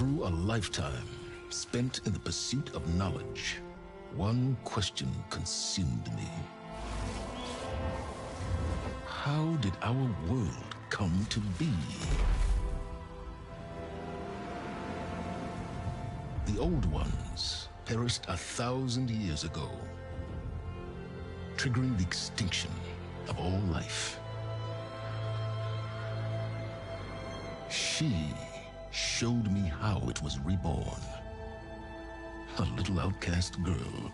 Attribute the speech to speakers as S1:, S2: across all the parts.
S1: Through a lifetime spent in the pursuit of knowledge, one question consumed me. How did our world come to be? The old ones perished 1,000 years ago, triggering the extinction of all life. She showed me how it was reborn. A little outcast girl,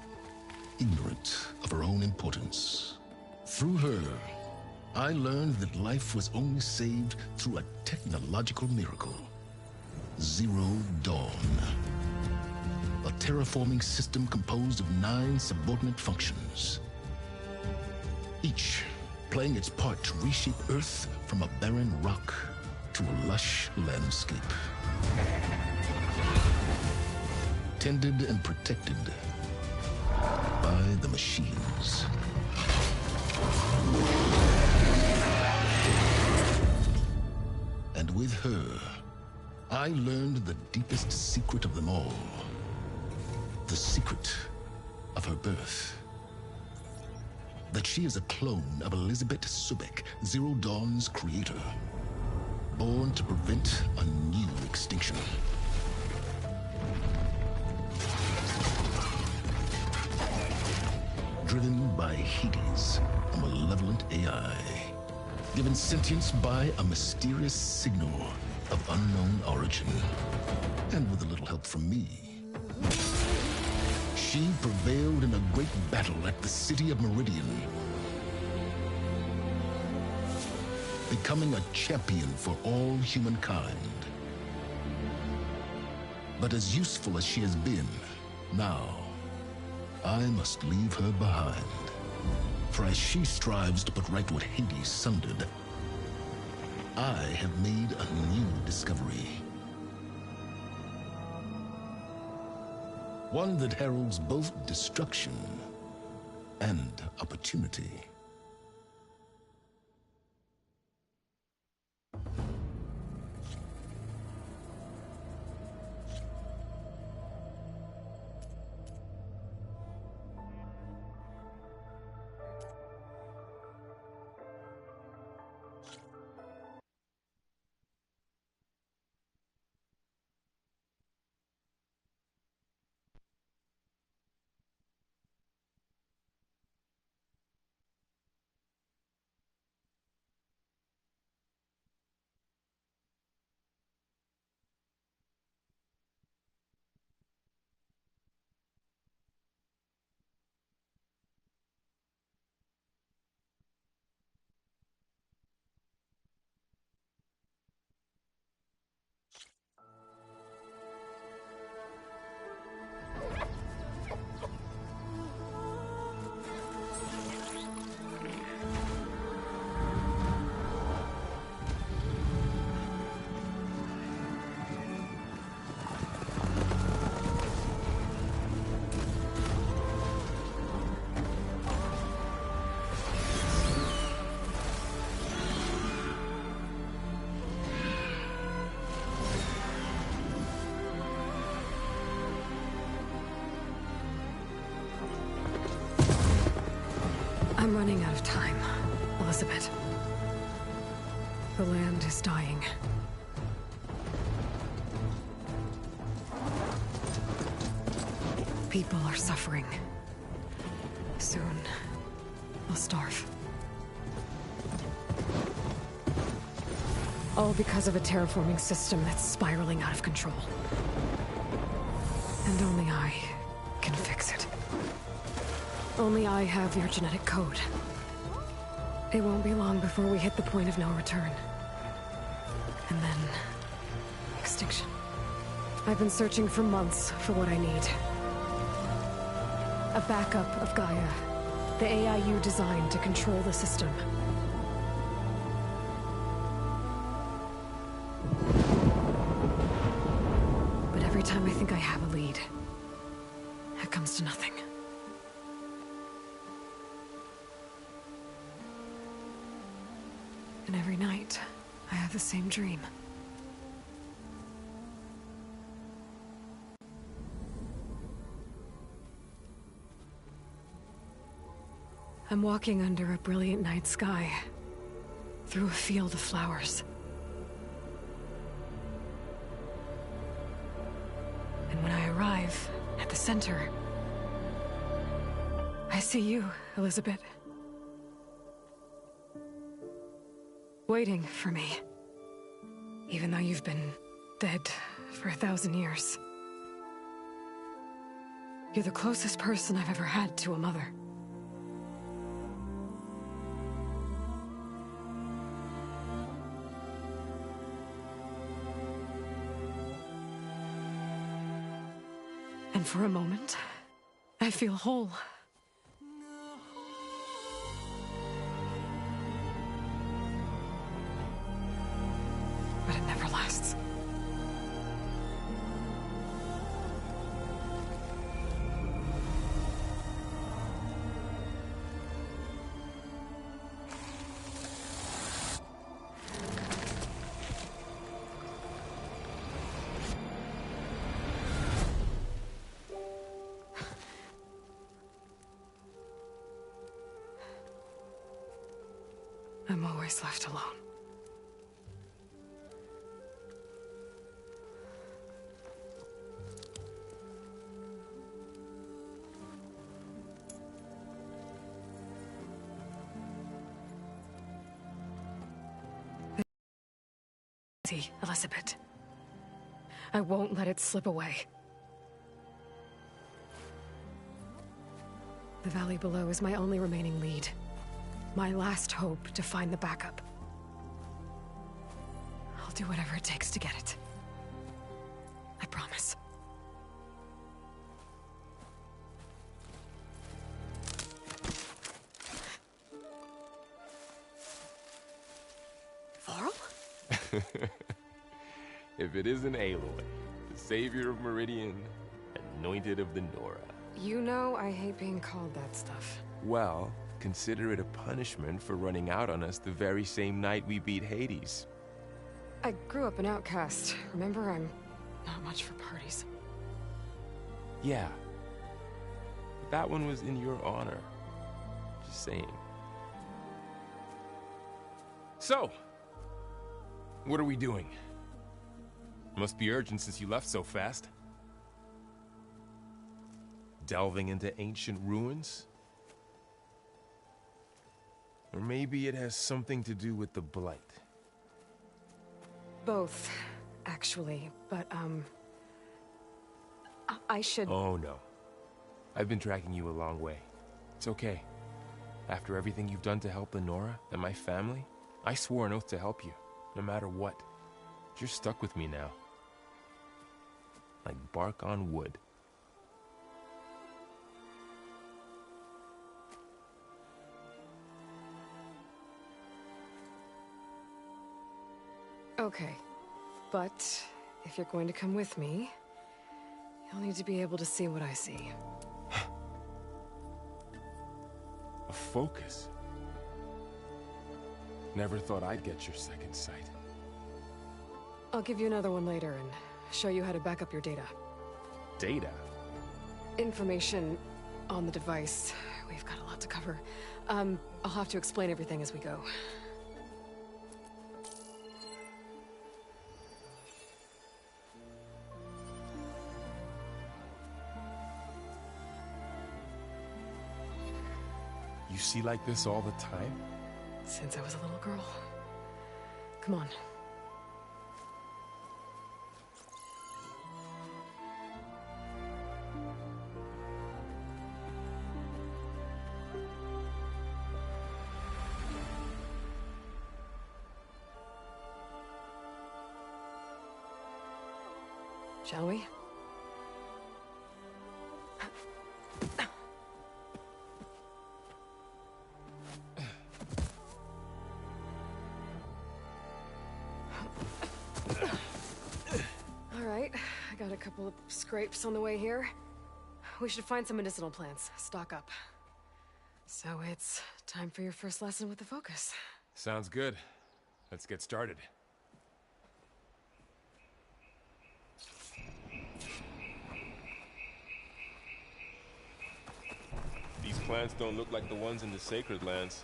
S1: ignorant of her own importance. Through her, I learned that life was only saved through a technological miracle. Zero Dawn. A terraforming system composed of 9 subordinate functions, each playing its part to reshape Earth from a barren rock to a lush landscape. Tended and protected by the machines. And with her, I learned the deepest secret of them all. The secret of her birth. That she is a clone of Elizabeth Subek, Zero Dawn's creator. Born to prevent a new extinction. Driven by Hades, a malevolent AI. Given sentience by a mysterious signal of unknown origin. And with a little help from me, she prevailed in a great battle at the city of Meridian, becoming a champion for all humankind. But as useful as she has been, now I must leave her behind. For as she strives to put right what Hades sundered, I have made a new discovery. One that heralds both destruction and opportunity.
S2: I'm running out of time, Elizabeth. The land is dying. People are suffering. Soon, they'll starve. All because of a terraforming system that's spiraling out of control. And only I can fix it. Only I have your genetic code. It won't be long before we hit the point of no return. And then... extinction. I've been searching for months for what I need. A backup of Gaia. The AI you designed to control the system. But every time I think I have a lead, it comes to nothing. And every night, I have the same dream. I'm walking under a brilliant night sky, through a field of flowers. And when I arrive at the center, I see you, Elizabeth. Waiting for me. Even though you've been dead for 1,000 years. You're the closest person I've ever had to a mother. And for a moment, I feel whole. But it never lasts. I'm always left alone. See, Elizabeth. I won't let it slip away. The valley below is my only remaining lead. My last hope to find the backup. I'll do whatever it takes to get it. I promise. Varl?
S3: If it isn't Aloy, the savior of Meridian, anointed of the Nora.
S2: You know I hate being called that stuff.
S3: Well, consider it a punishment for running out on us the very same night we beat Hades.
S2: I grew up an outcast. Remember, I'm not much for parties.
S3: Yeah. But that one was in your honor. Just saying. So, what are we doing? Must be urgent since you left so fast. Delving into ancient ruins? Or maybe it has something to do with the Blight.
S2: Both, actually, but, I should...
S3: Oh, no. I've been tracking you a long way. It's okay. After everything you've done to help the Nora and my family, I swore an oath to help you, no matter what. You're stuck with me now. Like bark on wood.
S2: Okay, but if you're going to come with me, you'll need to be able to see what I see.
S3: A focus? Never thought I'd get your second sight.
S2: I'll give you another one later and show you how to back up your data.
S3: Data?
S2: Information on the device. We've got a lot to cover. I'll have to explain everything as we go.
S3: You see like this all the time?
S2: Since I was a little girl. Come on. Shall we? Alright, I got a couple of scrapes on the way here. We should find some medicinal plants, stock up. So it's time for your first lesson with the Focus.
S3: Sounds good. Let's get started. These plants don't look like the ones in the sacred lands.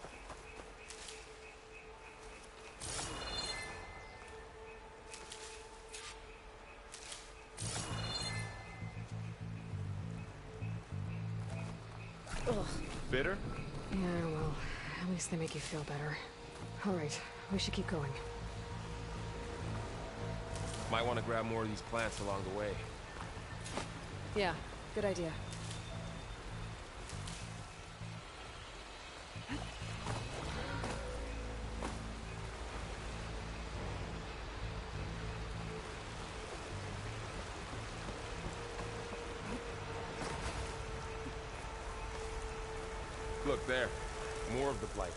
S2: Ugh.
S3: Bitter?
S2: Yeah, well, at least they make you feel better. All right, we should keep going.
S3: Might want to grab more of these plants along the way.
S2: Yeah, good idea.
S3: Look there. More of the blight.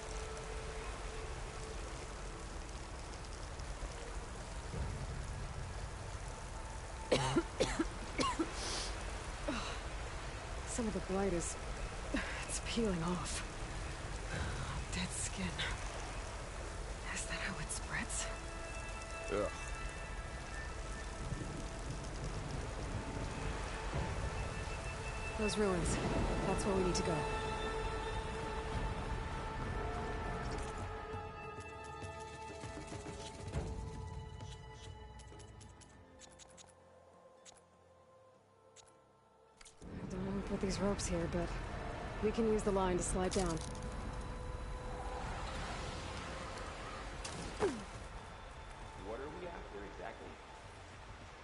S2: Some of the blight is... it's peeling off. Dead skin. Is that how it spreads?
S3: Ugh.
S2: Those ruins. That's where we need to go. I don't know who put these ropes here, but we can use the line to slide down.
S3: What are we after exactly?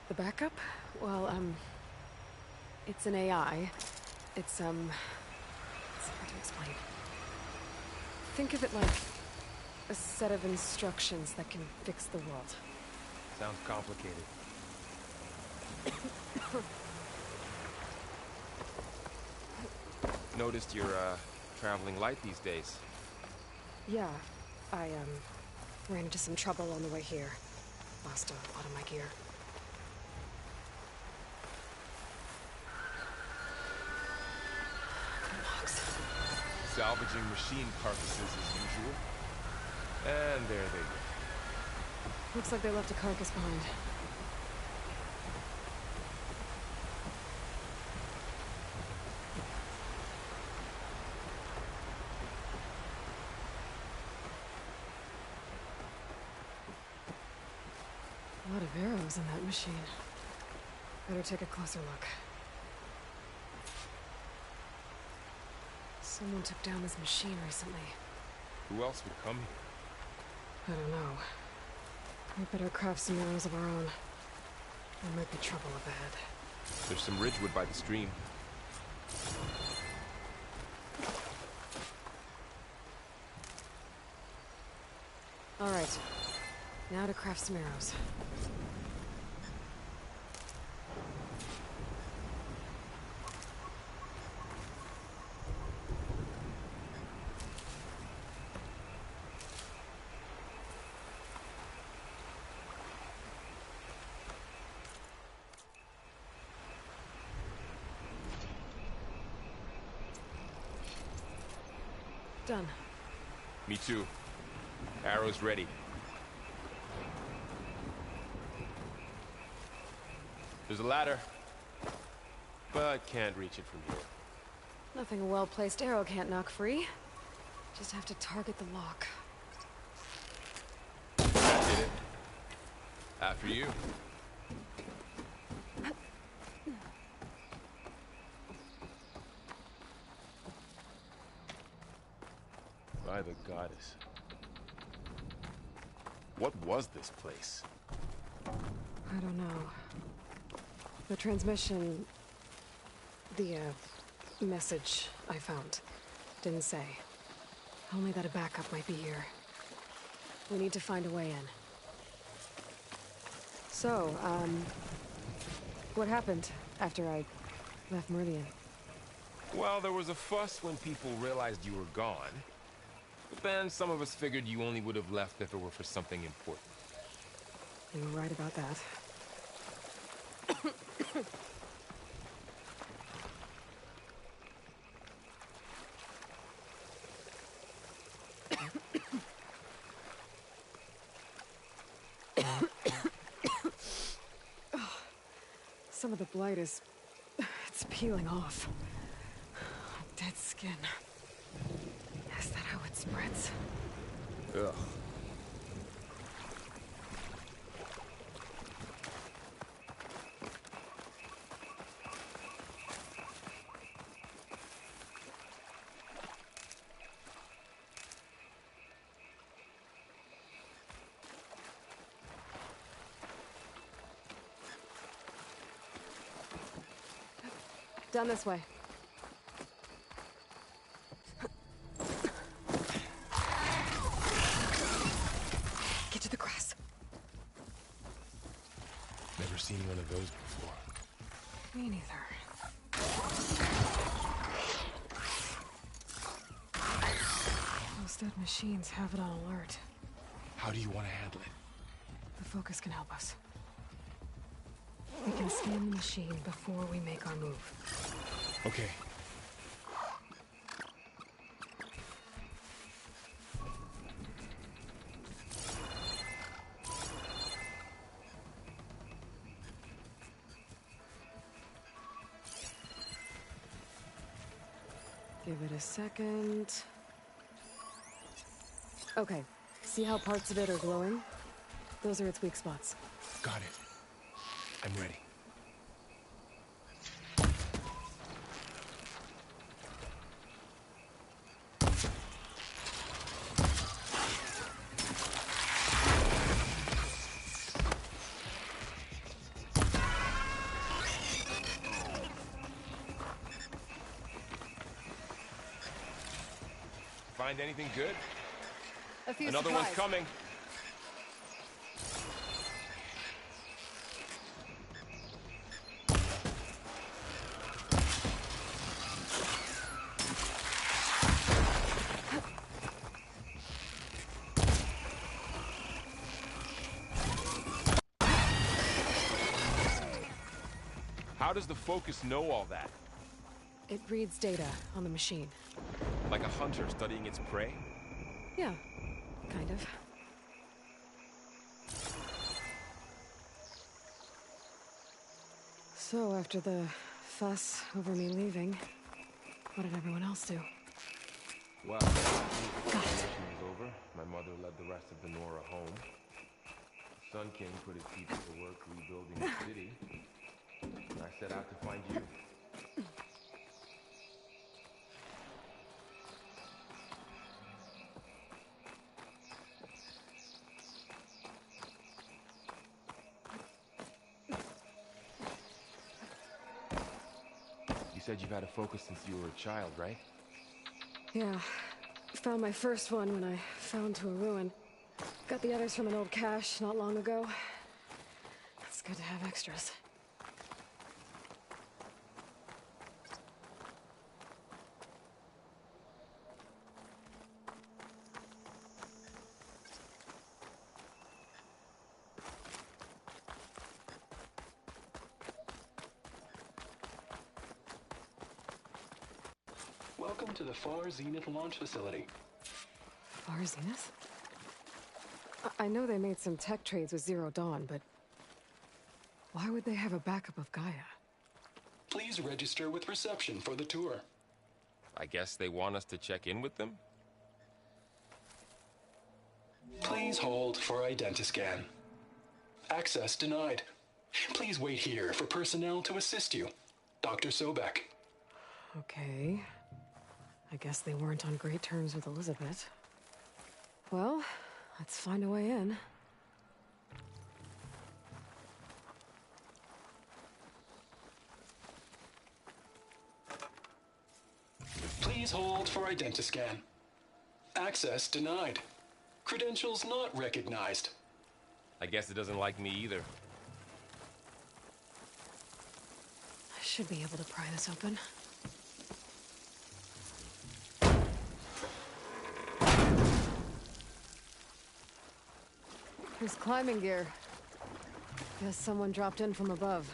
S2: The backup? Well, it's an AI. It's hard to explain. Think of it like a set of instructions that can fix the world.
S3: Sounds complicated. Noticed you're, traveling light these days.
S2: Yeah, I, ran into some trouble on the way here. Lost a lot of my gear. Logs.
S3: Salvaging machine carcasses as usual. And there they go.
S2: Looks like they left a carcass behind. A lot of arrows in that machine. Better take a closer look. Someone took down this machine recently.
S3: Who else would come here?
S2: I don't know. We better craft some arrows of our own. There might be trouble up ahead.
S3: There's some ridgewood by the stream.
S2: All right. Now to craft some arrows. Done.
S3: Me too. Arrows ready. There's a ladder, but can't reach it from here.
S2: Nothing a well-placed arrow can't knock free. Just have to target the lock.
S3: That did it. After you. By the goddess. What was this place?
S2: I don't know. The transmission... the, message I found didn't say. Only that a backup might be here. We need to find a way in. So, what happened after I left Meridian?
S3: Well, there was a fuss when people realized you were gone. But then some of us figured you only would have left if it were for something important.
S2: You were right about that. Some of the blight is... it's peeling off. Dead skin. spreads.
S3: Ugh.
S2: Down this way. Get to the grass.
S3: Never seen one of those before.
S2: Me neither. Those dead machines have it on alert.
S3: How do you want to handle it?
S2: The focus can help us. We can scan the machine before we make our move.
S3: Okay.
S2: Give it a second. Okay, see how parts of it are glowing? Those are its weak spots.
S3: Got it. I'm ready. Find anything good?
S2: A few
S3: Another
S2: supplies.
S3: one's coming. How does the focus know all that?
S2: It reads data on the machine.
S3: Like a hunter studying its prey?
S2: Yeah, kind of. So, after the fuss over me leaving, what did everyone else do?
S3: Well, the mission was over. My mother led the rest of the Nora home. The Sun King put his people to work rebuilding the city. And I set out to find you. You said you've had a focus since you were a child, right?
S2: Yeah. Found my first one when I fell into a ruin. Got the others from an old cache not long ago. It's good to have extras.
S4: Welcome to the Far Zenith launch facility.
S2: Far Zenith? I know they made some tech trades with Zero Dawn, but why would they have a backup of Gaia?
S4: Please register with reception for the tour.
S3: I guess they want us to check in with them?
S4: Please hold for identiscan. Access denied. Please wait here for personnel to assist you. Dr. Sobek.
S2: Okay. I guess they weren't on great terms with Elizabeth. Well, let's find a way in.
S4: Please hold for identiscan. Access denied. Credentials not recognized.
S3: I guess it doesn't like me either.
S2: I should be able to pry this open. There's climbing gear. Guess someone dropped in from above.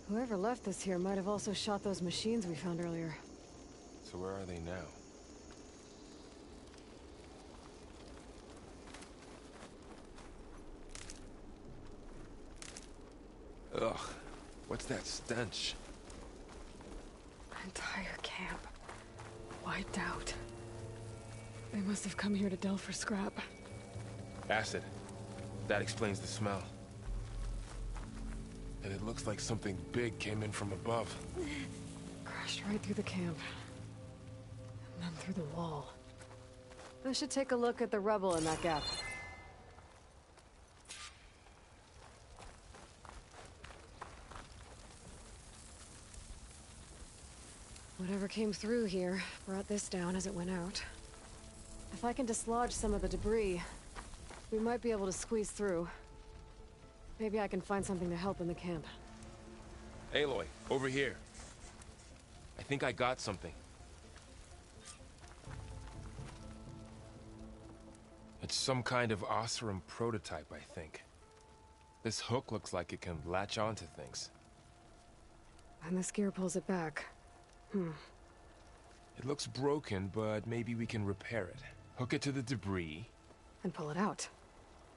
S2: Whoever left this here might have also shot those machines we found earlier.
S3: So where are they now? Ugh, what's that stench?
S2: Entire camp. Wiped out. They must have come here to delve for scrap.
S3: Acid. That explains the smell. And it looks like something big came in from above.
S2: Crashed right through the camp. And then through the wall. I should take a look at the rubble in that gap. Whatever came through here brought this down as it went out. If I can dislodge some of the debris, we might be able to squeeze through. Maybe I can find something to help in the camp.
S3: Aloy, over here. I think I got something. It's some kind of Oseram prototype, I think. This hook looks like it can latch onto things.
S2: And this gear pulls it back.
S3: It looks broken, but maybe we can repair it. Hook it to the debris.
S2: And pull it out.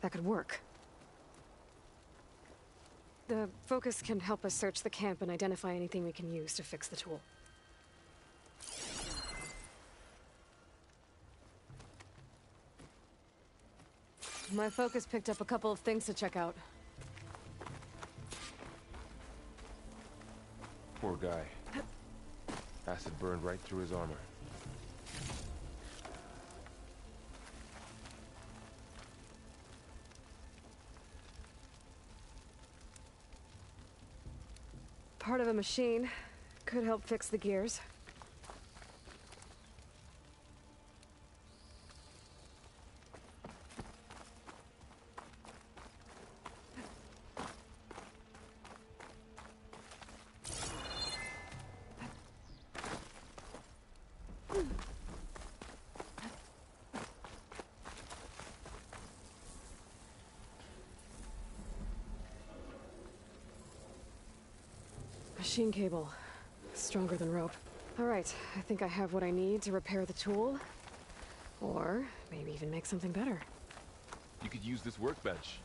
S2: That could work. The focus can help us search the camp and identify anything we can use to fix the tool. My focus picked up a couple of things to check out.
S3: Poor guy. Acid burned right through his armor.
S2: Part of a machine. Could help fix the gears. Machine cable. Stronger than rope. All right, I think I have what I need to repair the tool. Or maybe even make something better.
S3: You could use this workbench.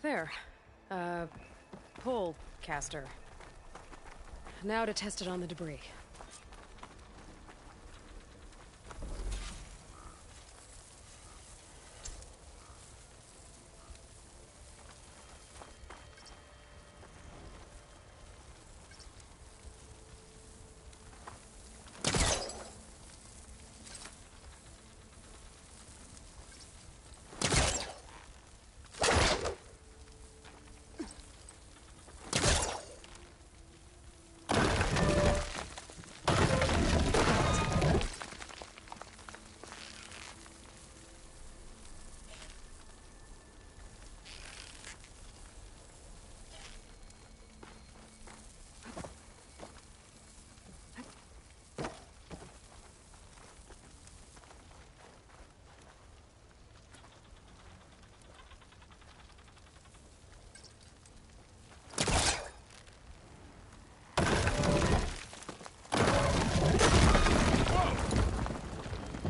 S2: There. Pole caster. Now to test it on the debris.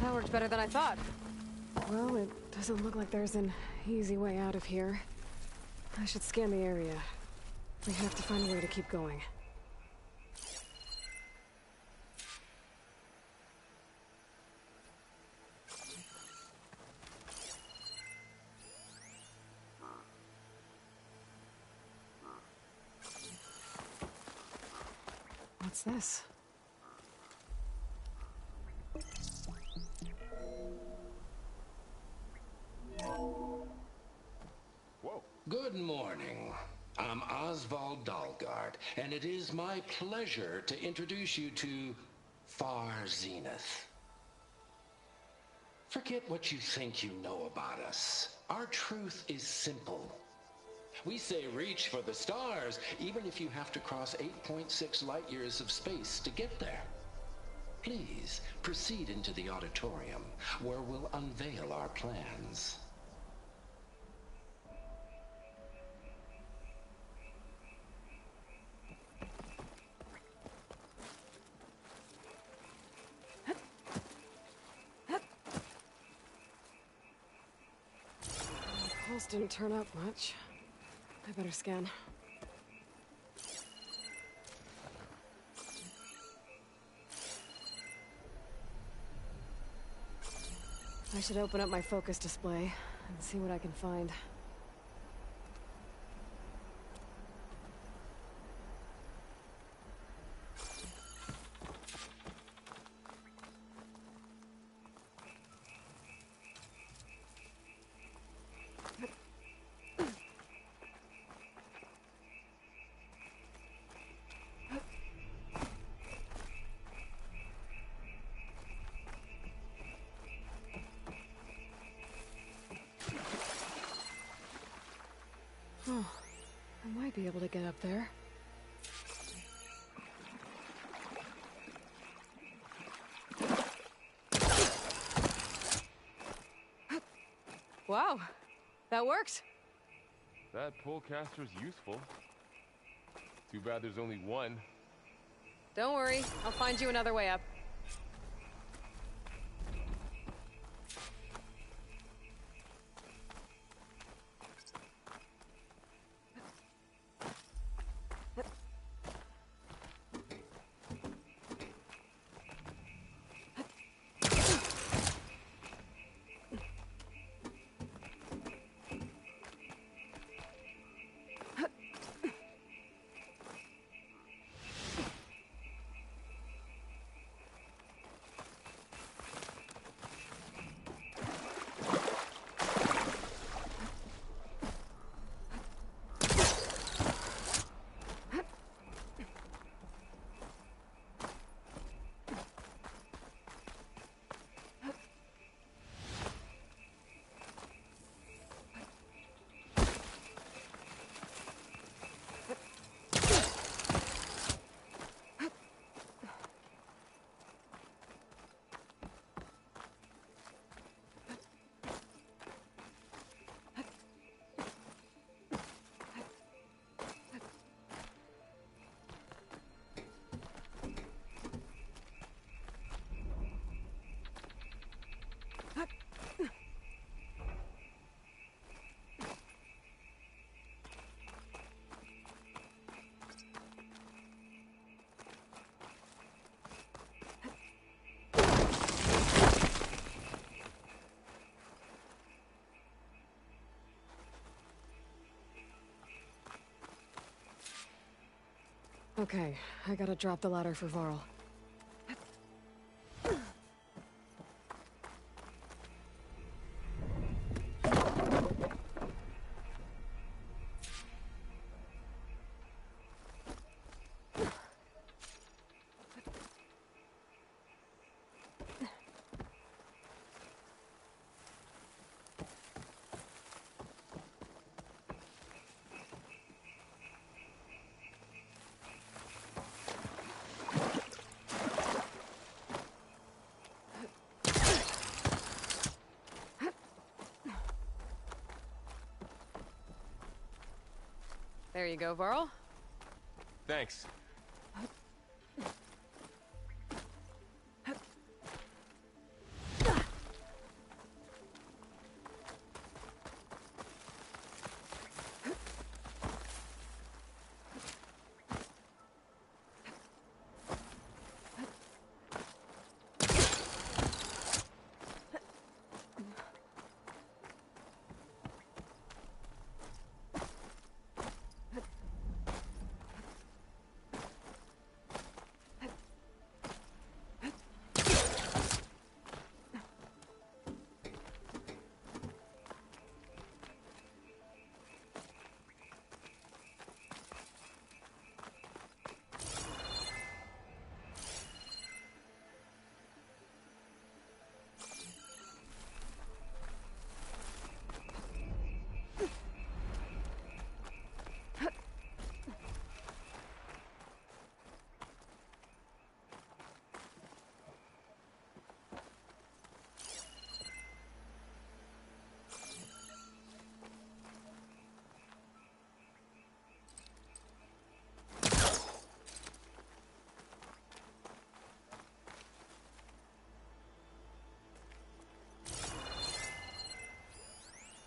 S2: That worked better than I thought. Well, it doesn't look like there's an easy way out of here. I should scan the area. We have to find a way to keep going. What's this?
S5: Good morning. I'm Oswald Dalgard, and it is my pleasure to introduce you to Far Zenith. Forget what you think you know about us. Our truth is simple. We say reach for the stars, even if you have to cross 8.6 light years of space to get there. Please proceed into the auditorium, where we'll unveil our plans.
S2: Pulse didn't turn up much. I better scan. I should open up my focus display and see what I can find. Oh, I might be able to get up there. Wow, that worked.
S3: That polecaster's useful. Too bad there's only one.
S2: Don't worry, I'll find you another way up. Okay, I gotta drop the ladder for Varl. There you go, Varl.
S3: Thanks.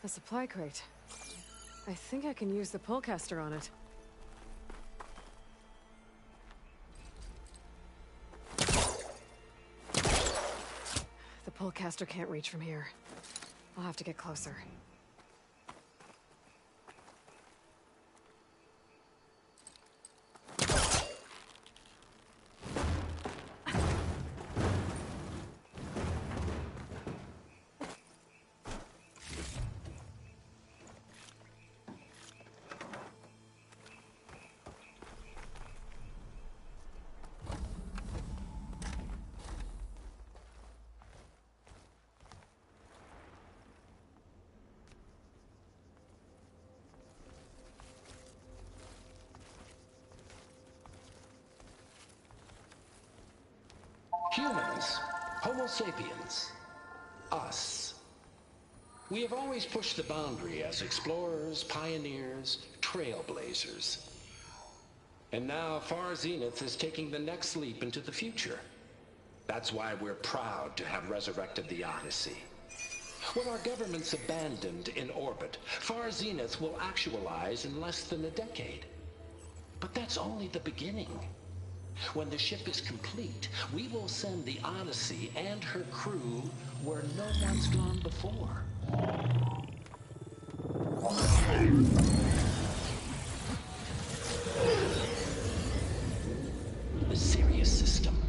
S2: A supply crate. I think I can use the pullcaster on it. The pullcaster can't reach from here. I'll have to get closer.
S5: Humans, Homo sapiens, us. We have always pushed the boundary as explorers, pioneers, trailblazers. And now Far Zenith is taking the next leap into the future. That's why we're proud to have resurrected the Odyssey. What our governments abandoned in orbit, Far Zenith will actualize in less than a decade. But that's only the beginning. When the ship is complete, we will send the Odyssey and her crew where no one's gone before. The Sirius system.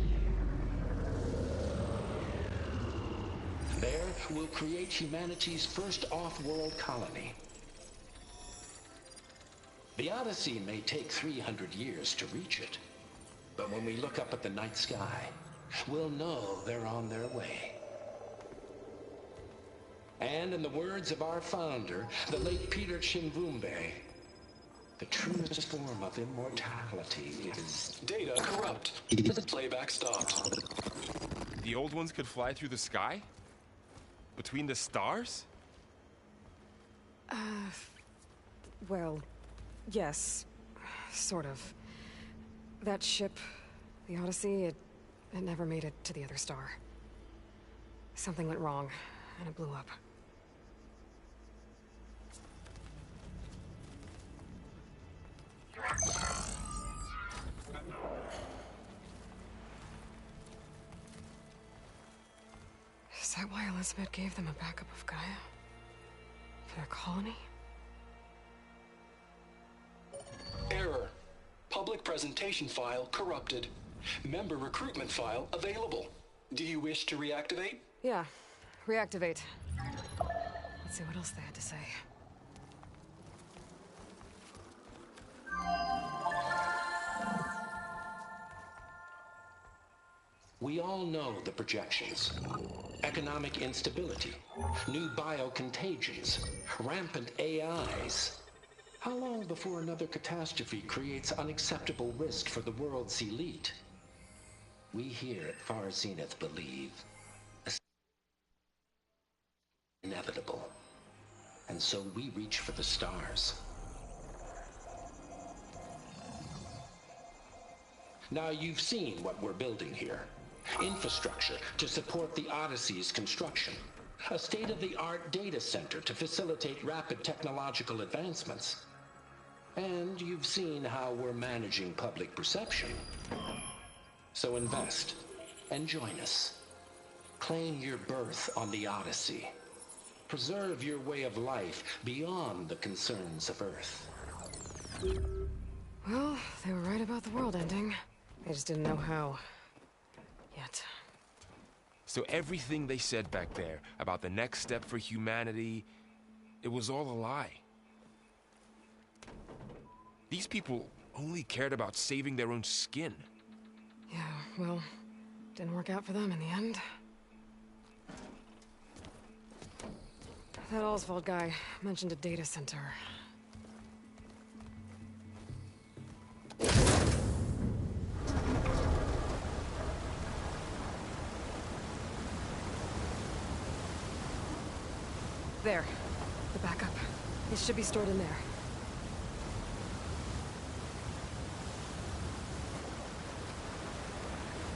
S5: There, we'll create humanity's first off-world colony. The Odyssey may take 300 years to reach it. But when we look up at the night sky, we'll know they're on their way. And in the words of our founder, the late Peter Chimvumbe, the truest form of immortality is...
S4: Data corrupt. Playback stopped.
S3: The old ones could fly through the sky? Between the stars?
S2: Well, yes. Sort of. That ship, the Odyssey, it never made it to the other star. Something went wrong, and it blew up. Is that why Elizabeth gave them a backup of Gaia? For their colony?
S4: Error. Public presentation file corrupted. Member recruitment file available. Do you wish to reactivate?
S2: Yeah, reactivate. Let's see what else they had to say.
S5: We all know the projections. Economic instability, new biocontagions, rampant AIs. How long before another catastrophe creates unacceptable risk for the world's elite? We here at Far Zenith believe inevitable. And so we reach for the stars. Now you've seen what we're building here. Infrastructure to support the Odyssey's construction. A state-of-the-art data center to facilitate rapid technological advancements. And you've seen how we're managing public perception. So invest and join us. Claim your berth on the Odyssey. Preserve your way of life beyond the concerns of Earth.
S2: Well, they were right about the world ending. They just didn't know how. Yet.
S3: So everything they said back there about the next step for humanity, it was all a lie. These people only cared about saving their own skin.
S2: Yeah, well, didn't work out for them in the end. That Oswald guy mentioned a data center. There. The backup. It should be stored in there.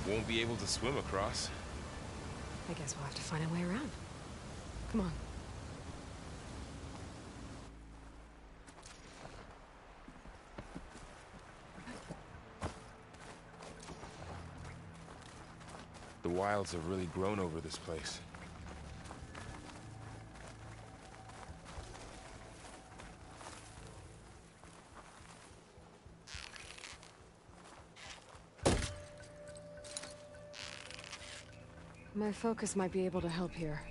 S3: Won't be able to swim across.
S2: I guess we'll have to find a way around. Come on.
S3: The wilds have really grown over this place.
S2: My focus might be able to help here.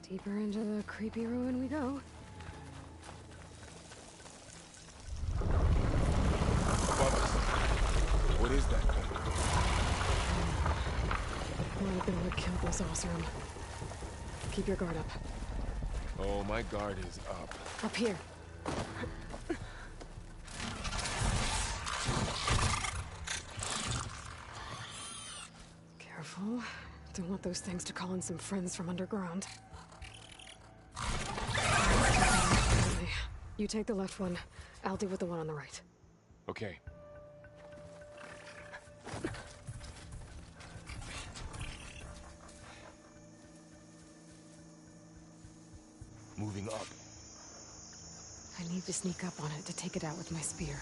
S2: Deeper into the creepy ruin we go.
S3: Above us. What is that thing?
S2: Might have been what killed this Osram. Keep your guard up.
S3: Oh, my guard is up.
S2: Up here. Careful. Don't want those things to call in some friends from underground. You take the left one. I'll deal with the one on the right.
S3: Okay. Moving up.
S2: I need to sneak up on it to take it out with my spear.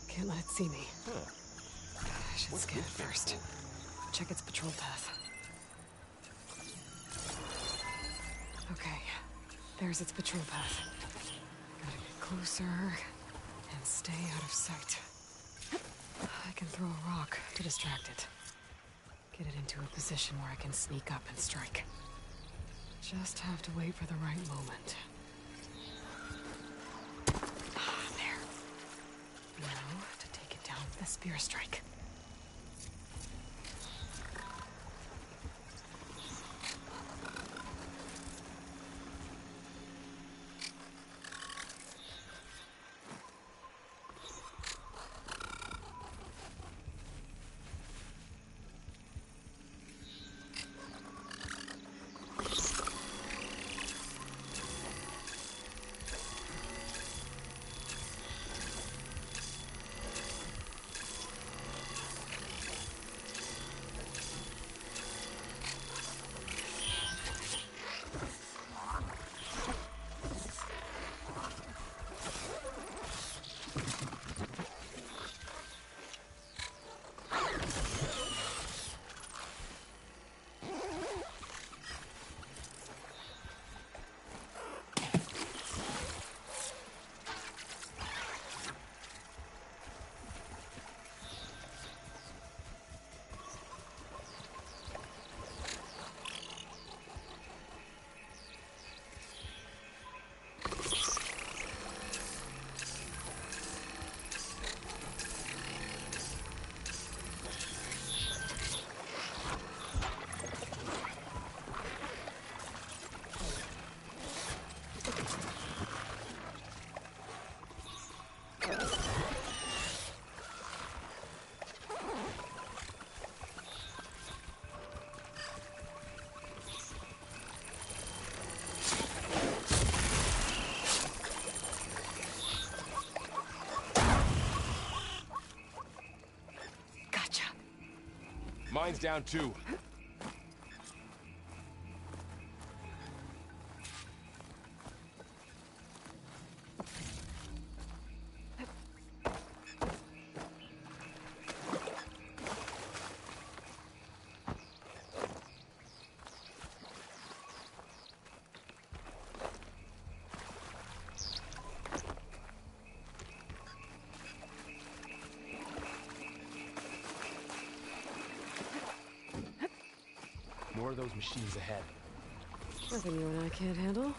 S2: Can't let it see me.
S3: Huh.
S2: I should scan it first. Check its patrol path. Okay. There's its patrol path. Gotta get closer and stay out of sight. I can throw a rock to distract it. Get it into a position where I can sneak up and strike. Just have to wait for the right moment. There. Now to take it down with a spear strike.
S3: Mine's down too. More of those machines ahead.
S2: Nothing you and I can't handle.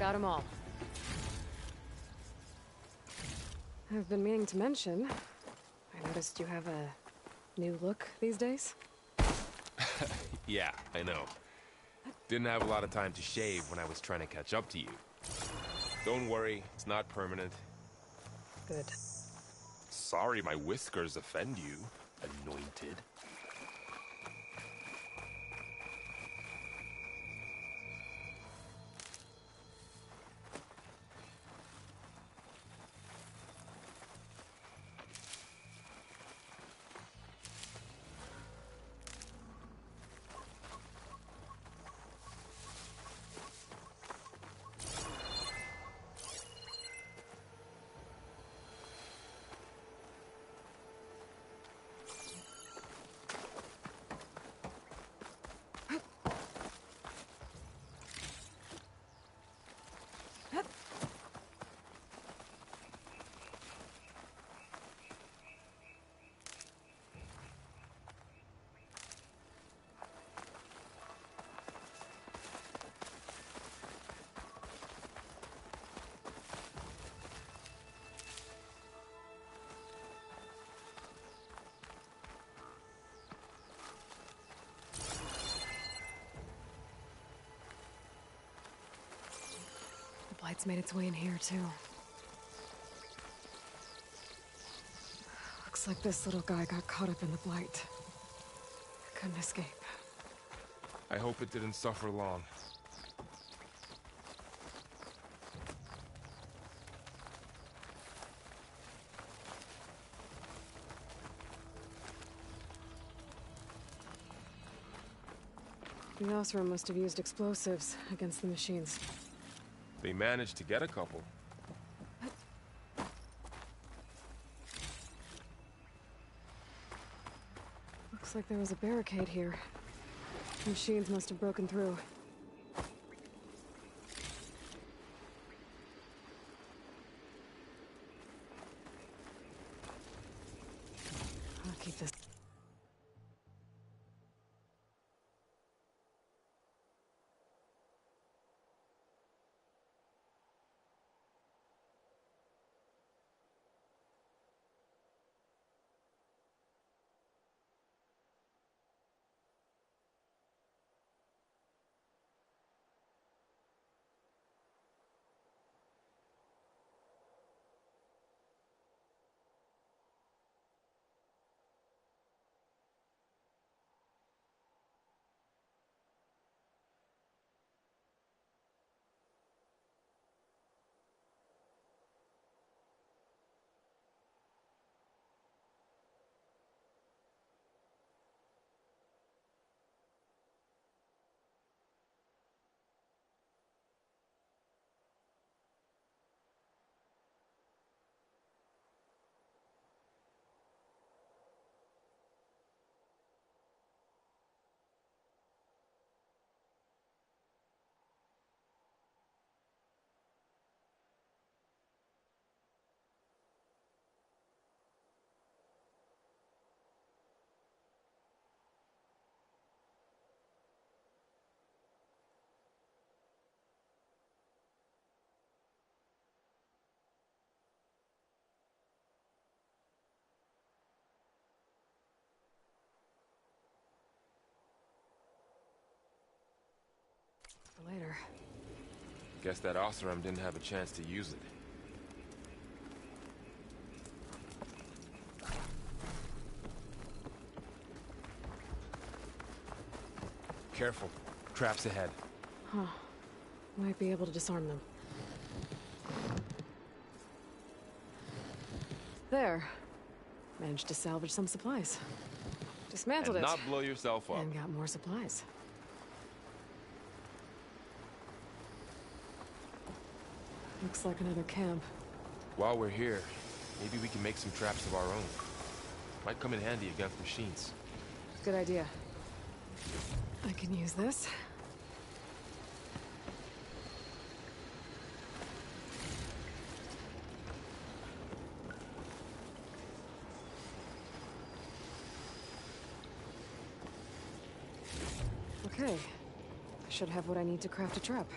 S2: got them all. I've been meaning to mention, I noticed you have a new look these days.
S3: Yeah, I know. Didn't have a lot of time to shave when I was trying to catch up to you. Don't worry, it's not permanent.
S2: Good.
S3: Sorry my whiskers offend you, anointed.
S2: The blight's made its way in here, too. Looks like this little guy got caught up in the blight. Couldn't escape.
S3: I hope it didn't suffer long.
S2: The Osram must have used explosives against the machines.
S3: They managed to get a couple.
S2: Looks like there was a barricade here. Machines must have broken through. I'll keep this. For later.
S3: Guess that Osram didn't have a chance to use it. Careful. Traps ahead.
S2: Huh. Might be able to disarm them. There. Managed to salvage some supplies. Dismantled
S3: And
S2: it.
S3: not blow yourself up.
S2: And got more supplies. Looks like another camp.
S3: While we're here, maybe we can make some traps of our own. Might come in handy against machines.
S2: Good idea. I can use this. Okay. I should have what I need to craft a trap.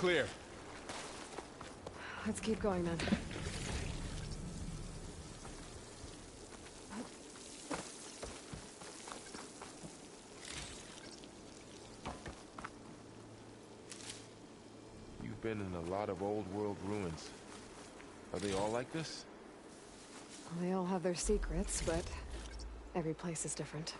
S3: clear.
S2: Let's keep going then.
S3: You've been in a lot of old world ruins. Are they all like this?
S2: Well, they all have their secrets, but every place is different.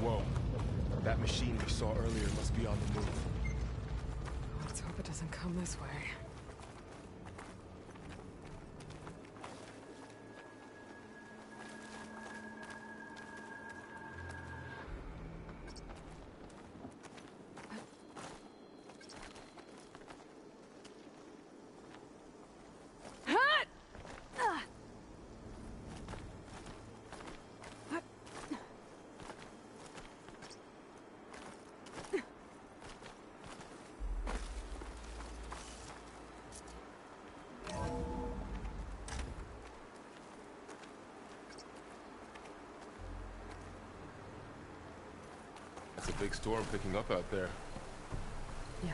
S3: Whoa. That machine we saw earlier must be on the move.
S2: Let's hope it doesn't come this way.
S3: It's a big storm picking up out there.
S2: Yeah.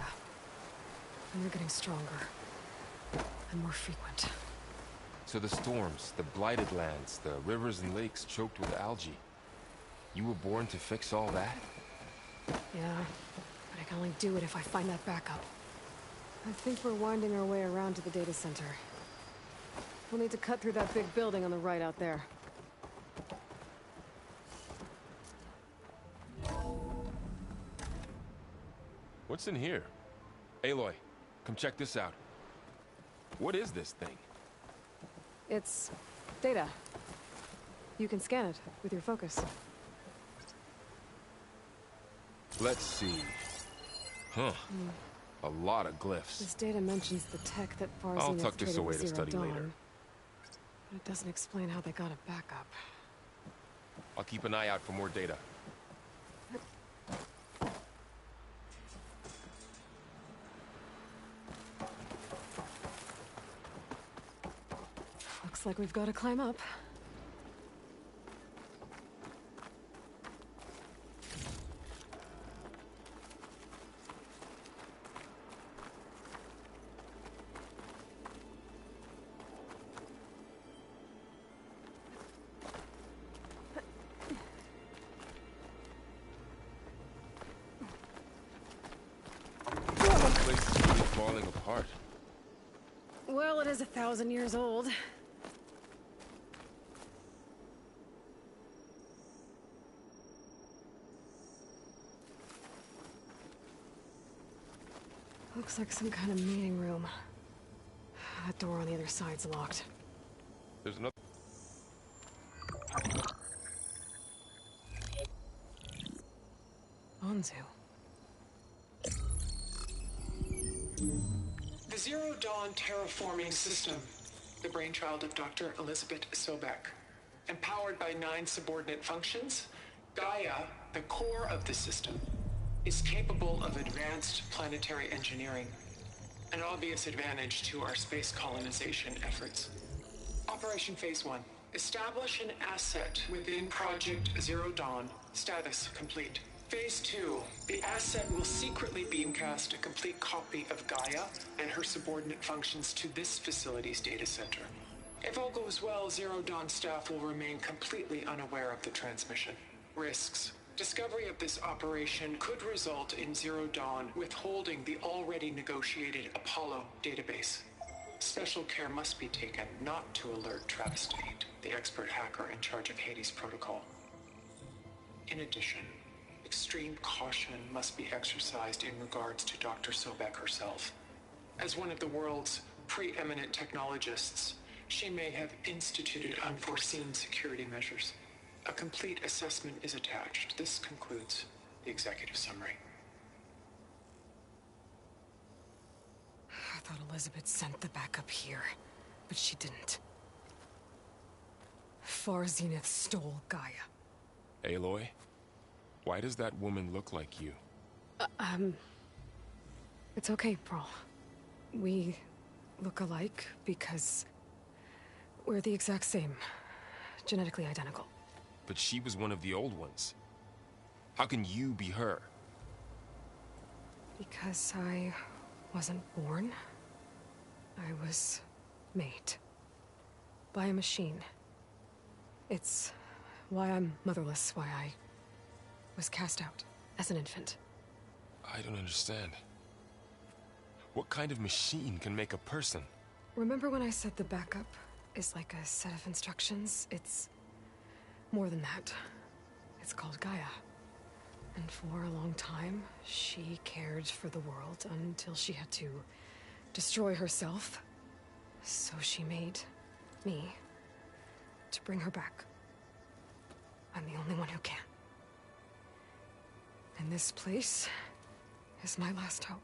S2: And they're getting stronger. And more frequent.
S3: So the storms, the blighted lands, the rivers and lakes choked with algae. You were born to fix all that?
S2: Yeah. But I can only do it if I find that backup. I think we're winding our way around to the data center. We'll need to cut through that big building on the right out there.
S3: What's in here? Aloy, come check this out. What is this thing?
S2: It's data. You can scan it with your focus.
S3: Let's see. Huh. A lot of glyphs.
S2: This data mentions the tech that Farzine
S3: I'll tuck this
S2: traded
S3: away
S2: with
S3: to
S2: Zero
S3: study
S2: Dawn,
S3: later.
S2: but it doesn't explain how they got it back up.
S3: I'll keep an eye out for more data.
S2: Looks like we've got to climb up.
S3: falling apart.
S2: Well, it is 1,000 years old. Looks like some kind of meeting room. That door on the other side's locked.
S3: There's another...
S2: Onzu.
S6: The Zero Dawn terraforming system, the brainchild of Dr. Elizabeth Sobek. Empowered by 9 subordinate functions, Gaia, the core of the system, is capable of advanced planetary engineering, an obvious advantage to our space colonization efforts. Operation Phase 1. Establish an asset within Project Zero Dawn. Status complete. Phase 2. The asset will secretly beamcast a complete copy of Gaia and her subordinate functions to this facility's data center. If all goes well, Zero Dawn staff will remain completely unaware of the transmission. Risks. Discovery of this operation could result in Zero Dawn withholding the already negotiated Apollo database. Special care must be taken not to alert Travis Tate, the expert hacker in charge of Hades Protocol. In addition, extreme caution must be exercised in regards to Dr. Sobek herself. As one of the world's preeminent technologists, she may have instituted unforeseen security measures. A complete assessment is attached. This concludes the executive summary.
S2: I thought Elizabeth sent the backup here, but she didn't. Far Zenith stole Gaia.
S3: Aloy? Why does that woman look like you?
S2: It's okay, Pearl. We look alike because we're the exact same. Genetically identical.
S3: But she was one of the old ones. How can you be her?
S2: Because I wasn't born. I was made. By a machine. It's why I'm motherless, why I was cast out as an infant.
S3: I don't understand. What kind of machine can make a person?
S2: Remember when I said the backup is like a set of instructions? It's more than that. It's called Gaia. And for a long time, she cared for the world until she had to destroy herself. So she made me to bring her back. I'm the only one who can. And this place is my last hope.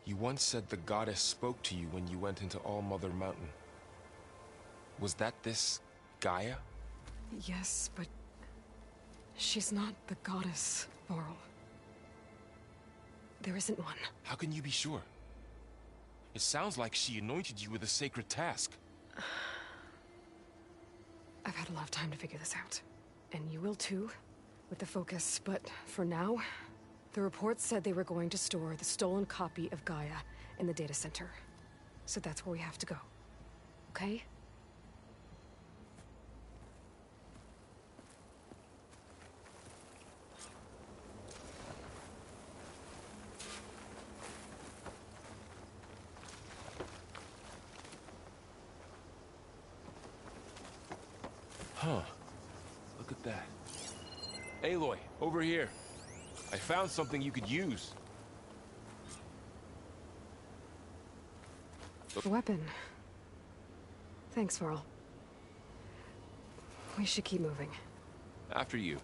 S3: You once said the goddess spoke to you when you went into All Mother Mountain. Was that this Gaia?
S2: Yes, but she's not the goddess, Varl. There isn't one.
S3: How can you be sure? It sounds like she anointed you with a sacred task.
S2: I've had a lot of time to figure this out. And you will too, with the focus. But for now, the report said they were going to store the stolen copy of Gaia in the data center. So that's where we have to go. Okay?
S3: Huh. Look at that. Aloy, over here. I found something you could use.
S2: A weapon. Thanks, Varl. We should keep moving.
S3: After you.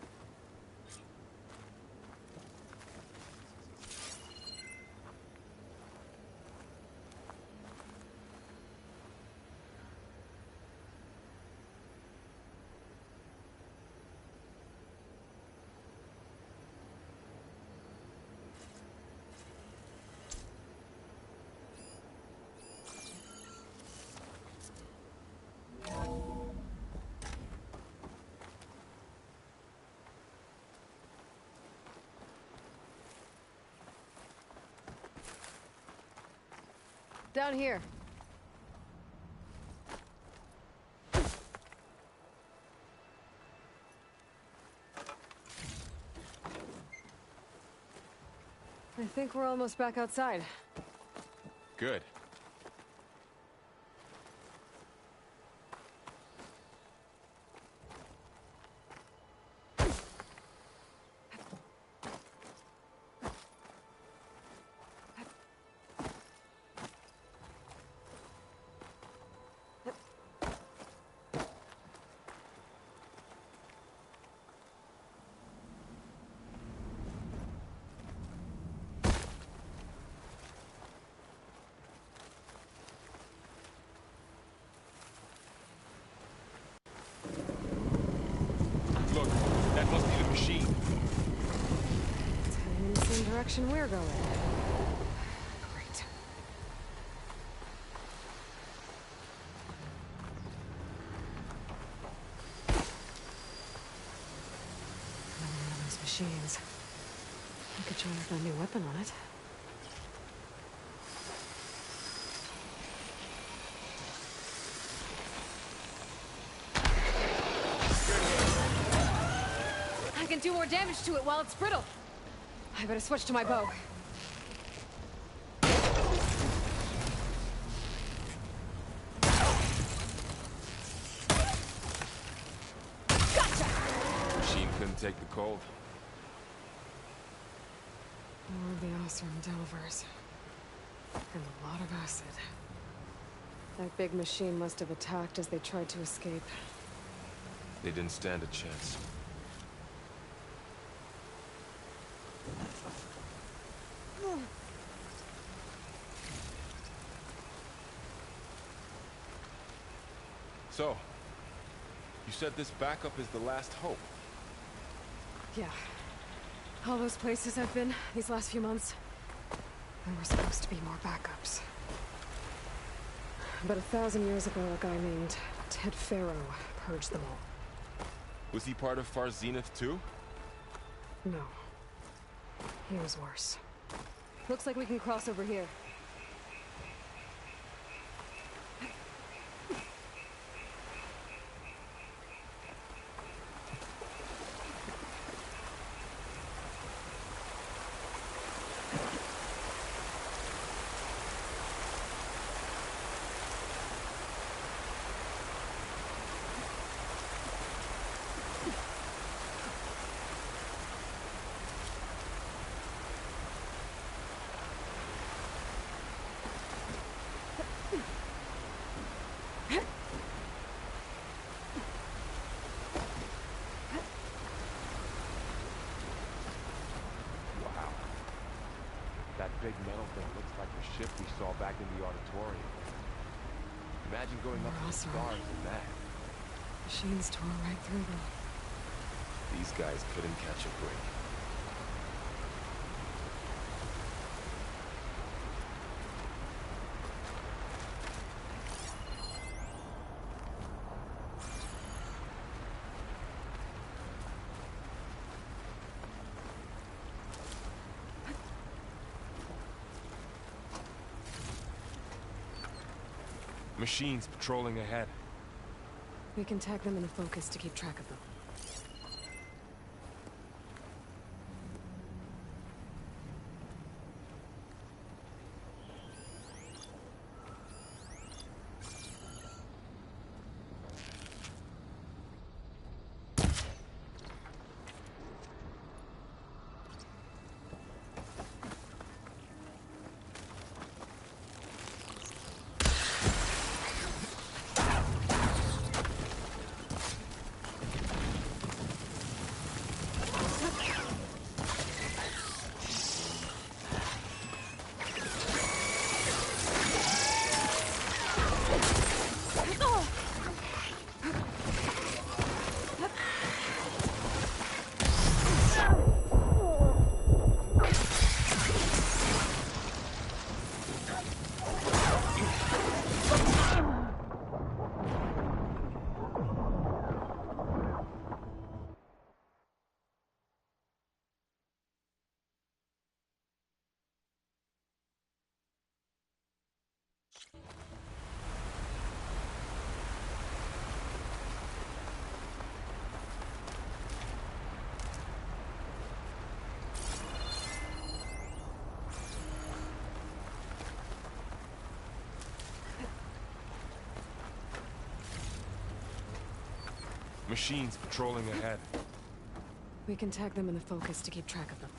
S2: Down here. I think we're almost back outside.
S3: Good. Look, that must be the machine.
S2: It's heading in the same direction we're going. Great. Another one of those machines. I could try with a new weapon on it. I can do more damage to it while it's brittle. I better switch to my bow. Gotcha!
S3: Machine couldn't take the cold.
S2: More of the Osram Delvers. And a lot of acid. That big machine must have attacked as they tried to escape.
S3: They didn't stand a chance. So, you said this backup is the last hope.
S2: Yeah. All those places I've been these last few months, there were supposed to be more backups. But 1,000 years ago, a guy named Ted Faro purged them all.
S3: Was he part of Far Zenith too?
S2: No. He was worse. Looks like we can cross over here.
S3: That big metal thing looks like the ship we saw back in the auditorium. Imagine going up to the stars in that.
S2: Machines tore right through them.
S3: These guys couldn't catch a break. Machines patrolling ahead.
S2: We can tag them in a focus to keep track of them.
S3: Machines patrolling ahead.
S2: We can tag them in the focus to keep track of them.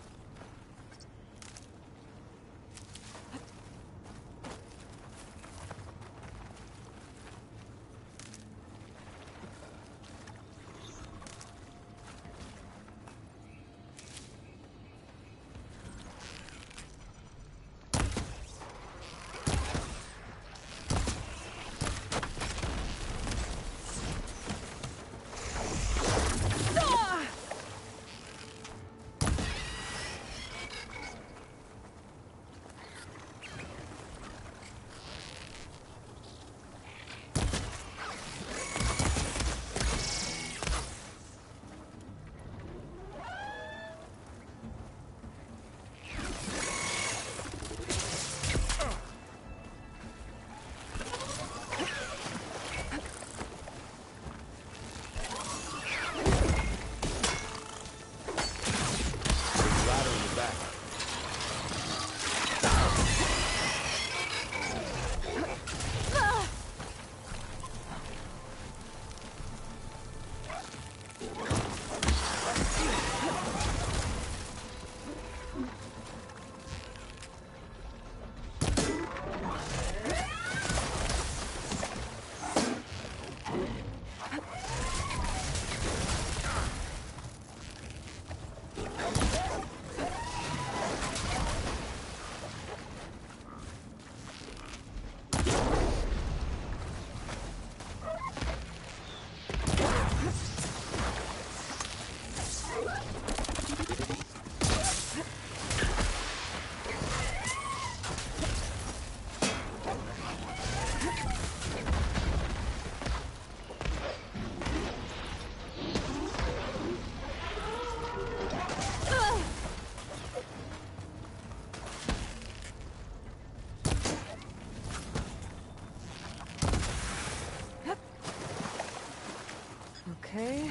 S2: Okay,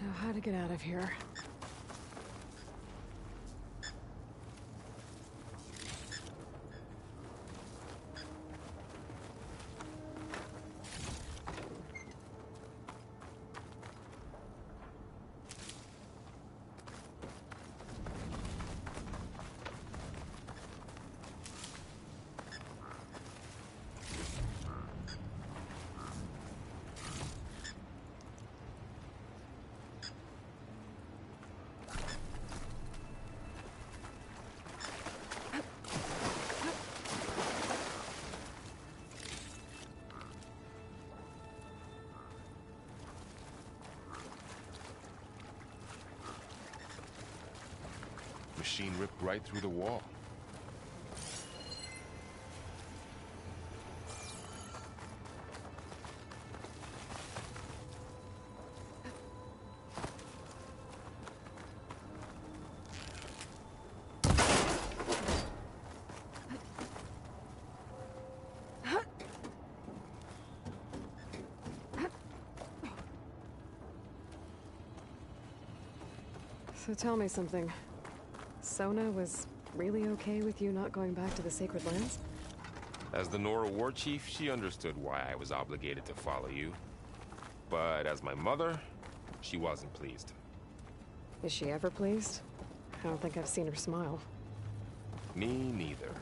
S2: now how to get out of here.
S3: Machine ripped right through the wall.
S2: So tell me something. Sona was really okay with you not going back to the Sacred Lands?
S3: As the Nora war chief, she understood why I was obligated to follow you. But as my mother, she wasn't pleased.
S2: Is she ever pleased? I don't think I've seen her smile.
S3: Me neither.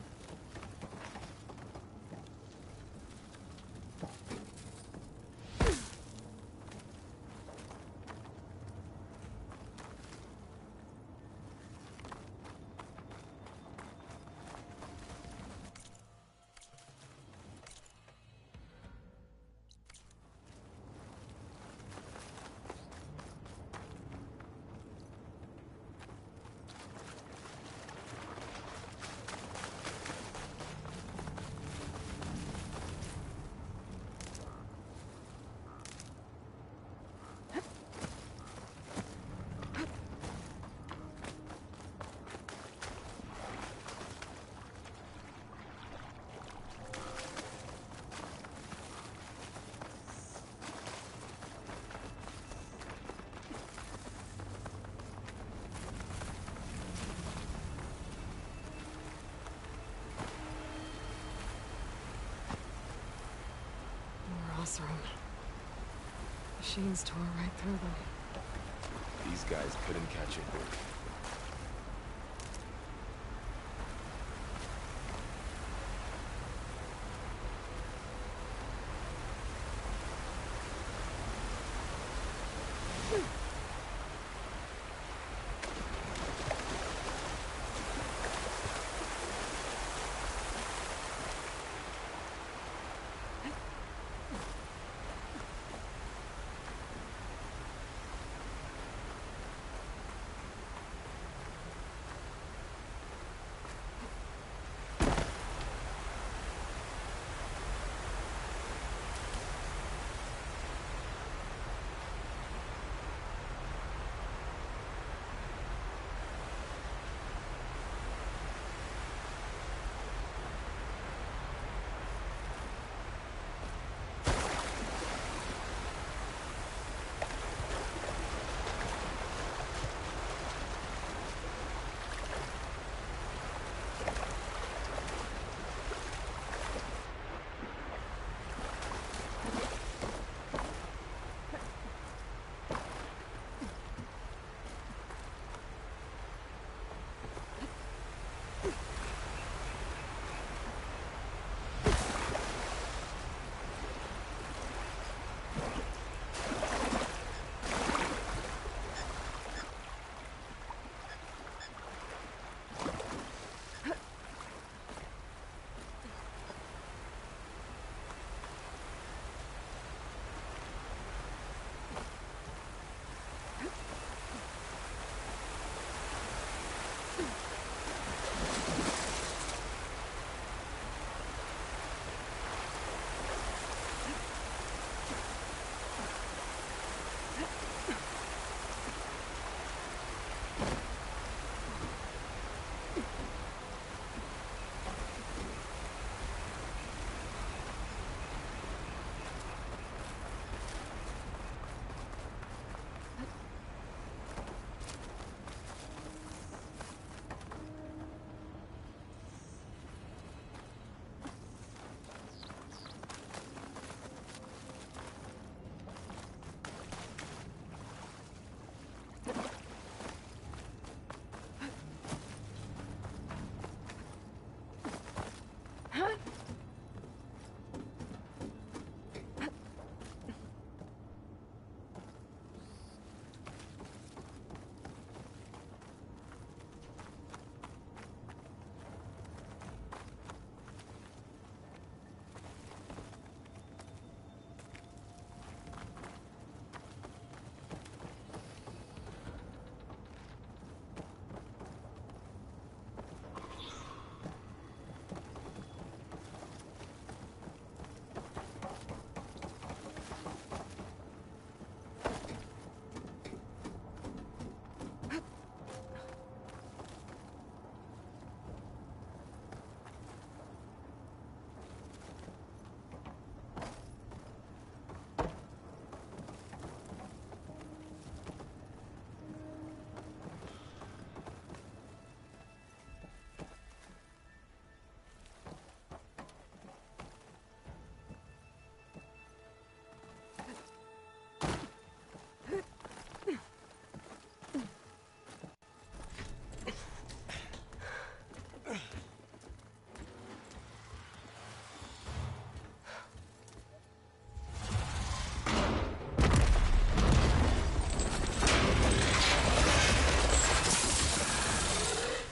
S2: machines tore right through them.
S3: These guys couldn't catch it.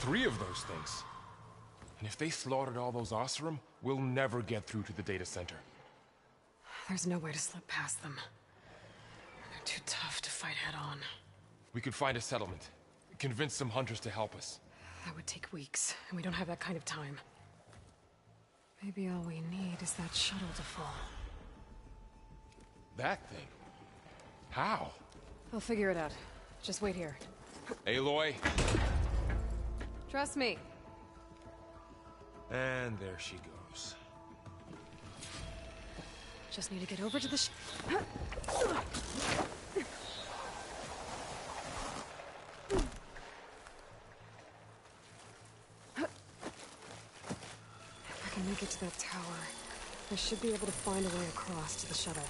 S3: Three of those things. And if they slaughtered all those Oseram, we'll never get through to the data center.
S2: There's no way to slip past them. They're too tough to fight head-on.
S3: We could find a settlement. Convince some hunters to help us.
S2: That would take weeks, and we don't have that kind of time. Maybe all we need is that shuttle to fall.
S3: That thing? How?
S2: I'll figure it out. Just wait here.
S3: Aloy.
S2: Trust me.
S3: And there she goes.
S2: Just need to get over to the If I can make it to that tower, I should be able to find a way across to the shuttle.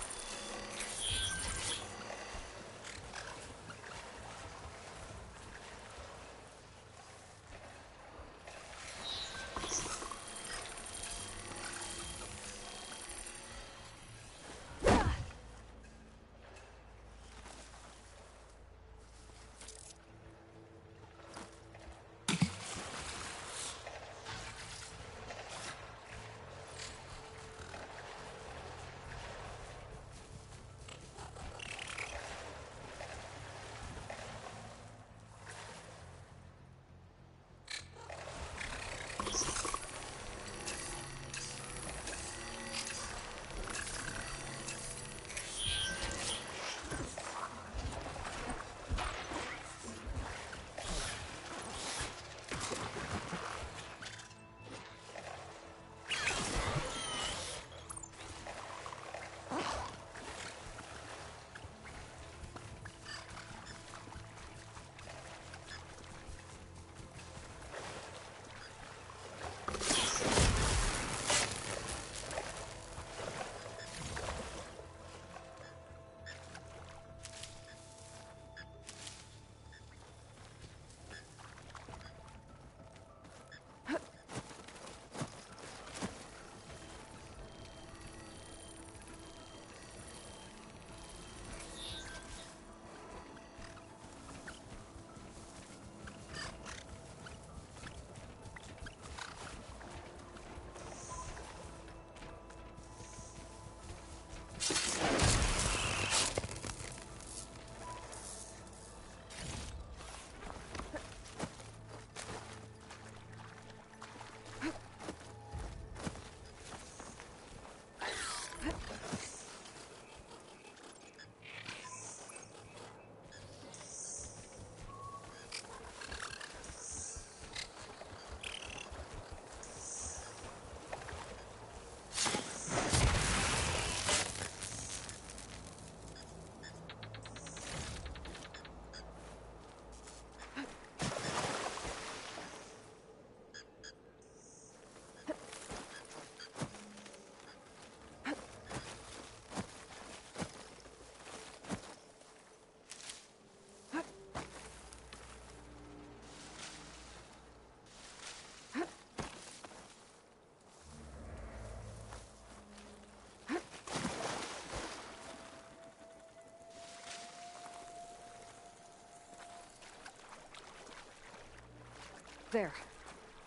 S2: There.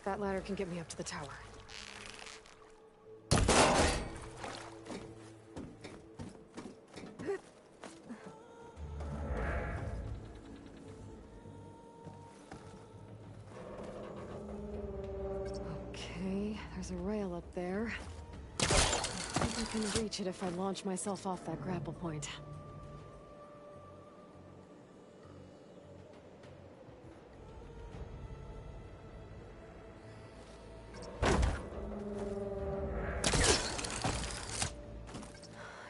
S2: That ladder can get me up to the tower. Okay, there's a rail up there. I think I can reach it if I launch myself off that grapple point.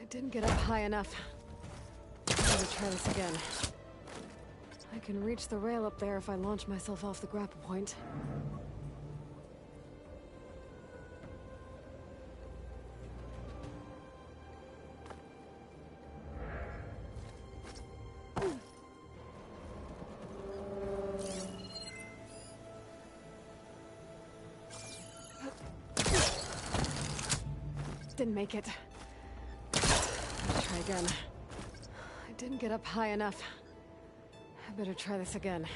S2: Didn't get up high enough. Better try this again. I can reach the rail up there if I launch myself off the grapple point. Didn't make it. Try again. I didn't get up high enough. I better try this again.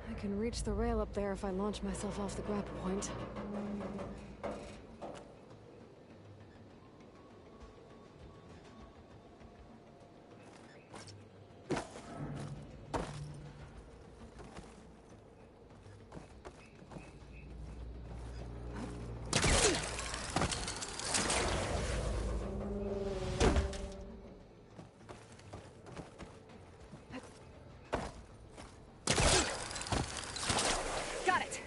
S2: I can reach the rail up there if I launch myself off the grapple point. Got it!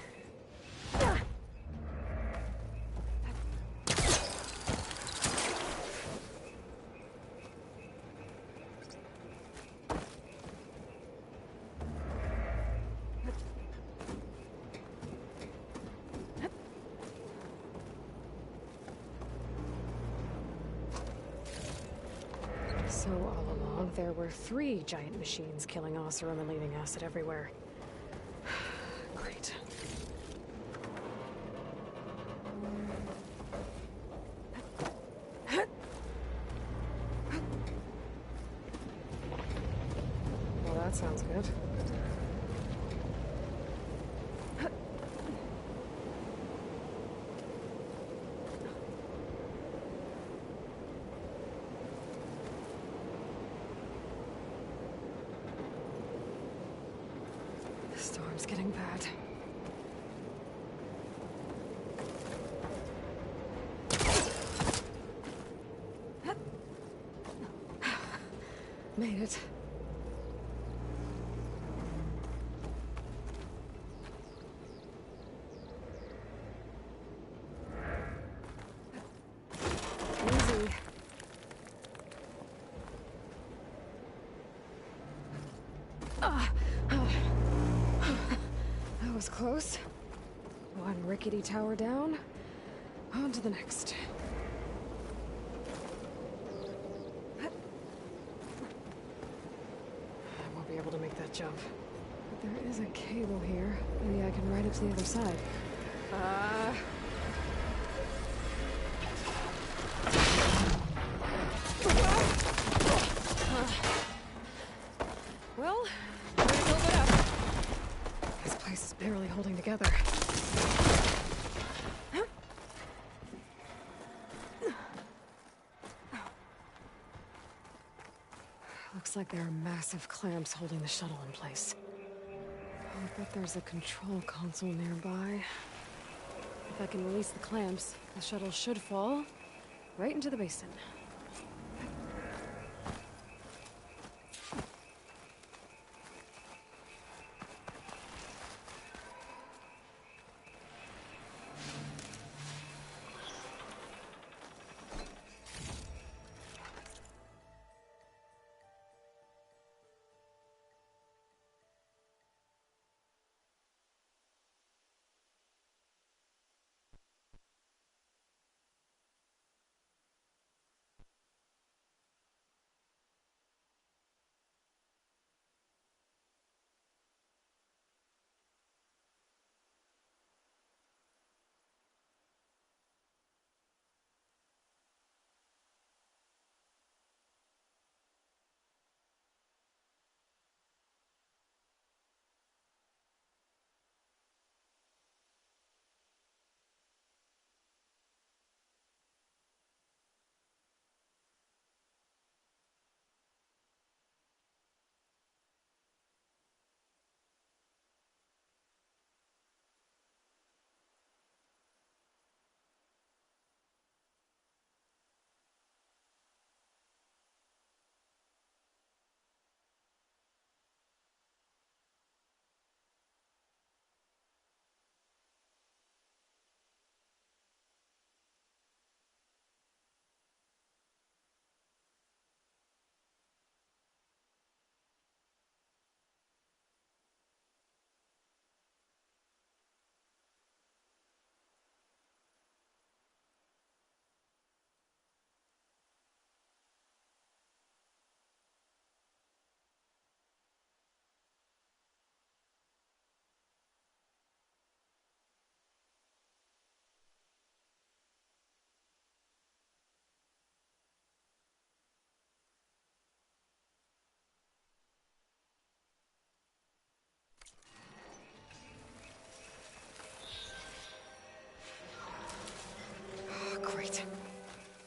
S2: So all along, there were 3 giant machines killing Oseram and leaving acid everywhere. Great. Well, that sounds good. The storm's getting bad. Made it. Easy. That was close. One rickety tower down. On to the next. I won't be able to make that jump. But there is a cable here. Maybe I can ride it to the other side. Well, better build it up. This place is barely holding together. Looks like there are massive clamps holding the shuttle in place. I bet there's a control console nearby. If I can release the clamps, the shuttle should fall right into the basin.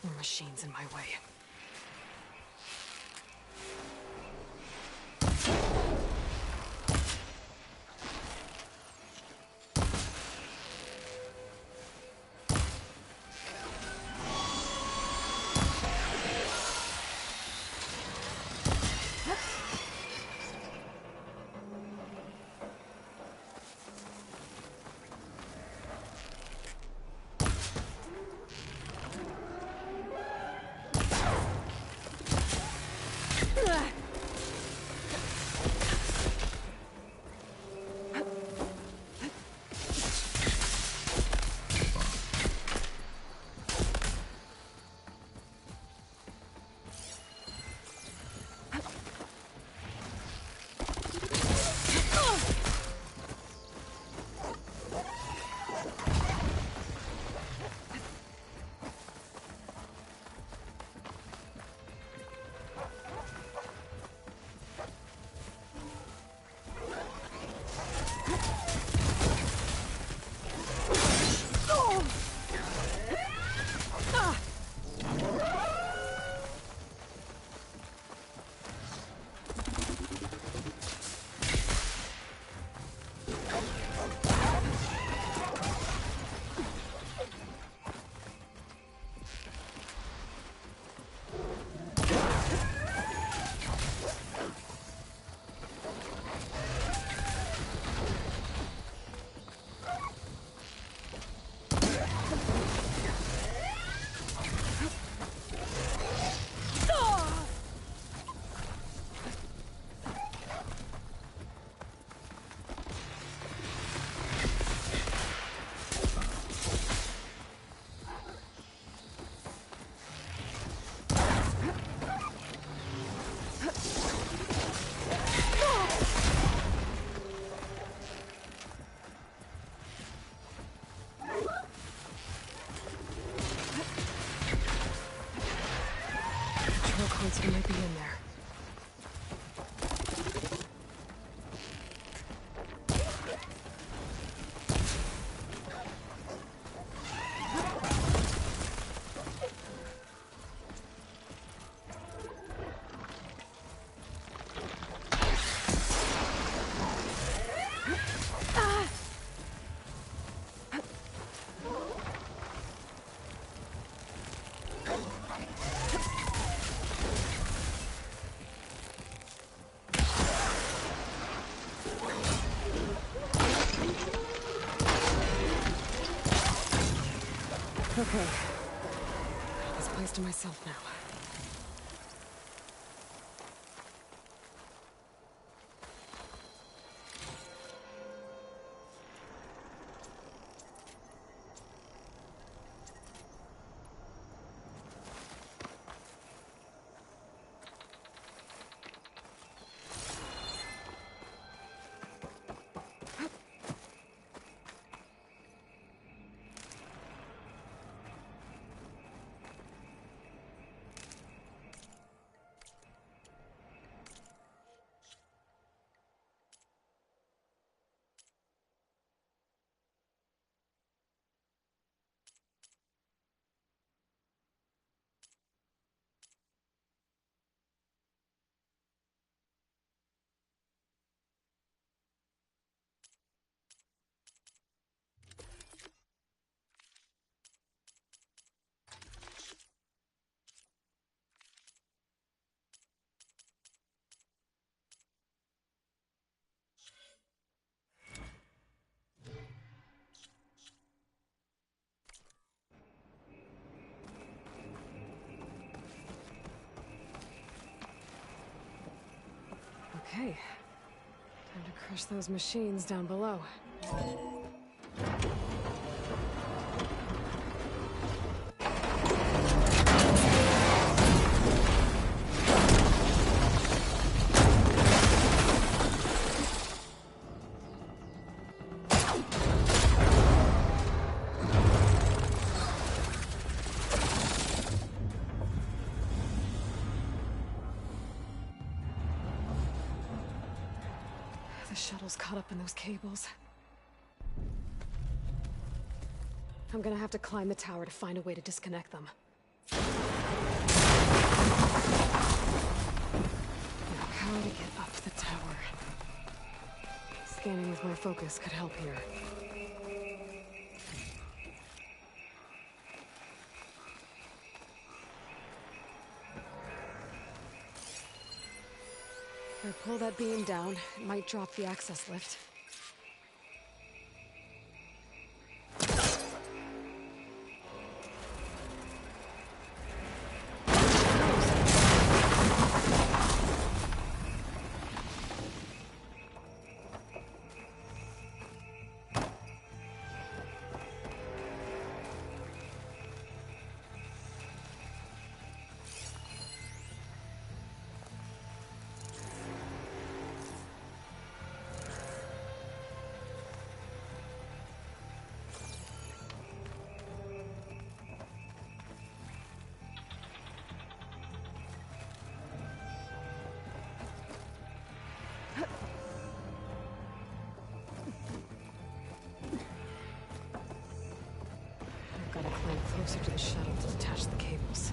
S2: More machines in my way. Console might be in there. Okay. This place to myself now. Okay. Time to crush those machines down below. The shuttle's caught up in those cables. I'm gonna have to climb the tower to find a way to disconnect them. How to get up the tower. Scanning with more focus could help here. If I pull that beam down, it might drop the access lift. Gotta climb closer to the shuttle to detach the cables.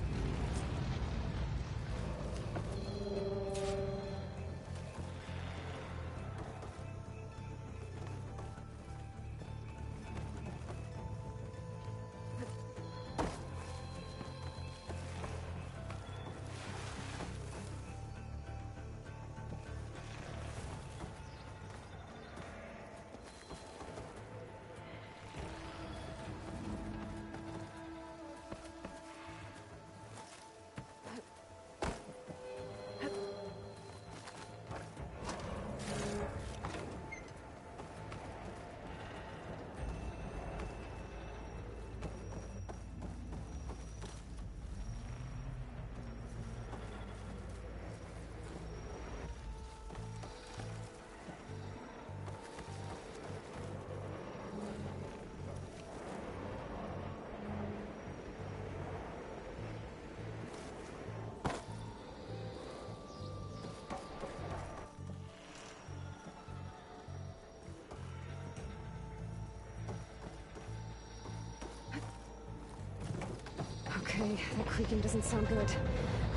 S2: Okay, that creaking doesn't sound good. I'm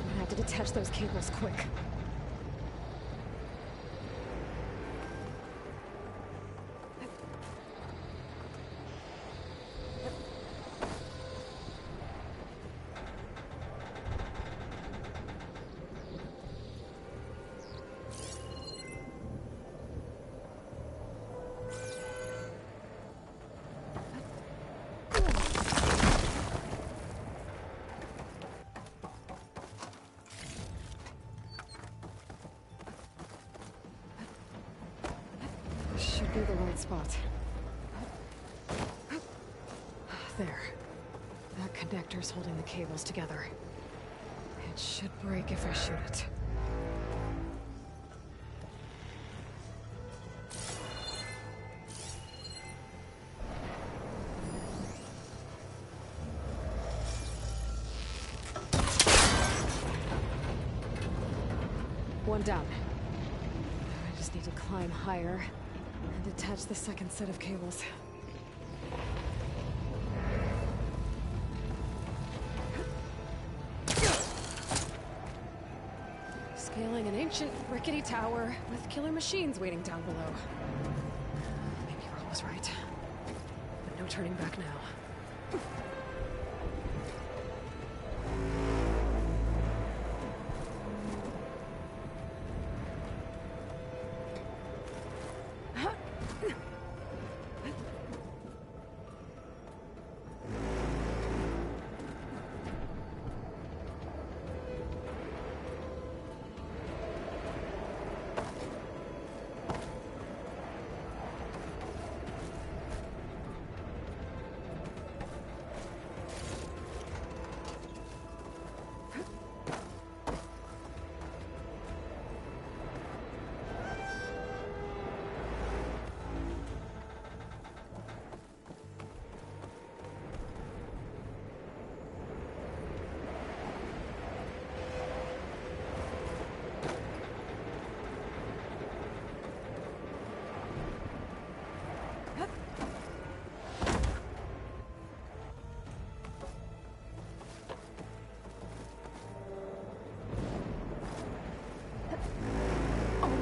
S2: gonna have to detach those cables quick. Should be the right spot. There. That connector's holding the cables together. It should break if I shoot it. One down. I just need to climb higher and detach the second set of cables. Scaling an ancient, rickety tower with killer machines waiting down below. Maybe Earl was right. But no turning back now.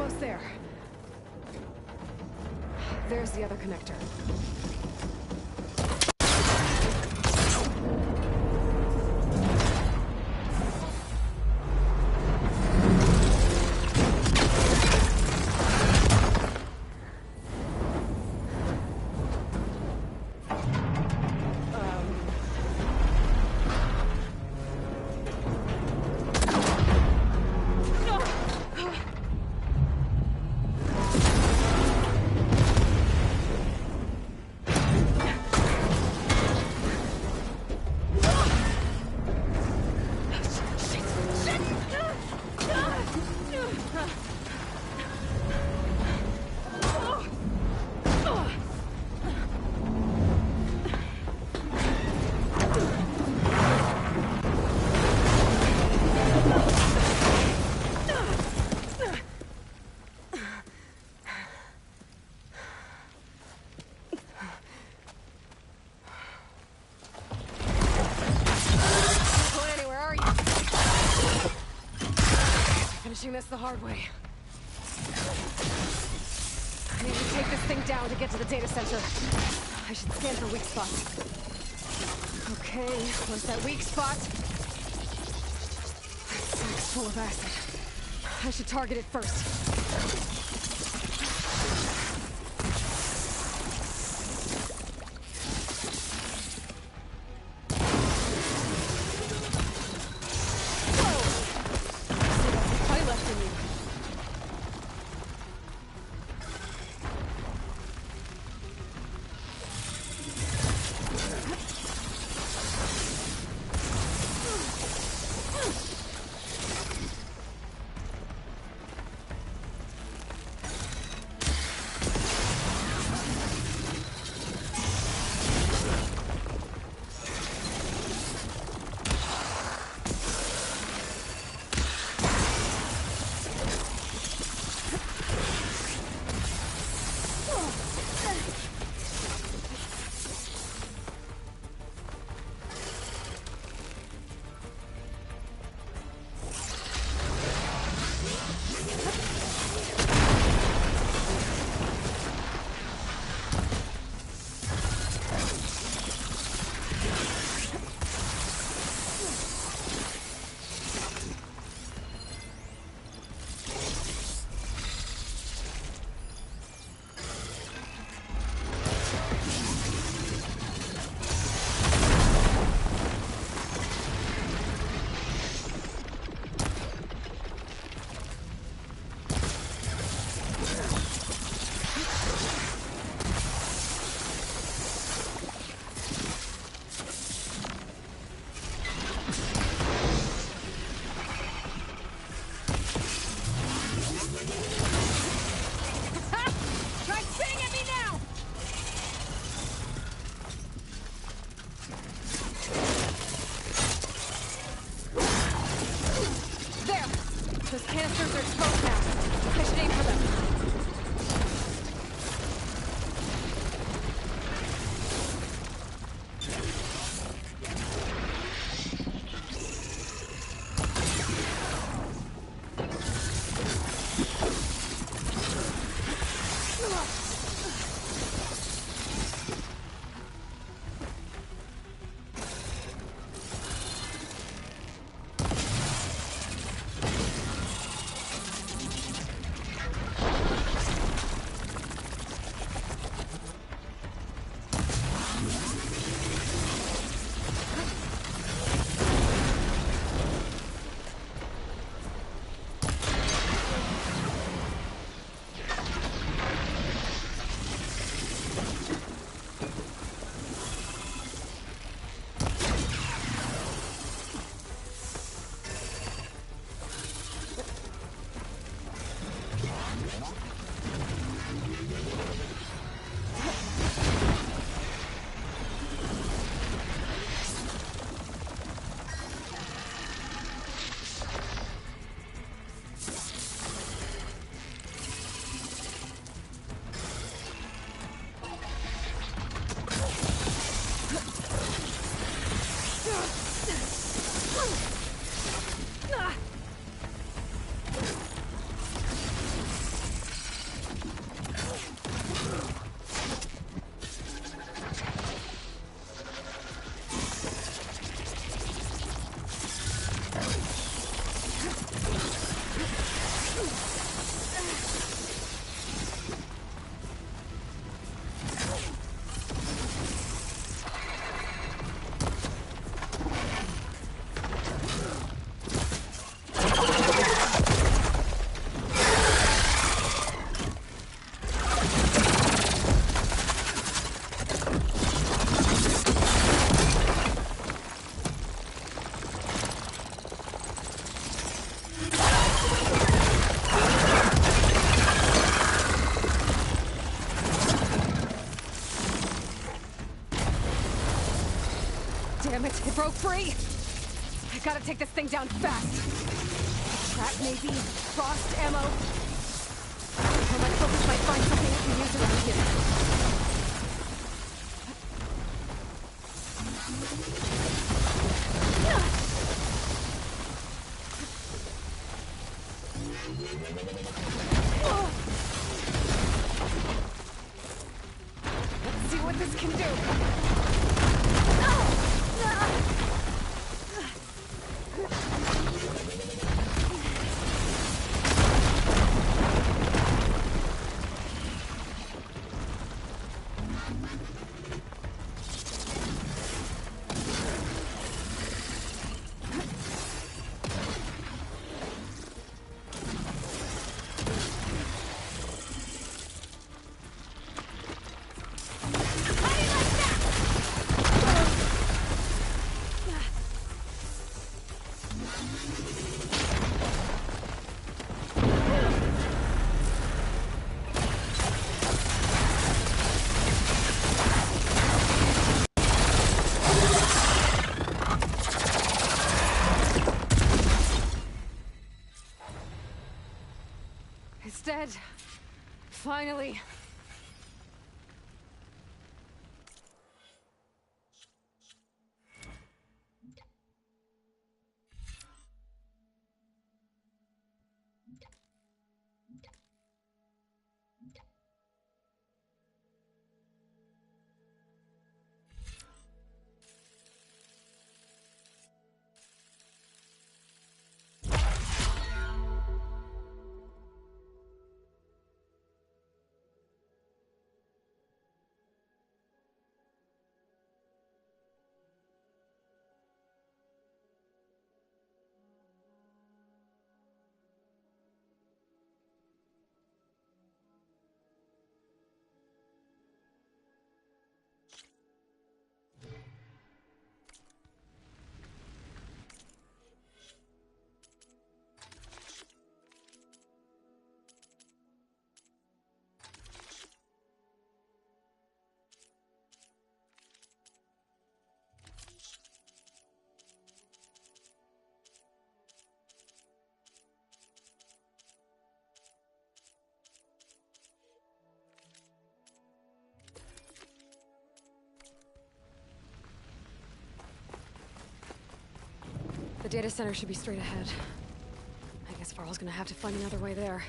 S2: Almost there. There's the other connector. Finishing this the hard way. I need to take this thing down to get to the data center. I should scan for weak spots. Okay, where's that weak spot? That sack's full of acid. I should target it first. Those canisters are exposed now. I should aim for them. free! I gotta take this thing down fast. Trap maybe, frost ammo. Or my focus might find something we can use around here. Let's see what this can do. It's dead. Finally. The data center should be straight ahead. I guess Varl's gonna have to find another way there.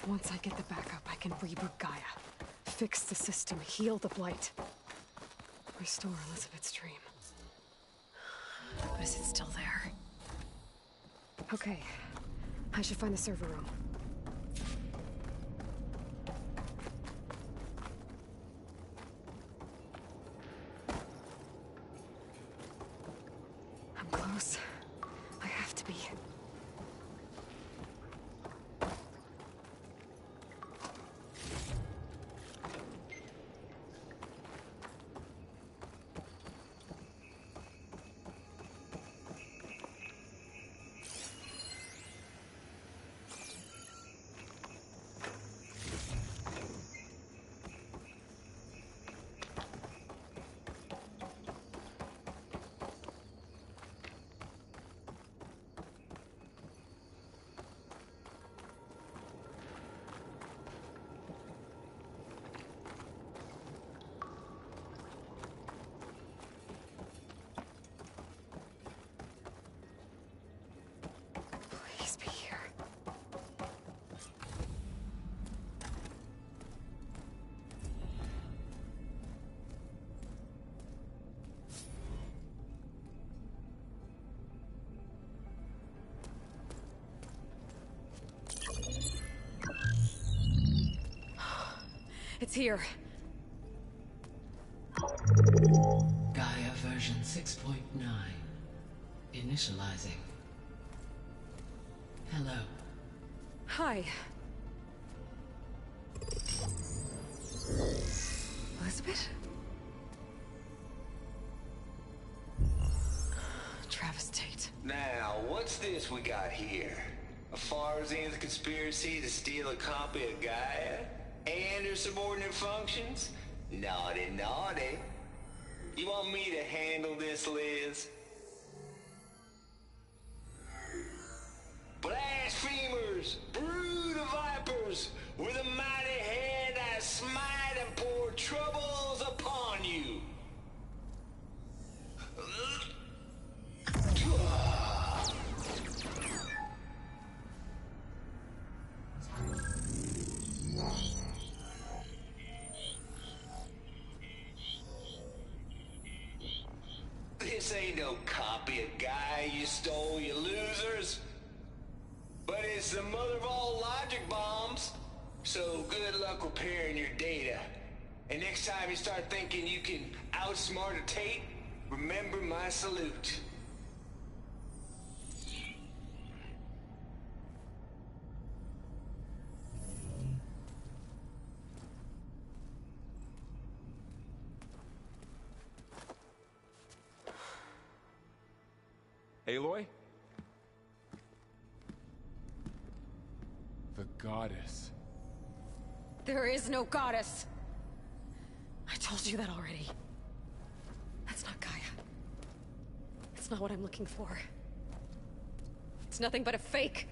S2: Once I get the backup, I can reboot Gaia. Fix the system, heal the Blight. Restore Elizabeth's dream. But is it still there? Okay. I should find the server room. I'm close. I have to be. It's here.
S7: Gaia version 6.9. Initializing. Hello.
S2: Hi. Elizabeth? Travis Tate.
S8: Now, what's this we got here? A Farsian's conspiracy to steal a copy of Gaia? And her subordinate functions? Naughty, naughty. You want me to handle this, Liz? Blasphemers! Brood of vipers! With a mighty hand I smite and pour troubles upon you! This ain't no copy of Gaia you stole, you losers. But it's the mother of all logic bombs. So good luck repairing your data. And next time you start thinking you can outsmart a Tate, remember my salute.
S3: Aloy? The goddess.
S2: There is no goddess. I told you that already. That's not Gaia. It's not what I'm looking for. It's nothing but a fake.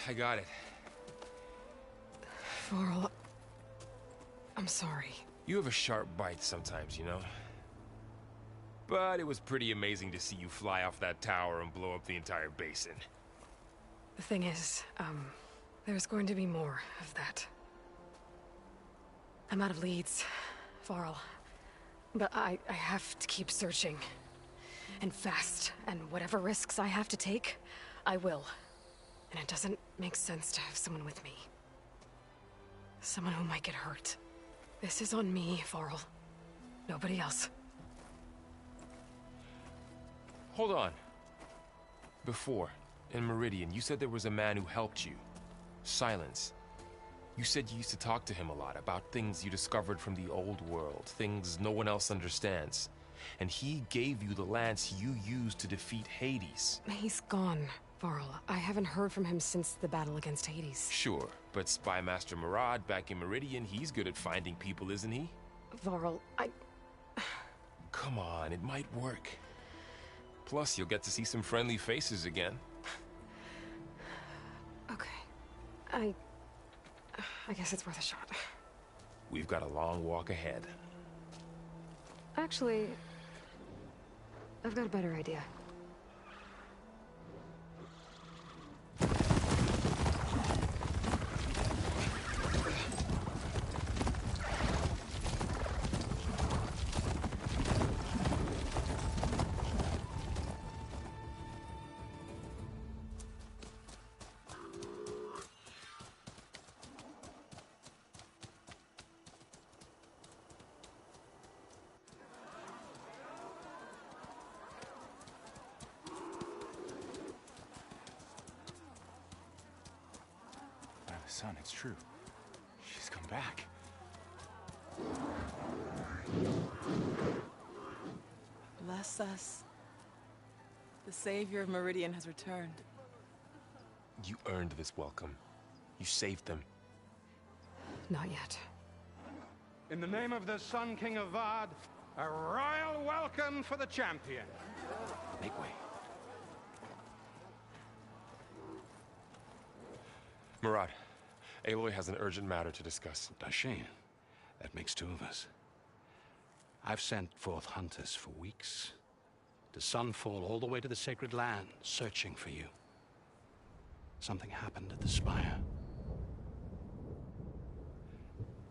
S3: I got it.
S2: Varl, I'm sorry.
S3: You have a sharp bite sometimes, you know? But it was pretty amazing to see you fly off that tower and blow up the entire basin.
S2: The thing is, there's going to be more of that. I'm out of leads, Varl. But I have to keep searching. And fast. And whatever risks I have to take, I will. And it doesn't make sense to have someone with me. Someone who might get hurt. This is on me, Varl. Nobody else.
S3: Hold on. Before, in Meridian, you said there was a man who helped you. Silence. You said you used to talk to him a lot about things you discovered from the old world, things no one else understands. And he gave you the lance you used to defeat Hades.
S2: He's gone, Varl. I haven't heard from him since the battle against Hades.
S3: Sure, but Spy Master Murad back in Meridian, he's good at finding people, isn't he?
S2: Varl,
S3: Come on, it might work. Plus, you'll get to see some friendly faces again.
S2: Okay. I guess it's worth a shot.
S3: We've got a long walk ahead.
S2: Actually, I've got a better idea.
S9: Son, it's true. She's come back.
S10: Bless us. The savior of Meridian has returned.
S3: You earned this welcome. You saved them.
S2: Not yet.
S11: In the name of the Sun King of Vard, a royal welcome for the champion.
S9: Make way.
S3: Murad, Aloy has an urgent matter to discuss.
S9: Dashane,
S11: That makes two of us. I've sent forth hunters for weeks, to sunfall all the way to the sacred land, searching for you. Something happened at the spire.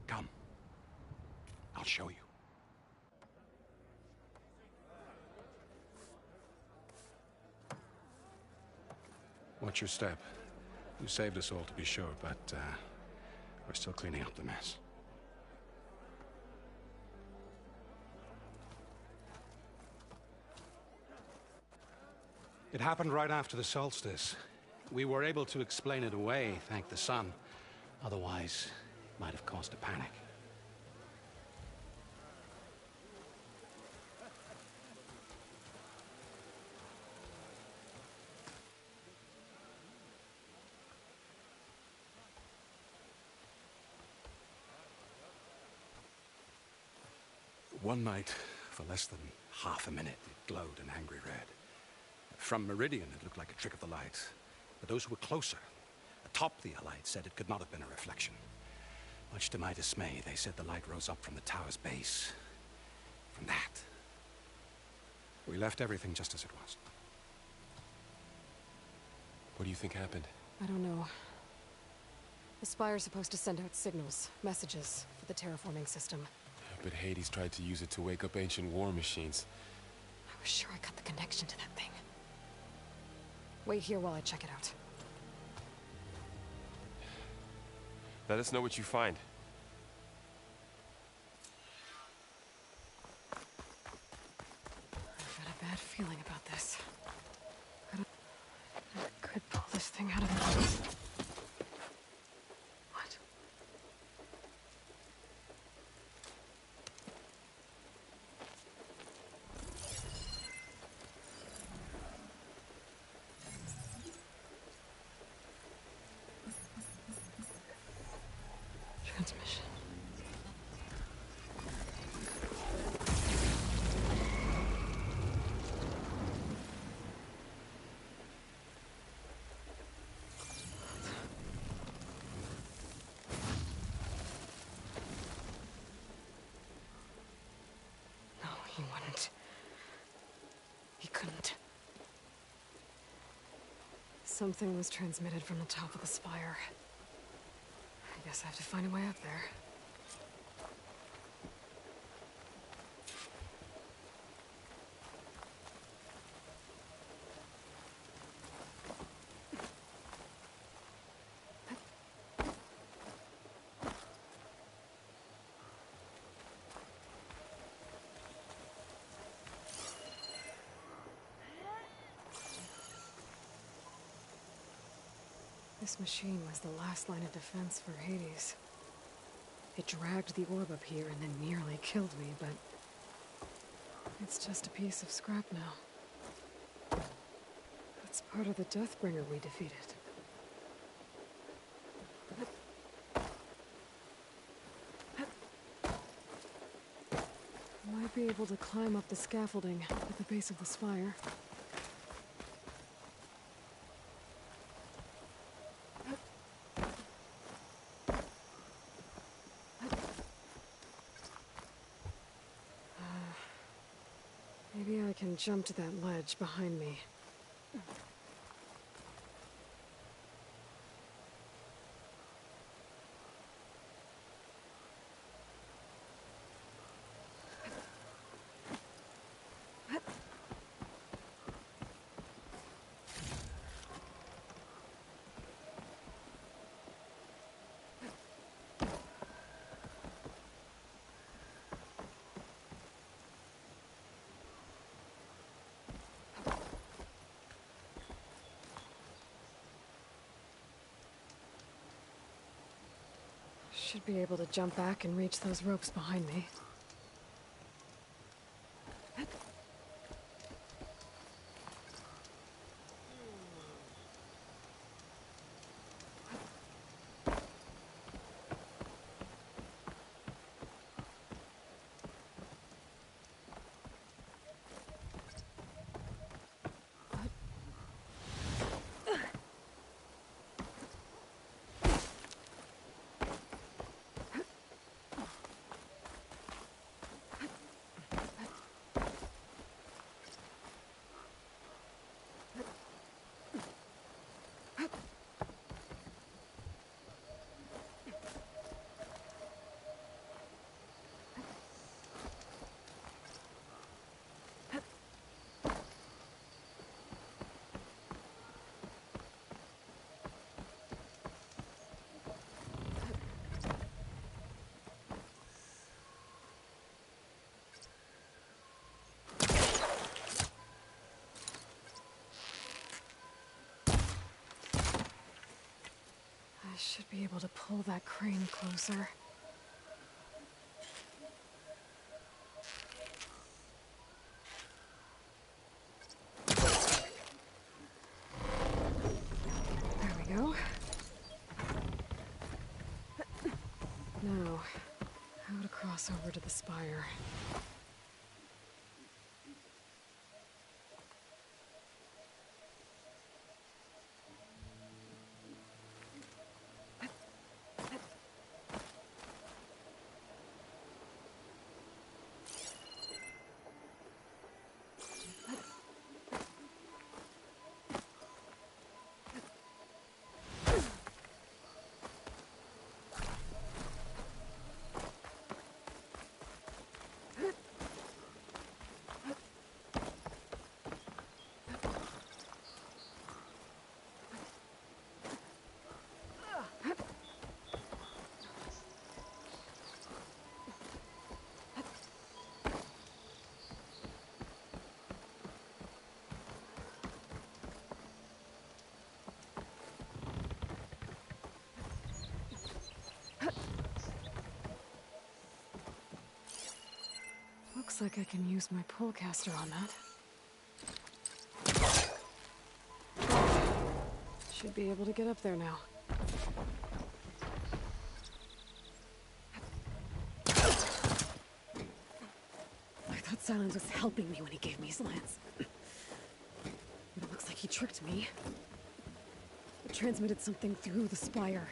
S11: Come. I'll show you. Watch your step. You saved us all, to be sure, but we're still cleaning up the mess. It happened right after the solstice. We were able to explain it away, thank the sun. Otherwise, it might have caused a panic. One night, for less than half a minute, it glowed an angry red. From Meridian, it looked like a trick of the light. But those who were closer, atop the Allied, said it could not have been a reflection. Much to my dismay, they said the light rose up from the tower's base. From that. We left everything just as it was.
S3: What do you think happened?
S2: I don't know. The Spire's supposed to send out signals, messages, for the terraforming system.
S3: But Hades tried to use it to wake up ancient war machines.
S2: I was sure I cut the connection to that thing. Wait here while I check it out.
S3: Let us know what you find.
S2: I've got a bad feeling about this. I could pull this thing out of the... What? Transmission. No, he wouldn't. He couldn't. Something was transmitted from the top of the spire. I guess I have to find a way up there. This machine was the last line of defense for Hades. It dragged the orb up here and then nearly killed me, but... it's just a piece of scrap now. It's part of the Deathbringer we defeated. Might be able to climb up the scaffolding at the base of the spire. Maybe I can jump to that ledge behind me. Should be able to jump back and reach those ropes behind me. be able to pull that crane closer. There we go. Now, how to cross over to the spire. Looks like I can use my pullcaster on that. Should be able to get up there now. I thought Silence was helping me when he gave me his lance. But it looks like he tricked me. It transmitted something through the spire.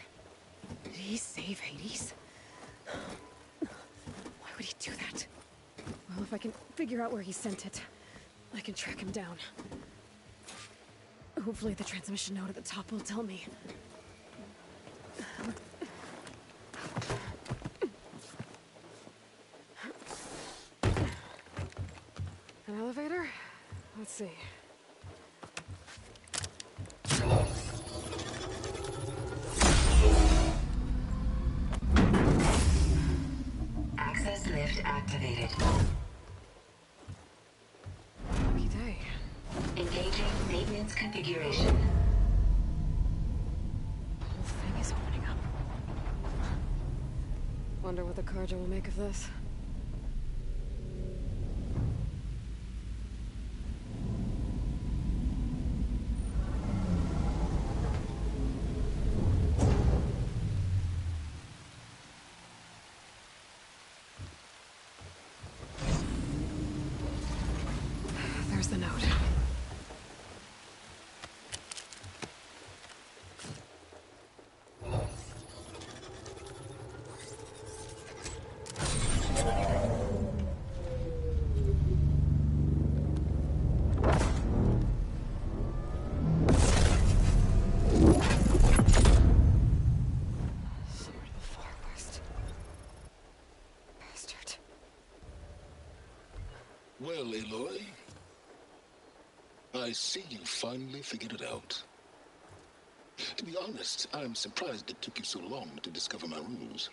S2: Did he save Hades? Why would he do that? Well, if I can figure out where he sent it, I can track him down. Hopefully the transmission note at the top will tell me. An elevator? Let's see.
S12: Access lift activated.
S2: Lucky day.
S12: Engaging maintenance configuration.
S2: The whole thing is opening up. Wonder what the Carja will make of this. There's the note. Sword of the Far West. Bastard.
S1: Well, Aloy, I see you finally figured it out. To be honest, I'm surprised it took you so long to discover my ruse.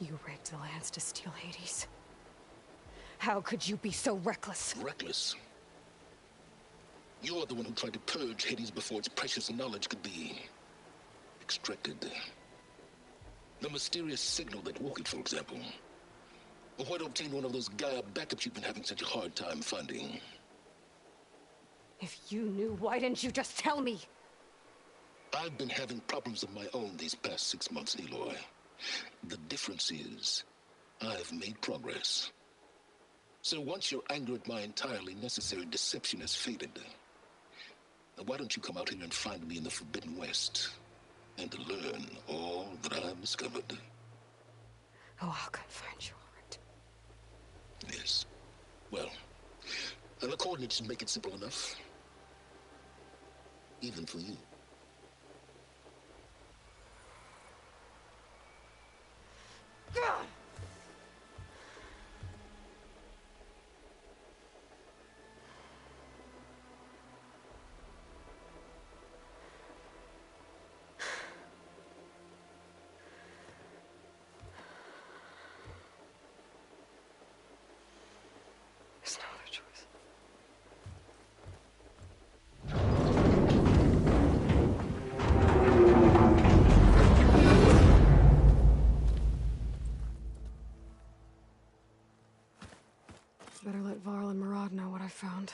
S2: You rigged the lance to steal Hades. How could you be so reckless?
S1: Reckless? You're the one who tried to purge Hades before its precious knowledge could be extracted. The mysterious signal that woke it, for example. Or why to obtain one of those Gaia backups you've been having such a hard time finding.
S2: If you knew, why didn't you just tell me?
S1: I've been having problems of my own these past 6 months, Aloy. The difference is, I've made progress. So once your anger at my entirely necessary deception has faded, why don't you come out here and find me in the Forbidden West, and learn all that I've discovered?
S2: Oh, I'll come find you, all right.
S1: Yes. Well, the coordinates make it simple enough. Even for you.
S2: God! There's no other choice. what I found.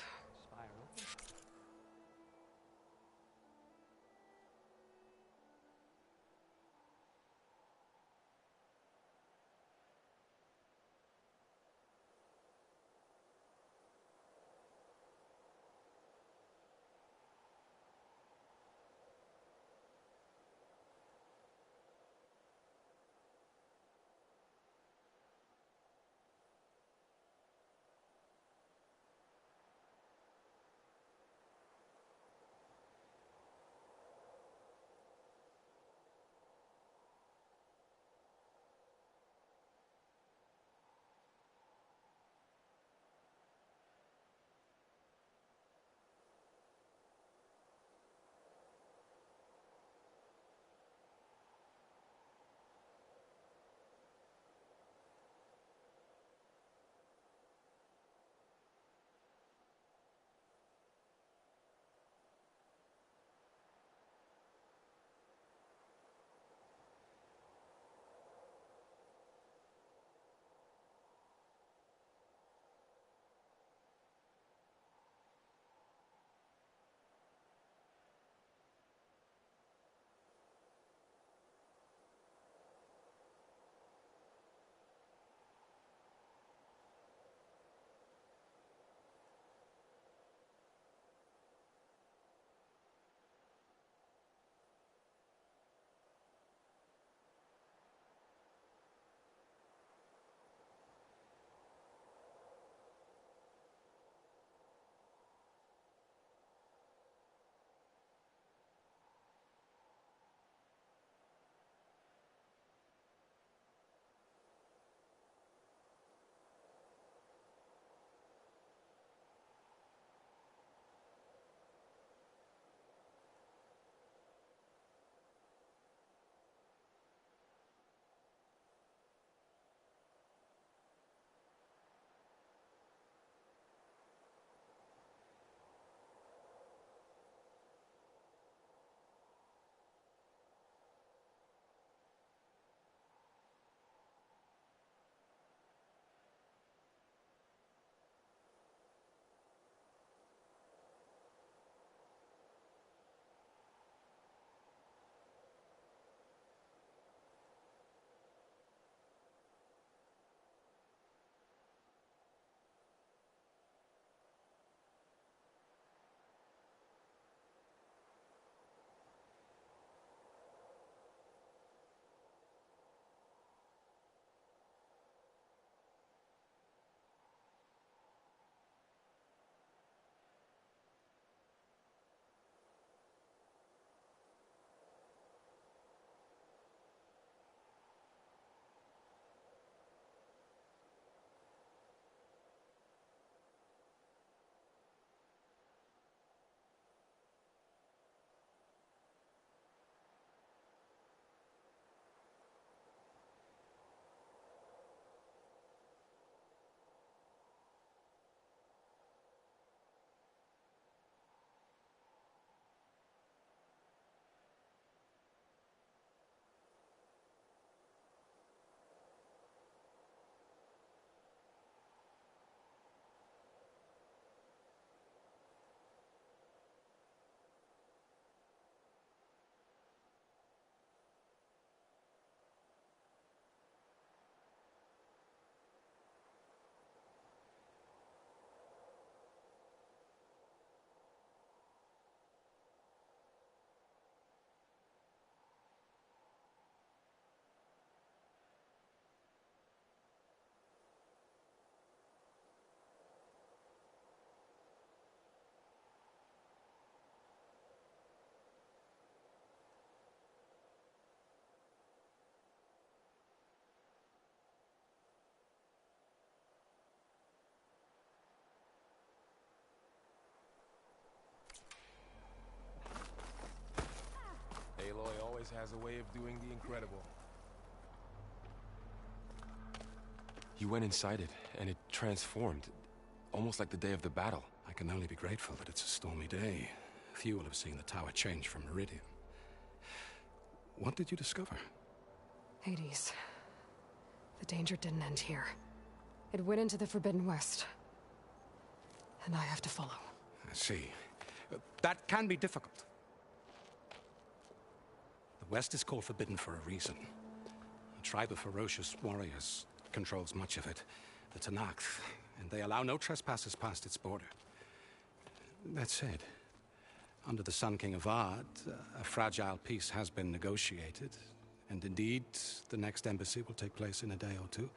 S3: Aloy always has a way of doing the incredible. You went inside it, and it transformed, almost like the day of the battle.
S11: I can only be grateful that it's a stormy day. Few will have seen the tower change from Meridian. What did you discover?
S2: Hades. The danger didn't end here. It went into the Forbidden West. and I have to follow.
S11: I see. That can be difficult. The West is called forbidden for a reason. A tribe of ferocious warriors controls much of it, the Tanakh, and they allow no trespassers past its border. That said, under the Sun King Avad, a fragile peace has been negotiated, and indeed, the next embassy will take place in a day or two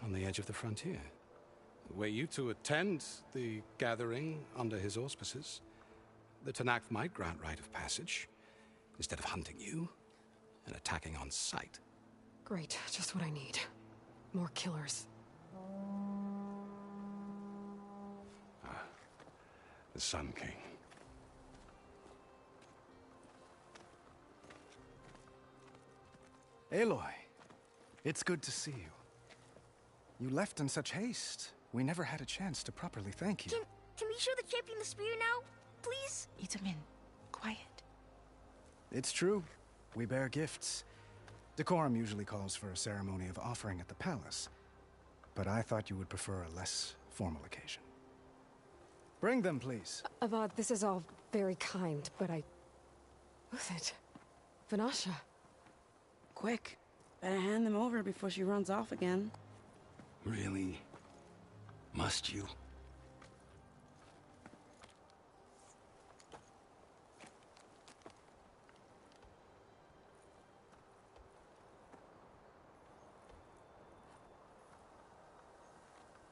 S11: on the edge of the frontier. Were you to attend the gathering under his auspices, the Tanakh might grant right of passage, instead of hunting you and attacking on sight.
S2: Great, just what I need. More killers.
S11: The Sun King.
S13: Aloy, it's good to see you. You left in such haste. We never had a chance to properly thank you.
S14: Can we show the champion the spear now, please?
S10: Itamin, quiet.
S13: It's true. We bear gifts. Decorum usually calls for a ceremony of offering at the palace, but I thought you would prefer a less formal occasion. Bring them, please.
S2: Avad, this is all very kind, but Who's it? Vanasha.
S10: Quick. Better hand them over before she runs off again.
S11: Really? Must you?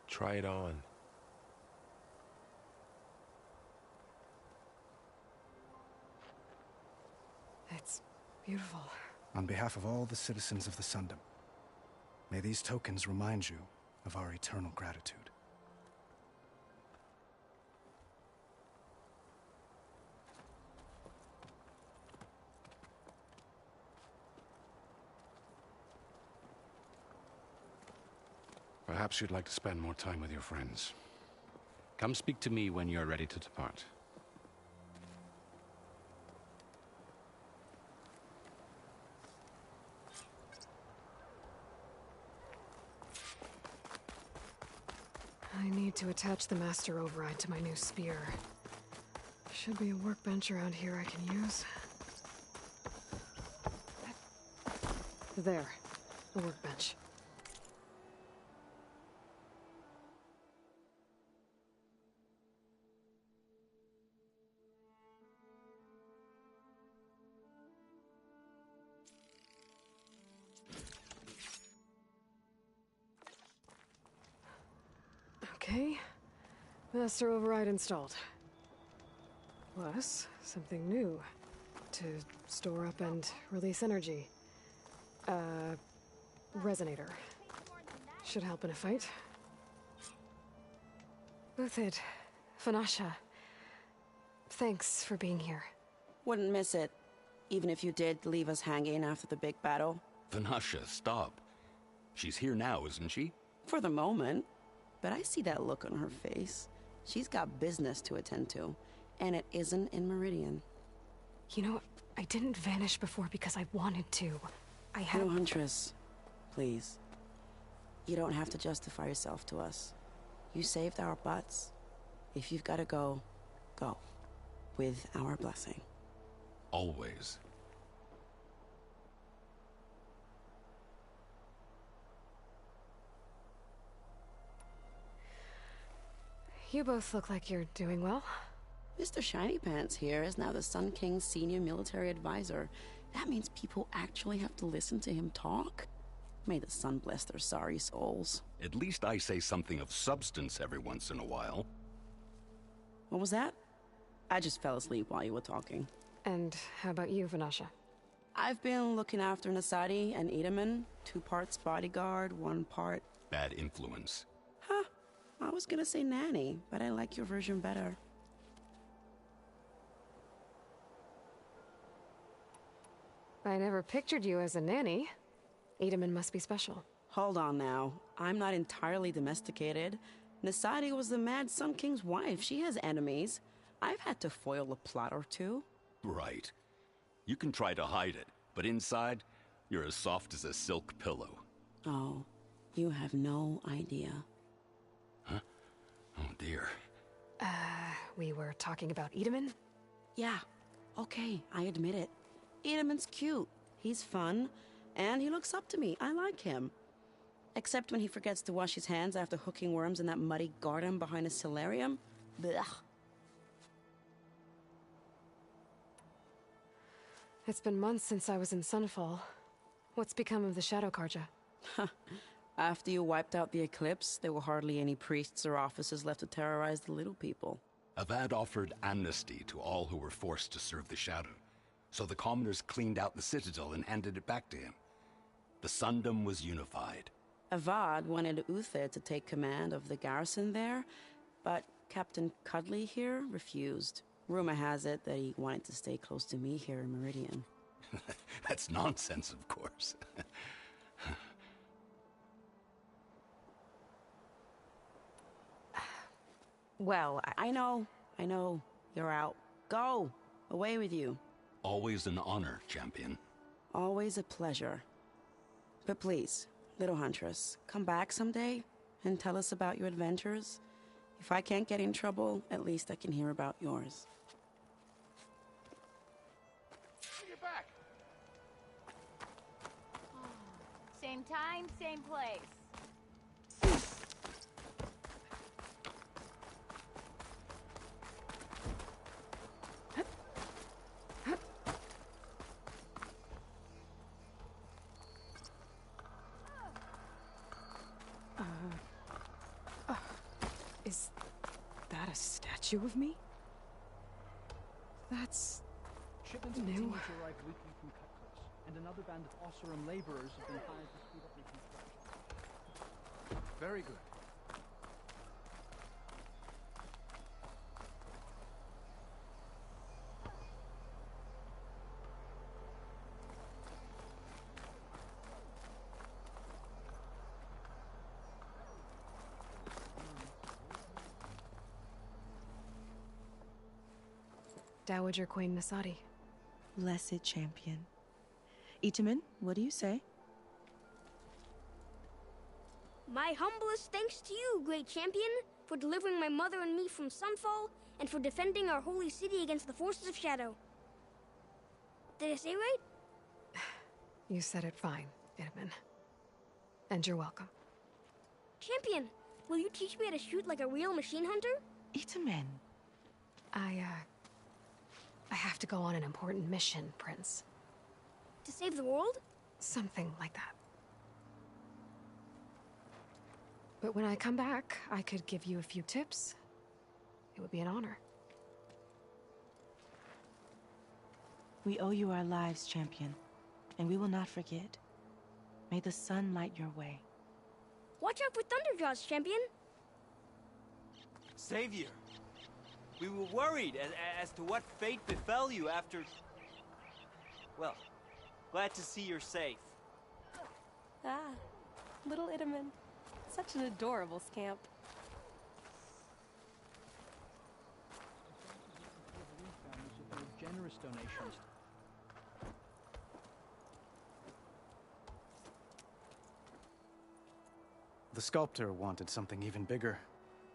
S3: Try it on.
S2: It's beautiful.
S13: On behalf of all the citizens of the Sundom, may these tokens remind you of our eternal gratitude.
S11: Perhaps you'd like to spend more time with your friends. Come speak to me when you're ready to depart.
S2: I need to attach the master override to my new spear. Should be a workbench around here I can use. There, the workbench. Okay, master override installed. Plus, something new. To store up and release energy. Resonator. Should help in a fight. Uthid, Vanasha, thanks for being here.
S10: Wouldn't miss it, even if you did leave us hanging after the big battle.
S15: Vanasha, stop. She's here now, isn't she?
S10: For the moment. But I see that look on her face. She's got business to attend to, and it isn't in Meridian.
S2: You know, I didn't vanish before because I wanted to. I had...
S10: No, Huntress. Please. You don't have to justify yourself to us. You saved our butts. If you've got to go, go. With our blessing.
S15: Always.
S2: You both look like you're doing well.
S10: Mr. Shiny Pants here is now the Sun King's senior military advisor. That means people actually have to listen to him talk? May the sun bless their sorry souls.
S15: At least I say something of substance every once in a while.
S10: What was that? I just fell asleep while you were talking.
S2: And how about you, Vanasha?
S10: I've been looking after Nasadi and Edaman. 2 parts bodyguard, 1 part...
S15: Bad influence.
S10: Huh. I was gonna say nanny, but I like your version better.
S2: I never pictured you as a nanny. Edaman must be special.
S10: Hold on now. I'm not entirely domesticated. Nasadi was the Mad Sun King's wife. She has enemies. I've had to foil a plot or two.
S15: Right. You can try to hide it, but inside, you're as soft as a silk pillow.
S10: Oh, you have no idea.
S15: Huh? Oh dear.
S2: We were talking about Edaman?
S10: Yeah, okay, I admit it. Edaman's cute. He's fun, and he looks up to me. I like him. Except when he forgets to wash his hands after hooking worms in that muddy garden behind a solarium. Blech.
S2: It's been months since I was in Sunfall. What's become of the Shadow Karja?
S10: After you wiped out the eclipse, there were hardly any priests or officers left to terrorize the little people.
S15: Avad offered amnesty to all who were forced to serve the Shadow, so the commoners cleaned out the citadel and handed it back to him. The Sundom was unified.
S10: Avad wanted Uther to take command of the garrison there, but Captain Cudley here refused. Rumor has it that he wanted to stay close to me here in Meridian.
S15: That's nonsense, of course.
S2: Well,
S10: I know. You're out. Go! Away with you.
S15: Always an honor, champion.
S10: Always a pleasure. But please, little Huntress, come back someday and tell us about your adventures. If I can't get in trouble, at least I can hear about yours.
S16: You're back. Same time, same place.
S2: Is that a statue of me? That's
S17: Shipments
S2: new.
S17: continue to arrive weekly from Cutcliffs, and another band of Osseram laborers have been hired to speed up reconstruction.
S13: Very good.
S2: Dowager Queen Nasadi.
S18: Blessed champion. Itaman, what do you say?
S14: My humblest thanks to you, great champion, for delivering my mother and me from Sunfall, and for defending our holy city against the forces of Shadow. Did I say right?
S2: You said it fine, Edaman. And you're welcome.
S14: Champion, will you teach me how to shoot like a real machine hunter?
S18: Itaman.
S2: I have to go on an important mission, Prince.
S14: To save the world?
S2: Something like that. But when I come back, I could give you a few tips. It would be an honor.
S18: We owe you our lives, champion, and we will not forget. May the sun light your way.
S14: Watch out for Thunderjaws, champion.
S19: Savior, we were worried as to what fate befell you after... Well, glad to see you're safe.
S20: Ah, little Itaman. Such an adorable scamp.
S17: Generous donations.
S13: The sculptor wanted something even bigger.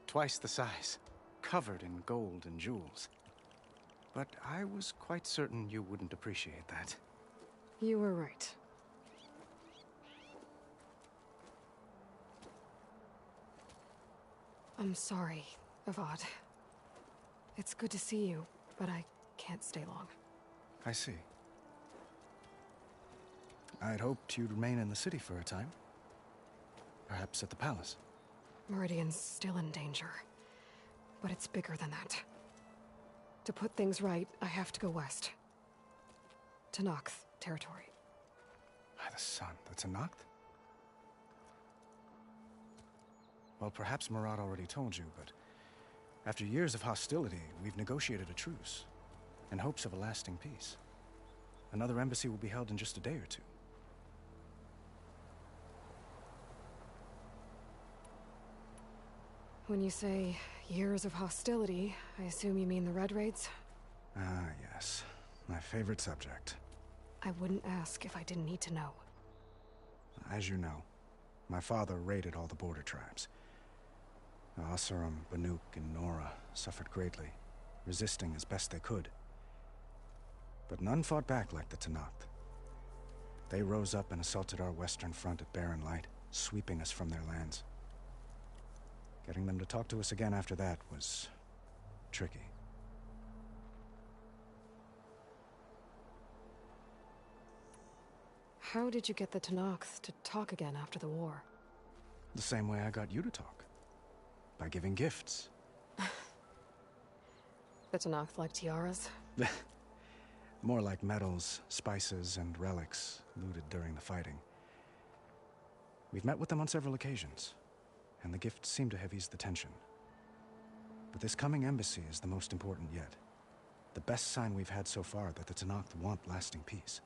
S13: Twice the size. Covered in gold and jewels. But I was quite certain you wouldn't appreciate that.
S2: You were right. I'm sorry, Avad. It's good to see you, but I can't stay long.
S13: I see. I'd hoped you'd remain in the city for a time. Perhaps at the palace.
S2: Meridian's still in danger. But it's bigger than that. To put things right, I have to go west. To Noct territory.
S13: By the sun, that's a Noct? Well, perhaps Murad already told you, but after years of hostility, we've negotiated a truce, in hopes of a lasting peace. Another embassy will be held in just a day or two.
S2: When you say years of hostility, I assume you mean the Red Raids?
S13: Ah, yes. My favorite subject.
S2: I wouldn't ask if I didn't need to know.
S13: As you know, my father raided all the border tribes. Osseram, Banuk, and Nora. suffered greatly, resisting as best they could. But none fought back like the Tenakth. They rose up and assaulted our western front at Barren Light, sweeping us from their lands. Getting them to talk to us again after that was tricky.
S2: How did you get the Tenakth to talk again after the war?
S13: The same way I got you to talk. By giving gifts.
S2: The Tenakth like tiaras?
S13: More like medals, spices, and relics looted during the fighting. We've met with them on several occasions, and the gifts seem to have eased the tension. But this coming embassy is the most important yet. The best sign we've had so far that the Tenakth want lasting peace.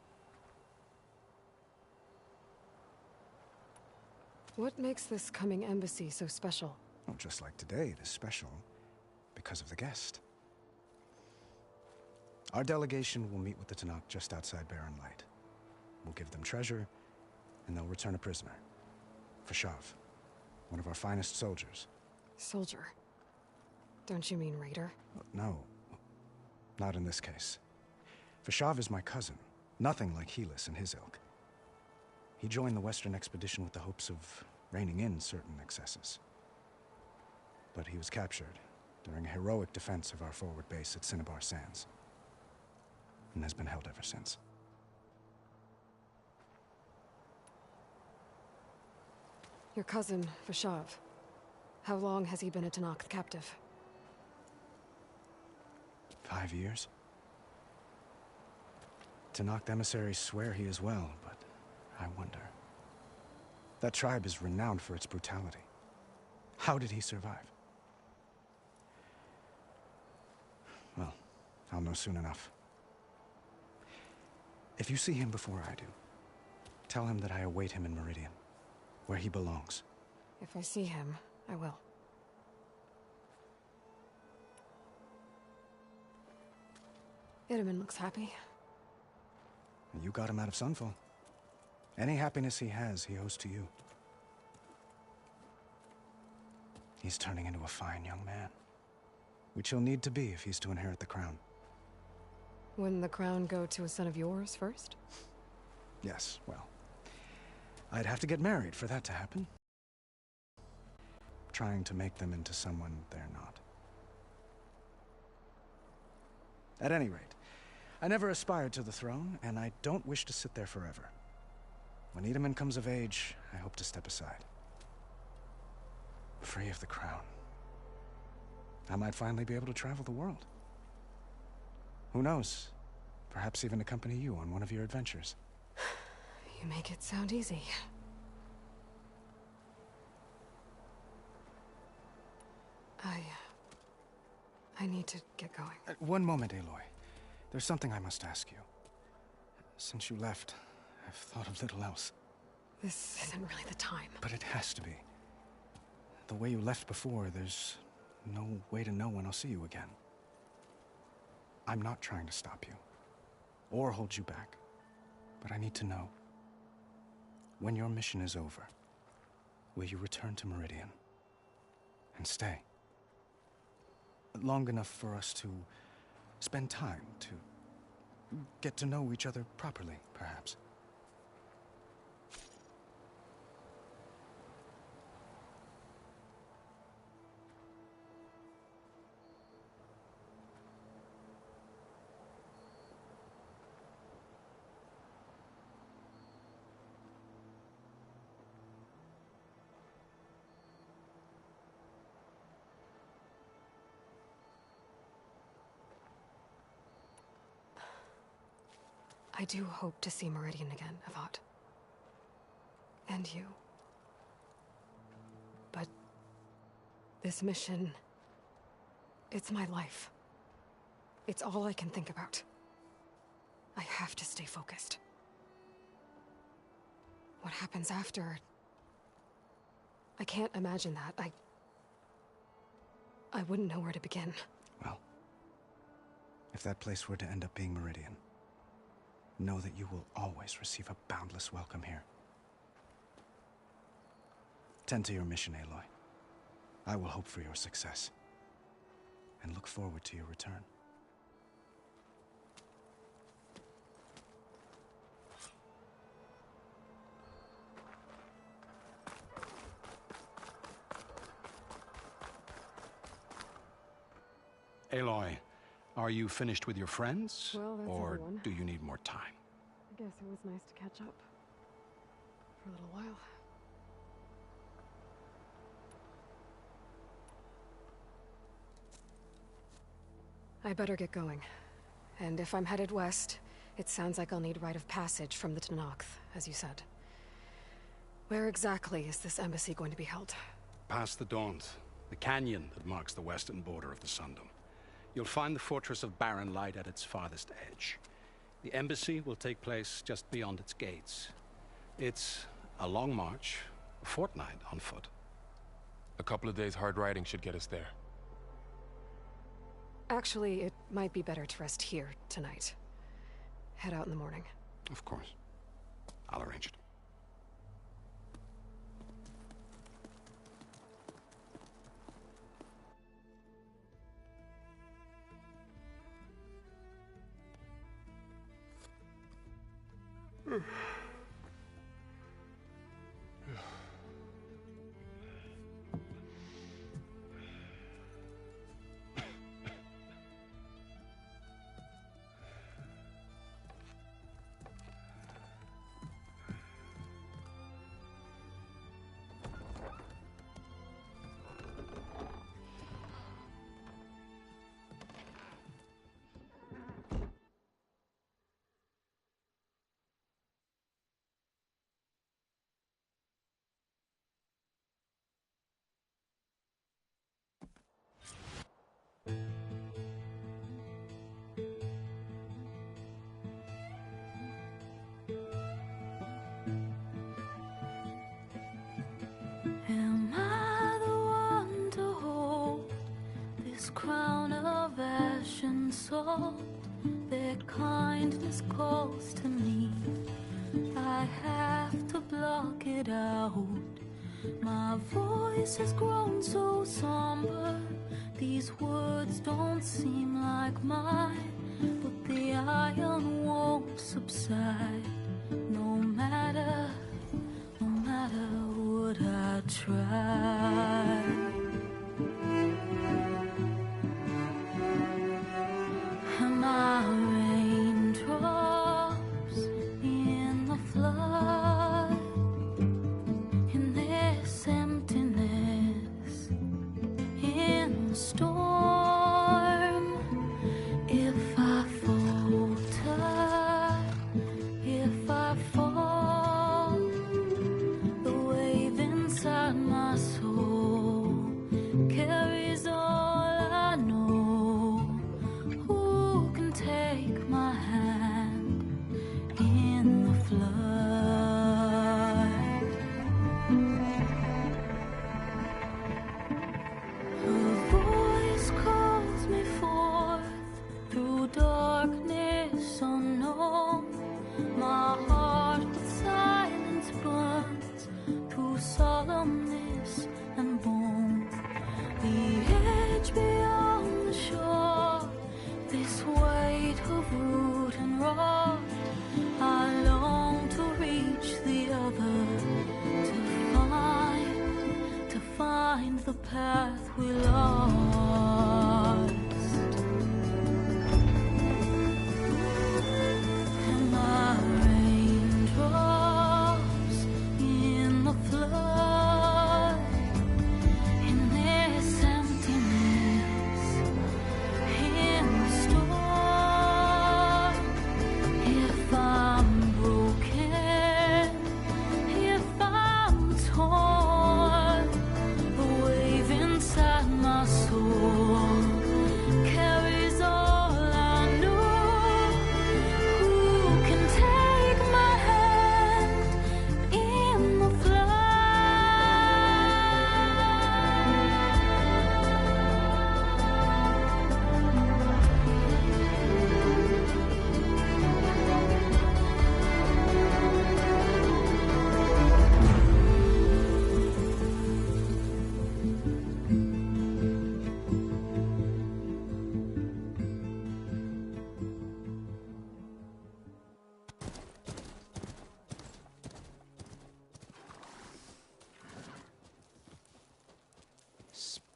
S2: What makes this coming embassy so special?
S13: Oh, just like today, it is special because of the guest. Our delegation will meet with the Tenakth just outside Barren Light. We'll give them treasure, and they'll return a prisoner. Fashav, one of our finest soldiers.
S2: Soldier? Don't you mean raider?
S13: No, not in this case. Fashav is my cousin, nothing like Helis and his ilk. He joined the Western expedition with the hopes of reining in certain excesses. But he was captured during a heroic defense of our forward base at Cinnabar Sands, and has been held ever since.
S2: Your cousin, Fashav. How long has he been a Tenakth captive?
S13: 5 years. Tenakth emissaries swear he is well, but I wonder. That tribe is renowned for its brutality. How did he survive? Well, I'll know soon enough. If you see him before I do, tell him that I await him in Meridian, where he belongs.
S2: If I see him, I will. Itamen looks happy.
S13: You got him out of Sunfall. Any happiness he has, he owes to you. He's turning into a fine young man, which he'll need to be if he's to inherit the crown.
S2: Wouldn't the crown go to a son of yours first?
S13: Yes, well, I'd have to get married for that to happen. Trying to make them into someone they're not. At any rate, I never aspired to the throne, and I don't wish to sit there forever. When Itamen comes of age, I hope to step aside. Free of the crown. I might finally be able to travel the world. Who knows? Perhaps even accompany you on one of your adventures.
S2: You make it sound easy. I need to get going.
S13: One moment, Aloy. There's something I must ask you. Since you left, I've thought of little else.
S2: This isn't really the time.
S13: But it has to be. The way you left before, there's no way to know when I'll see you again. I'm not trying to stop you, or hold you back, but I need to know. When your mission is over, will you return to Meridian and stay? Long enough for us to spend time, to get to know each other properly, perhaps.
S2: I do hope to see Meridian again, Avat. And you. But this mission, it's my life. It's all I can think about. I have to stay focused. What happens after? I can't imagine that. I wouldn't know where to begin.
S13: Well, if that place were to end up being Meridian, know that you will always receive a boundless welcome here. Tend to your mission, Aloy. I will hope for your success. and look forward to your return.
S11: Aloy, are you finished with your friends?
S2: Well, that's
S11: or
S2: everyone.
S11: do you need more time?
S2: I guess it was nice to catch up. For a little while. I better get going. And if I'm headed west, it sounds like I'll need rite of passage from the Tenakth, as you said. Where exactly is this embassy going to be held?
S11: Past the Daunt, the canyon that marks the western border of the Sundom. You'll find the fortress of Barren Light at its farthest edge. The embassy will take place just beyond its gates. It's a long march, a fortnight on foot.
S3: A couple of days hard riding should get us there.
S2: Actually, it might be better to rest here tonight. Head out in the morning.
S11: Of course. I'll arrange it.
S21: Am I the one to hold this crown of ash and salt? Their kindness calls to me. I have to block it out. My voice has grown so somber. These words don't seem like mine, but the iron won't subside. No matter what I try. Am I raindrops in the flood? In this emptiness, in the storm. If I falter, if I fall, the wave inside my soul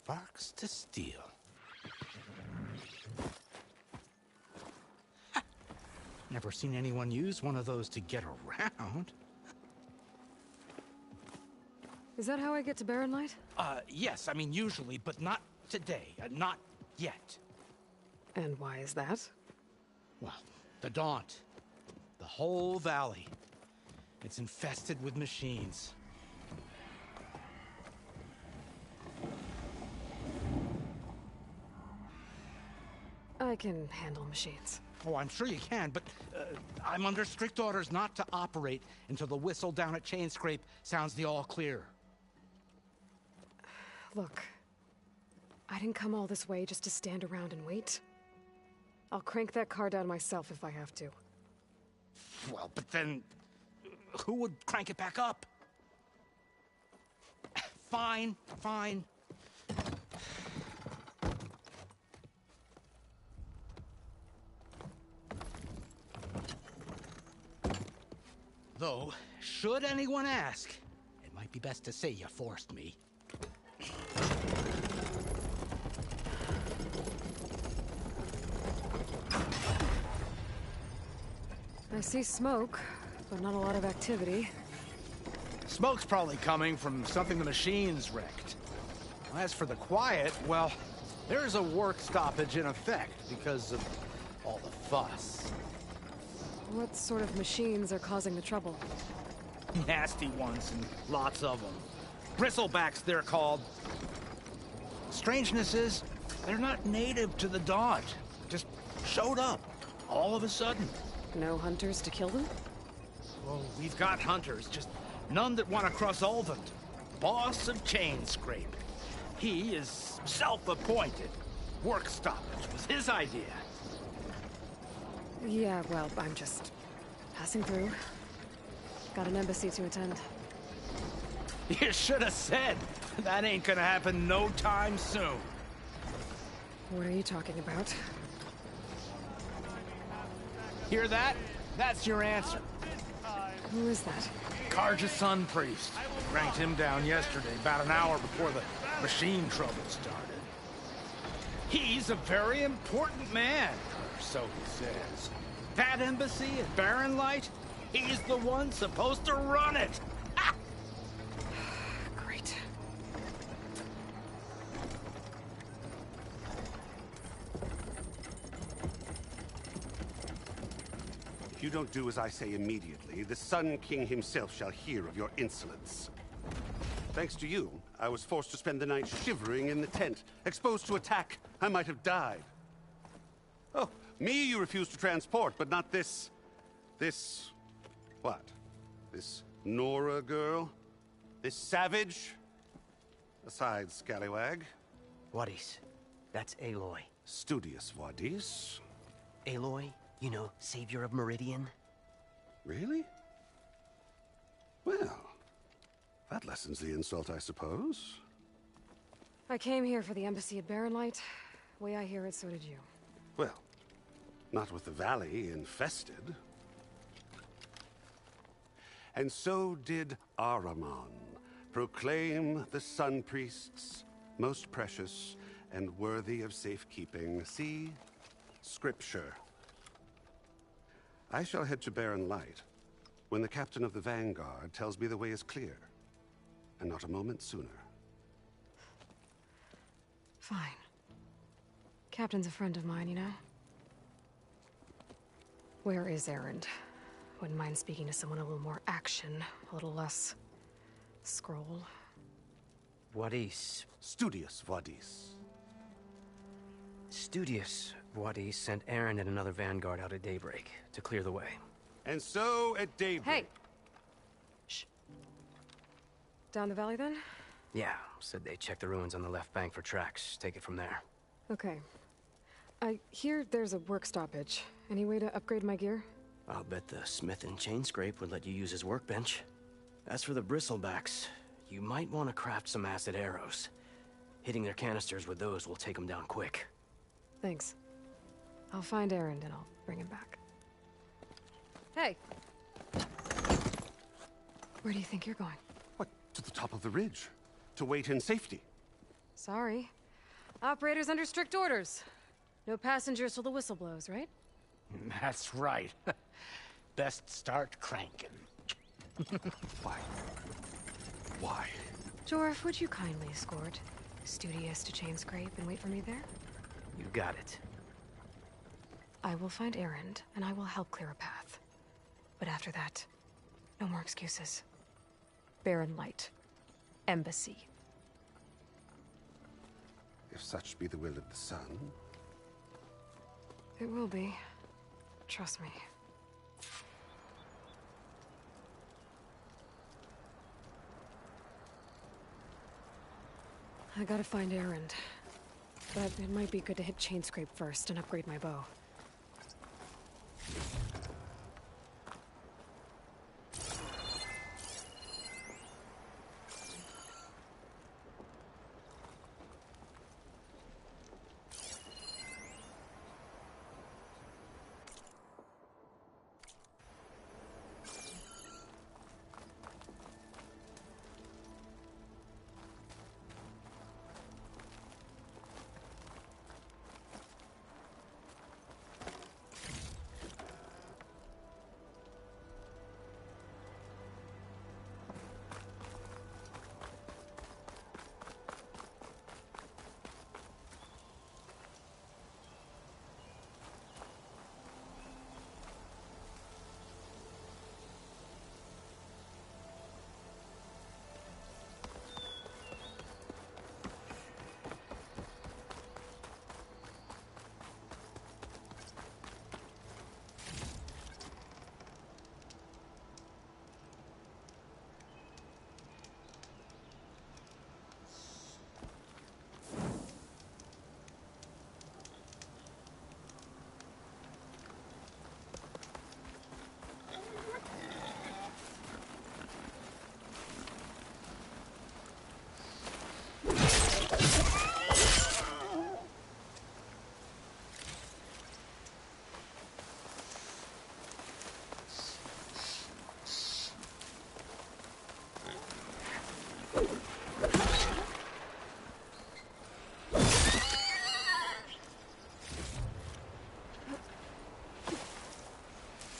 S4: Sparks to steel.
S22: Never seen anyone use one of those to get around.
S2: Is that how I get to Barren Light?
S22: Yes, I mean usually, but not today. Not yet.
S2: And why is that?
S22: Well, the Daunt. The whole valley. It's infested with machines.
S2: I can handle machines.
S22: Oh, I'm sure you can, but I'm under strict orders not to operate until the whistle down at Chainscrape sounds the all clear.
S2: Look, I didn't come all this way just to stand around and wait. I'll crank that car down myself if I have to.
S22: Well, but then who would crank it back up? Fine, fine. Though, should anyone ask, it might be best to say you forced me.
S2: I see smoke, but not a lot of activity.
S22: Smoke's probably coming from something the machines wrecked. As for the quiet, well, there's a work stoppage in effect because of all the fuss.
S2: What sort of machines are causing the trouble?
S22: Nasty ones, and lots of them. Bristlebacks, they're called. Strangeness is, they're not native to the Daunt. Just showed up, all of a sudden.
S2: No hunters to kill them?
S22: Oh, we've got hunters, just none that want to cross Ulvund. Boss of Chainscrape. He is self-appointed. Work stoppage was his idea.
S2: Yeah, well, I'm just passing through. Got an embassy to attend.
S22: You should have said. That ain't gonna happen no time soon.
S2: What are you talking about?
S22: Hear that? That's your answer.
S2: Who is that?
S22: Karja's Sun Priest. Ranked him down yesterday, about an hour before the machine trouble started. He's a very important man, or so he says. That embassy at Barren Light, he's the one supposed to run it. Ah!
S2: Great.
S23: If you don't do as I say immediately, the Sun King himself shall hear of your insolence. Thanks to you, I was forced to spend the night shivering in the tent. Exposed to attack, I might have died. Oh, me you refuse to transport, but not this... what? This Nora girl? This savage? Aside, scallywag.
S24: Wadis. That's Aloy.
S23: Studious Wadis.
S24: Aloy, you know, savior of Meridian.
S23: Really? Well, that lessens the insult, I suppose.
S2: I came here for the embassy at Barren Light. Way I hear it, so did you.
S23: Well, not with the valley infested. And so did Ahriman proclaim the Sun Priests most precious and worthy of safekeeping. See? Scripture. I shall head to Barren Light when the captain of the Vanguard tells me the way is clear, and not a moment sooner.
S2: Fine. Captain's a friend of mine, you know? Where is Erend? Wouldn't mind speaking to someone a little more action, a little less... scroll.
S24: Wadis.
S23: Studious Wadis.
S24: Studious Wadis sent Aaron and another Vanguard out at daybreak to clear the way.
S23: And so at daybreak...
S2: Hey! Shh. Down the valley, then?
S24: Yeah, said they checked the ruins on the left bank for tracks. Take it from there.
S2: Okay. I hear there's a work stoppage. Any way to upgrade my gear?
S24: I'll bet the smith in Chainscrape would let you use his workbench. As for the bristlebacks, you might want to craft some acid arrows. Hitting their canisters with those will take them down quick.
S2: Thanks. I'll find Erend and I'll bring him back. Hey! Where do you think you're going?
S23: What, to the top of the ridge? To wait in safety?
S2: Sorry. Operators under strict orders. No passengers till the whistle blows, right?
S22: That's right. Best start cranking.
S11: Why? Why?
S2: Jorf, would you kindly escort Studious to Chain Scrape and wait for me there?
S24: You got it.
S2: I will find Erend, and I will help clear a path. But after that, no more excuses. Barren Light. Embassy.
S23: If such be the will of the sun.
S2: It will be. Trust me. I gotta find Erend. But it might be good to hit Chain Scrape first and upgrade my bow.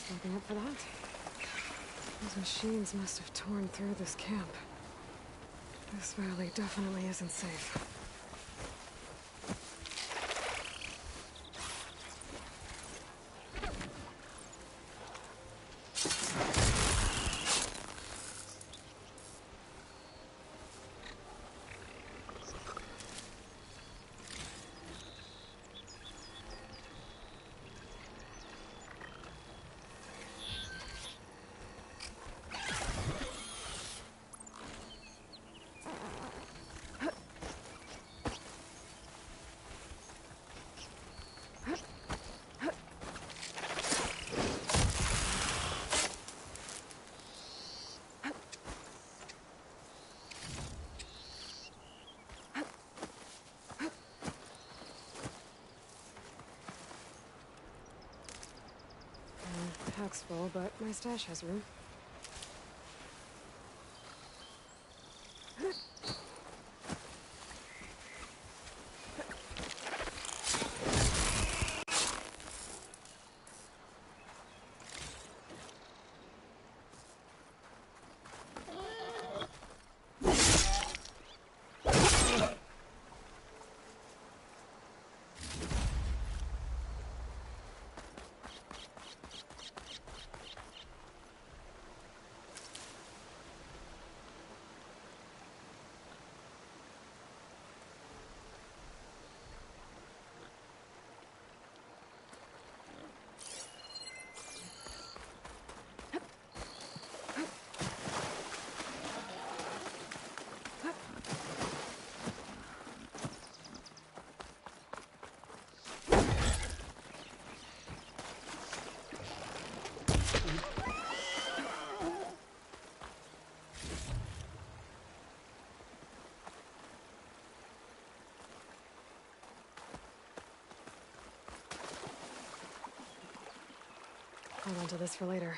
S2: Something up for that? Those machines must have torn through this camp. This valley definitely isn't safe. Pack's full, but my stash has room. Hold on to this for later.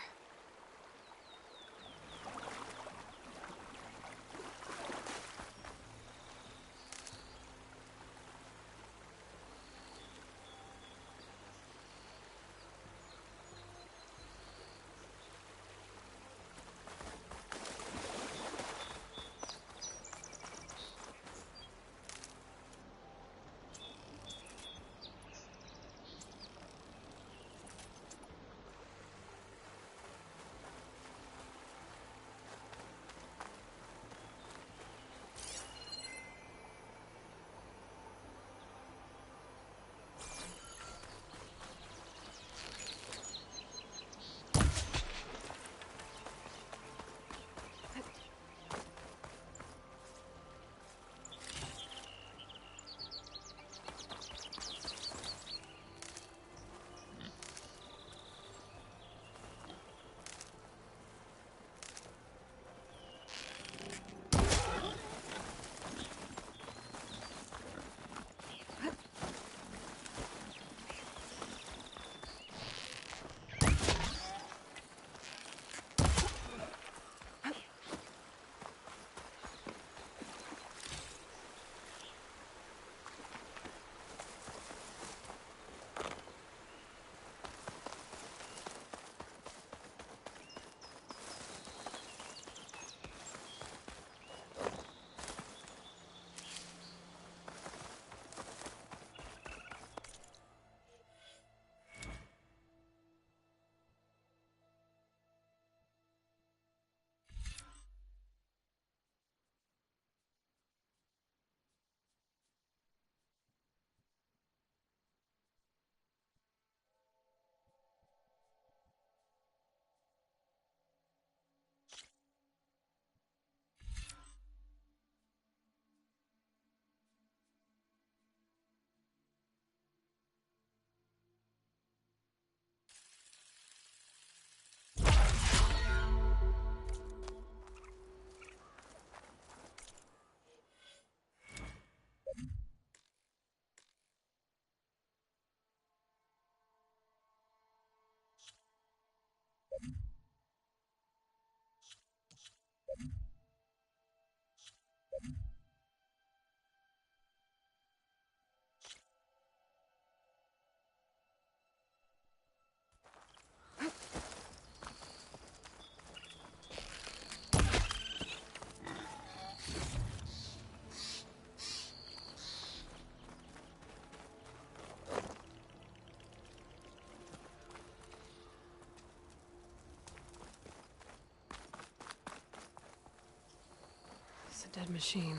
S2: A dead machine.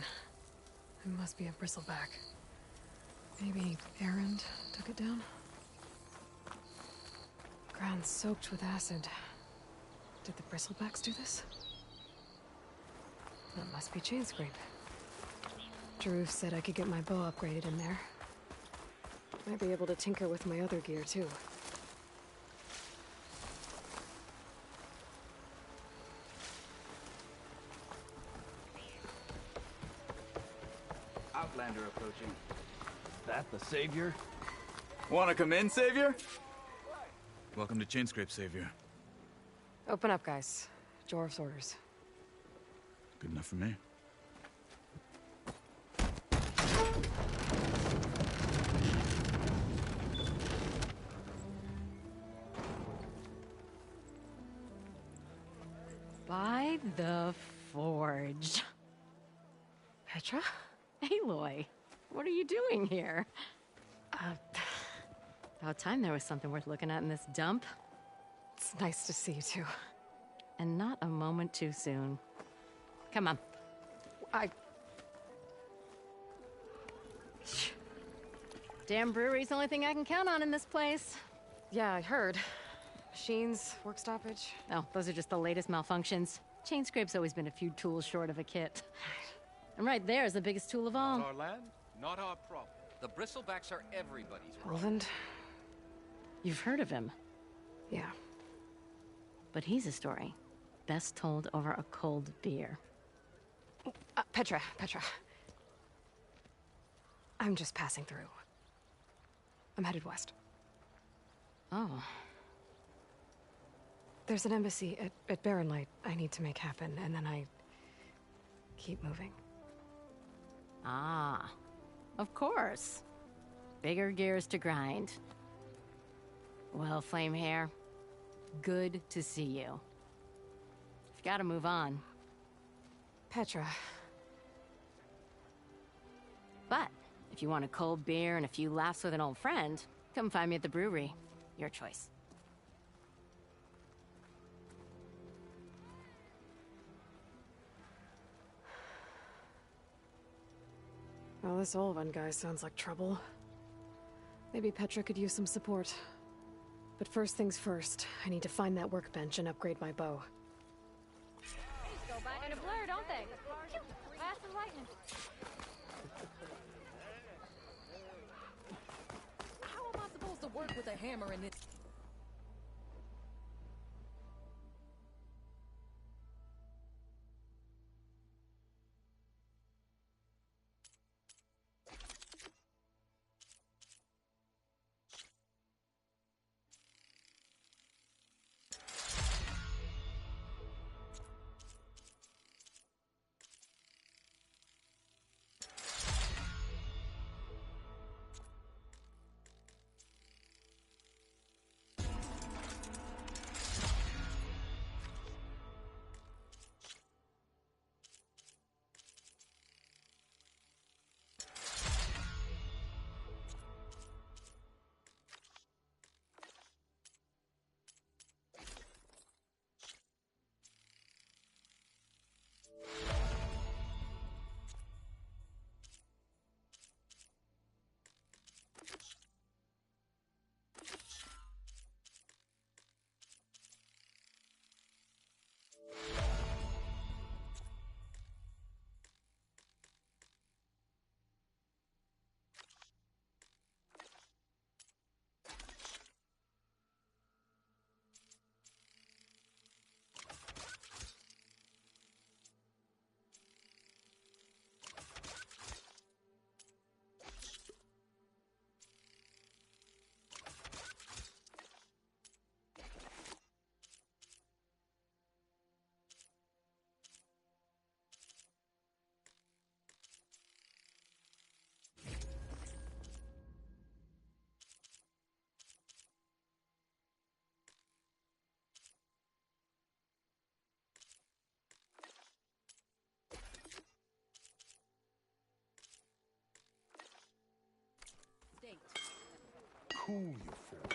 S2: It must be a bristleback. Maybe Erend took it down? Ground soaked with acid. Did the bristlebacks do this? That must be chain scrape. Drew said I could get my bow upgraded in there. Might be able to tinker with my other gear, too.
S4: Outlander approaching. That the Savior? Wanna come in, Savior?
S5: Welcome to Chainscrape, Savior.
S2: Open up, guys. Jorv's orders.
S5: Good enough for me.
S6: By the Forge.
S2: Petra?
S6: Aloy, what are you doing here? About time there was something worth looking at in this dump.
S2: It's nice to see you too.
S6: And not a moment too soon. Come on. Damn brewery's the only thing I can count on in this place.
S2: Yeah, I heard. Machines, work stoppage.
S6: Oh, those are just the latest malfunctions. Chainscrape's always been a few tools short of a kit. And right there is the biggest tool of all.
S11: Not our land, not our problem.
S9: The bristlebacks are everybody's problem.
S2: Roland?
S6: You've heard of him.
S2: Yeah.
S6: But he's a story best told over a cold beer.
S2: Petra. I'm just passing through. I'm headed west.
S6: Oh.
S2: There's an embassy at Barren Light I need to make happen, and then I keep moving.
S6: Ah, of course. Bigger gears to grind. Well, Flamehair, good to see you. You've got to move on.
S2: Petra.
S6: But if you want a cold beer and a few laughs with an old friend, come find me at the brewery. Your choice.
S2: Well, this Olvan guy sounds like trouble. Maybe Petra could use some support. But first things first, I need to find that workbench and upgrade my bow.
S16: Go back in a blur, don't they? Fast as lightning.
S7: How am I supposed to work with a hammer in this?
S22: Cool, you fool.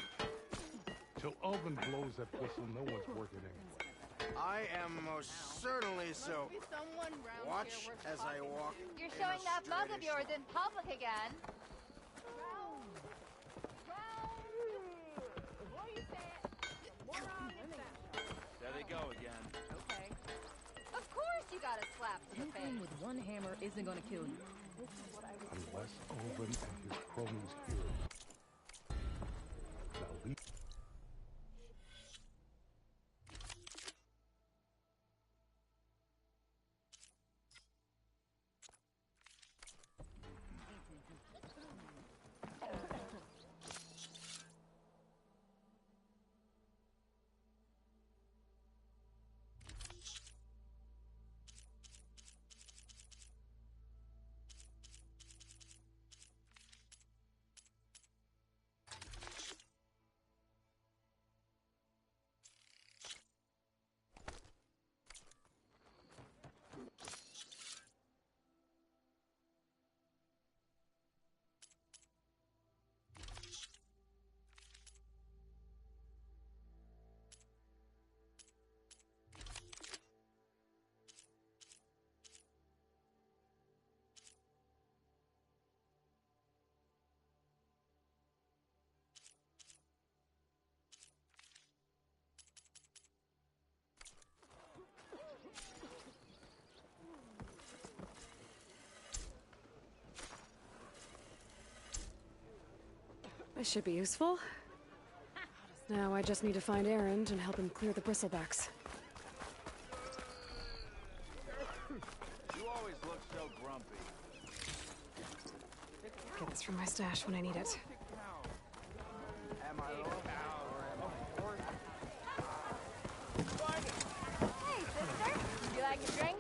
S22: Till Ulvin blows that whistle, no one's working anyway.
S1: I am most certainly so. Watch as I walk.
S16: You're showing that mug of yours in public again.
S4: There they go again.
S16: Okay. Of course you got a slap to the face.
S7: Tinkling with one hammer isn't gonna kill you.
S11: Unless Owen and his cronies hear it. Now we...
S2: This should be useful. Now I just need to find Erend and help him clear the bristlebacks.
S4: You always look so grumpy.
S2: Get this from my stash when I need it.
S4: Am I low or am I short?
S16: Hey, sister. Would you like a drink?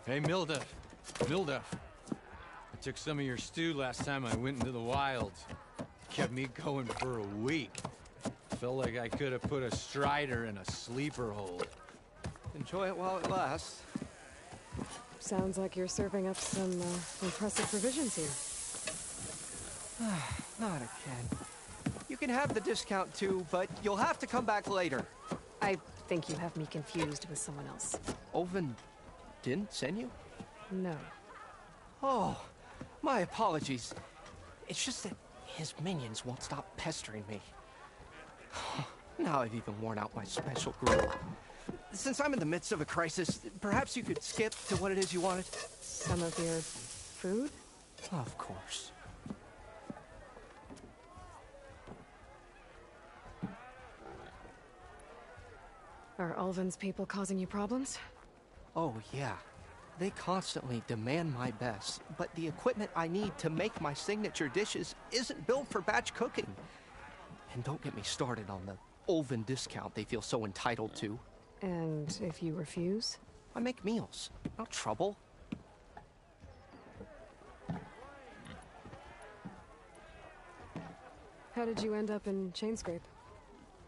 S8: Hey, Milda. I took some of your stew last time I went into the wilds. Kept me going for a week. Felt like I could have put a strider in a sleeper hold.
S12: Enjoy it while it lasts.
S2: Sounds like you're serving up some impressive provisions here.
S12: Not again. You can have the discount too, but you'll have to come back later.
S2: I think you have me confused with someone else.
S12: Owen didn't send you?
S2: No.
S12: Oh, my apologies. It's just that his minions won't stop pestering me. Now I've even worn out my special group. Since I'm in the midst of a crisis, perhaps you could skip to what it is you wanted?
S2: Some of your food?
S12: Of course.
S2: Are Ulvin's people causing you problems?
S12: Oh, yeah. They constantly demand my best, but the equipment I need to make my signature dishes isn't built for batch cooking. And don't get me started on the Ulvin discount they feel so entitled to.
S2: And if you refuse?
S12: I make meals, not trouble.
S2: How did you end up in Chainscrape?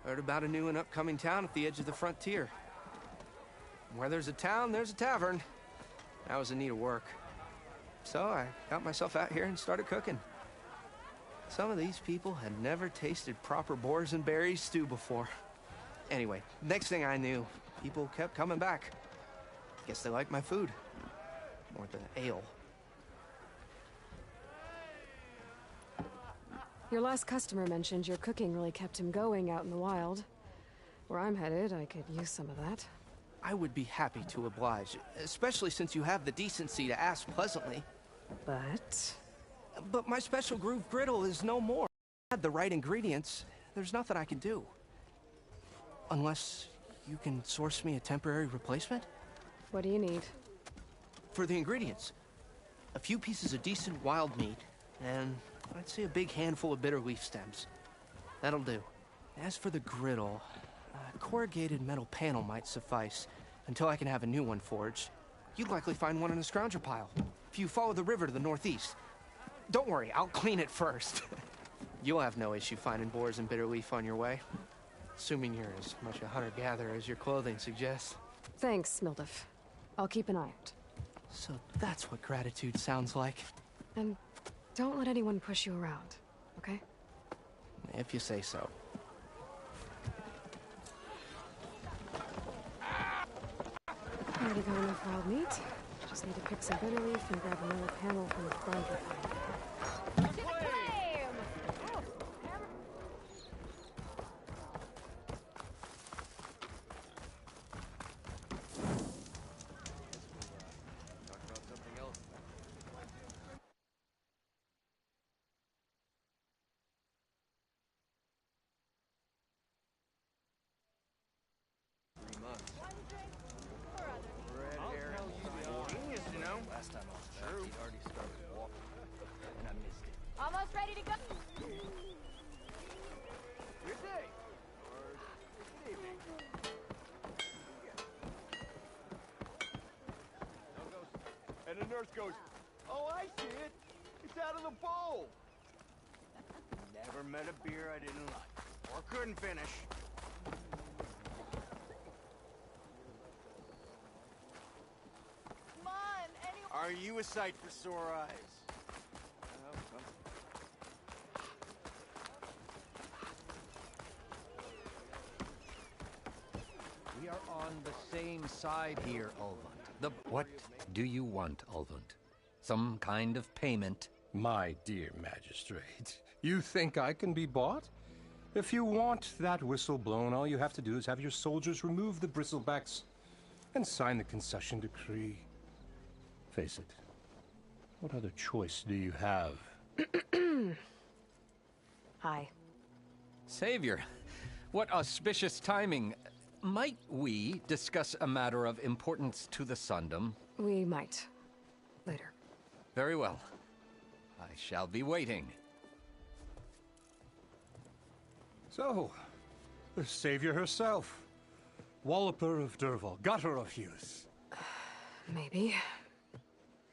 S12: Heard about a new and upcoming town at the edge of the frontier. Where there's a town, there's a tavern. I was in need of work. So I got myself out here and started cooking. Some of these people had never tasted proper boars and berries stew before. Anyway, next thing I knew, people kept coming back. Guess they liked my food. Or the ale.
S2: Your last customer mentioned your cooking really kept him going out in the wild. Where I'm headed, I could use some of that.
S12: I would be happy to oblige, especially since you have the decency to ask pleasantly. But my special groove griddle is no more. If I had the right ingredients, there's nothing I can do. Unless you can source me a temporary replacement?
S2: What do you need?
S12: For the ingredients, a few pieces of decent wild meat, and I'd say a big handful of bitter leaf stems. That'll do. As for the griddle, a corrugated metal panel might suffice until I can have a new one forged. You'd likely find one in a scrounger pile, if you follow the river to the northeast. Don't worry, I'll clean it first. You'll have no issue finding boars and bitter leaf on your way. Assuming you're as much a hunter-gatherer as your clothing suggests.
S2: Thanks, Mildef. I'll keep an eye out.
S12: So that's what gratitude sounds like.
S2: And don't let anyone push you around, okay?
S12: If you say so.
S2: already got enough wild meat. Just need to pick some bitter leaf and grab another panel from the blanket pile.
S16: To the flame!
S9: Talk about something else. 3 months. Red hair. Genius, you know? Last time I was back, he'd already started walking, and I missed it.
S16: Almost ready to go.
S19: Good day. Or good evening. And the nurse goes, "Oh, I see it. It's out of the bowl." Never met a beer I didn't like. Or couldn't finish.
S16: Come on, anyone.
S19: Are you a sight for sore eyes?
S10: We are on the same side here, Ulvund. What do you want, Ulvund? Some kind of payment?
S11: My dear magistrate, you think I can be bought? If you want that whistle blown, all you have to do is have your soldiers remove the bristlebacks and sign the concession decree. Face it, what other choice do you have?
S2: Hi.
S10: Savior, what auspicious timing. Might we discuss a matter of importance to the Sundom?
S2: We might. Later.
S10: Very well. I shall be waiting.
S11: So, the savior herself. Walloper of Derval, gutter of youth.
S2: Maybe.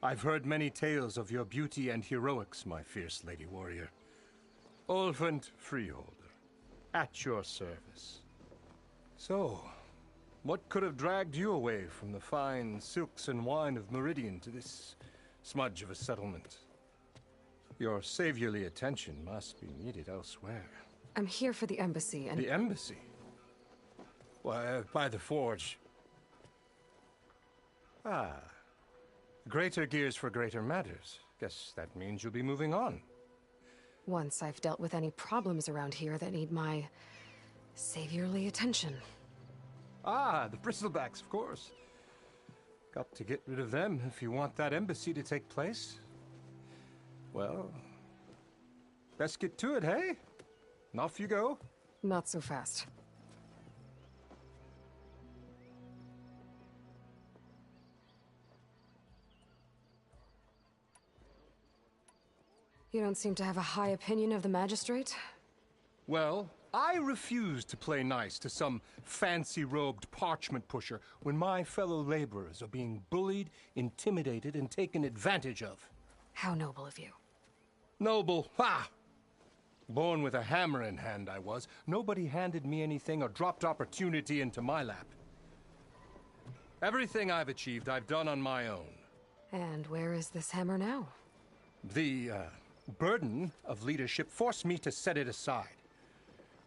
S11: I've heard many tales of your beauty and heroics, my fierce lady warrior. Ulvund Freeholder, at your service. So, what could have dragged you away from the fine silks and wine of Meridian to this smudge of a settlement? Your saviorly attention must be needed elsewhere.
S2: I'm here for the embassy and...
S11: The embassy? Why, by the forge. Ah. Greater gears for greater matters. Guess that means you'll be moving on.
S2: Once I've dealt with any problems around here that need my saviorly attention.
S11: Ah, the bristlebacks, of course. Got to get rid of them if you want that embassy to take place. Well, best get to it, hey? And off you go.
S2: Not so fast. You don't seem to have a high opinion of the magistrate?
S11: Well, I refuse to play nice to some fancy-robed parchment pusher when my fellow laborers are being bullied, intimidated, and taken advantage of.
S2: How noble of you.
S11: Noble? Ha! Born with a hammer in hand, I was. Nobody handed me anything or dropped opportunity into my lap. Everything I've achieved, I've done on my own.
S2: And where is this hammer now?
S11: The, burden of leadership forced me to set it aside.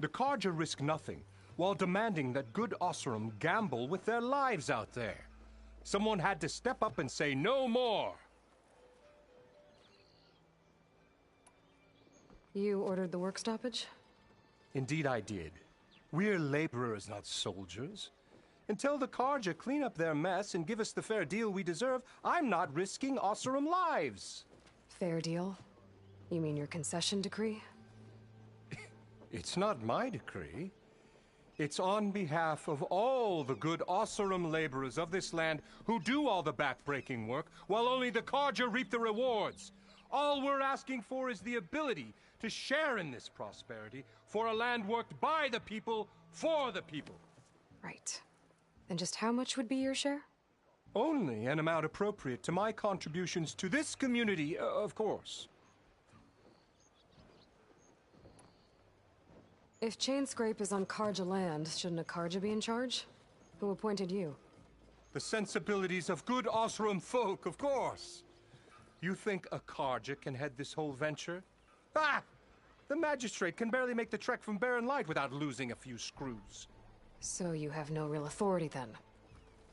S11: The Carja risk nothing, while demanding that good Osseram gamble with their lives out there. Someone had to step up and say no more.
S2: You ordered the work stoppage?
S11: Indeed I did. We're laborers, not soldiers. Until the Carja clean up their mess and give us the fair deal we deserve, I'm not risking Osseram lives.
S2: Fair deal? You mean your concession decree?
S11: It's not my decree. It's on behalf of all the good Osseram laborers of this land who do all the back-breaking work, while only the Carja reap the rewards. All we're asking for is the ability to share in this prosperity for a land worked by the people, for the people.
S2: Right. And just how much would be your share?
S11: Only an amount appropriate to my contributions to this community, of course.
S2: If Chainscrape is on Carja land, shouldn't a Carja be in charge? Who appointed you?
S11: The sensibilities of good Osseram folk, of course. You think a Carja can head this whole venture? Ah! The magistrate can barely make the trek from Barren Light without losing a few screws.
S2: So you have no real authority then?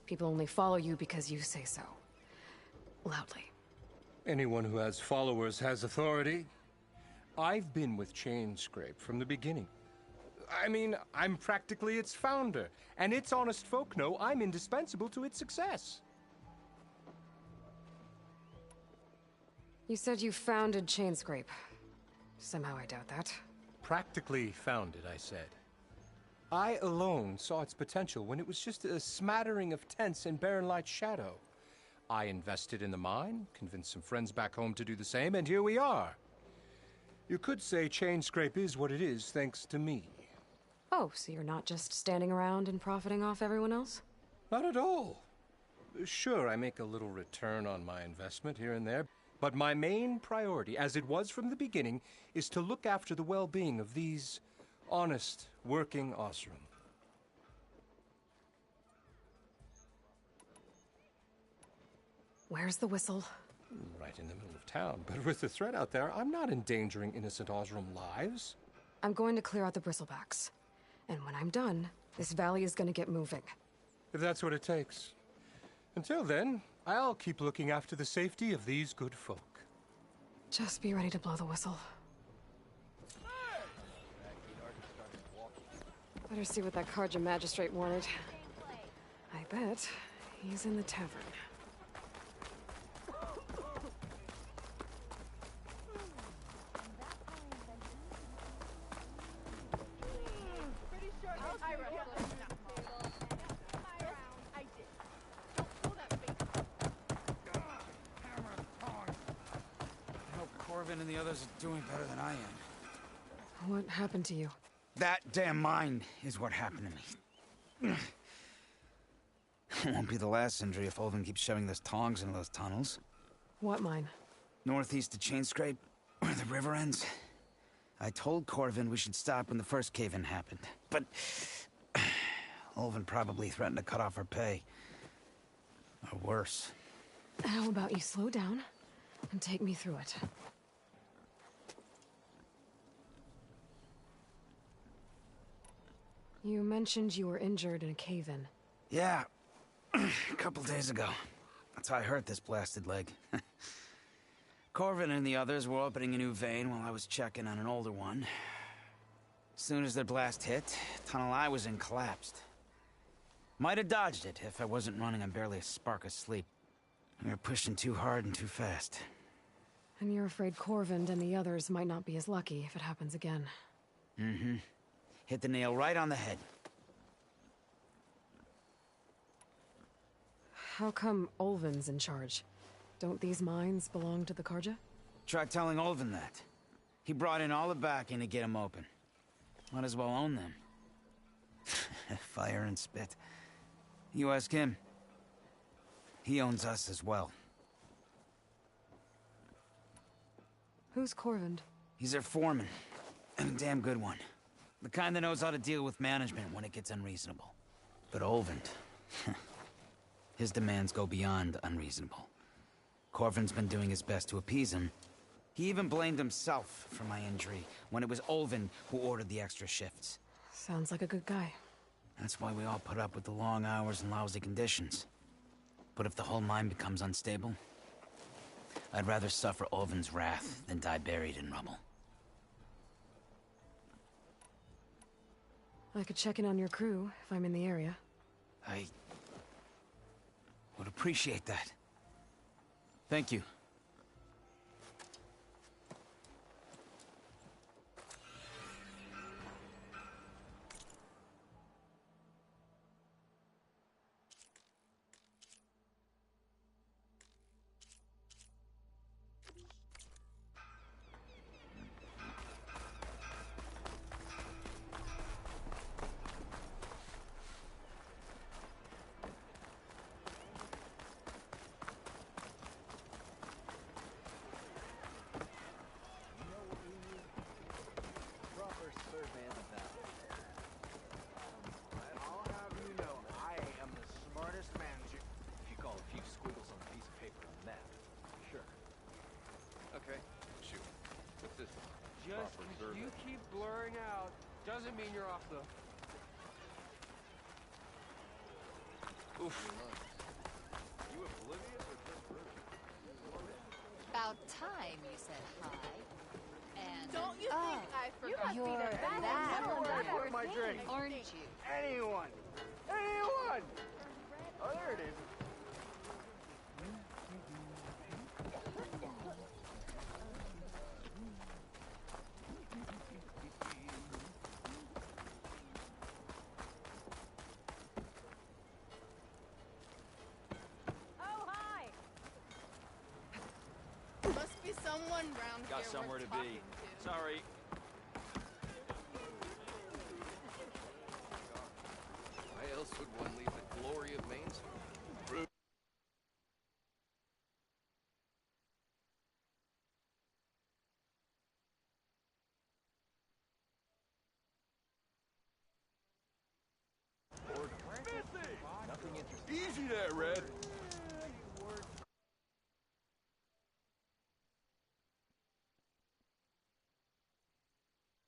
S2: People only follow you because you say so. Loudly.
S10: Anyone who has followers has authority. I've been with Chainscrape from the beginning. I mean, I'm practically its founder, and its honest folk know I'm indispensable to its success.
S2: You said you founded Chainscrape. Somehow I doubt that.
S10: Practically founded, I said. I alone saw its potential when it was just a smattering of tents in Barren Light's shadow. I invested in the mine, convinced some friends back home to do the same, and here we are. You could say Chainscrape is what it is thanks to me.
S2: Oh, so you're not just standing around and profiting off everyone else?
S10: Not at all. Sure, I make a little return on my investment here and there, but my main priority, as it was from the beginning, is to look after the well-being of these honest, working Osram.
S2: Where's the whistle?
S10: Right in the middle of town, but with the threat out there, I'm not endangering innocent Osram lives.
S2: I'm going to clear out the bristlebacks. And when I'm done, this valley is going to get moving.
S10: If that's what it takes. Until then, I'll keep looking after the safety of these good folk.
S2: Just be ready to blow the whistle. Better see what that Karja magistrate wanted. I bet he's in the tavern.
S22: Corvin and the others are doing better than I am.
S2: What happened to you?
S22: That damn mine is what happened to me. It won't be the last injury if Olvin keeps shoving those tongs into those tunnels.
S2: What mine?
S22: Northeast of Chainscrape, where the river ends. I told Corvin we should stop when the first cave-in happened, but Olvin probably threatened to cut off our pay. Or worse.
S2: How about you slow down and take me through it? You mentioned you were injured in a cave-in.
S22: Yeah, a couple days ago. That's how I hurt this blasted leg. Corvin and the others were opening a new vein while I was checking on an older one. As soon as their blast hit, the tunnel I was in collapsed. Might have dodged it if I wasn't running on barely a spark of sleep. We were pushing too hard and too fast.
S2: And you're afraid Corvin and the others might not be as lucky if it happens again.
S22: Mm-hmm. Hit the nail right on the head.
S2: How come Olvin's in charge? Don't these mines belong to the Karja?
S22: Try telling Olvin that. He brought in all the backing to get them open. Might as well own them. Fire and spit. You ask him. He owns us as well.
S2: Who's Corvin?
S22: He's their foreman. And a damn good one. The kind that knows how to deal with management when it gets unreasonable. But Olvin... his demands go beyond unreasonable. Corvin's been doing his best to appease him. He even blamed himself for my injury when it was Olvin who ordered the extra shifts.
S2: Sounds like a good guy.
S22: That's why we all put up with the long hours and lousy conditions. But if the whole mine becomes unstable, I'd rather suffer Olvin's wrath than die buried in rubble.
S2: I could check in on your crew if I'm in the area.
S22: I would appreciate that. Thank you.
S9: Doesn't mean you're off the...
S4: Oof. You oblivious or just rude?
S14: About time you said hi. And
S1: Don't you think I forgot?
S14: you're
S1: What am I drink?
S14: aren't you?
S1: Anyone! Anyone! Oh, there it is.
S16: Oh, hi!
S1: Must be someone round
S4: Got
S1: here
S4: somewhere
S1: worth
S4: to be.
S1: talking to.
S4: Sorry.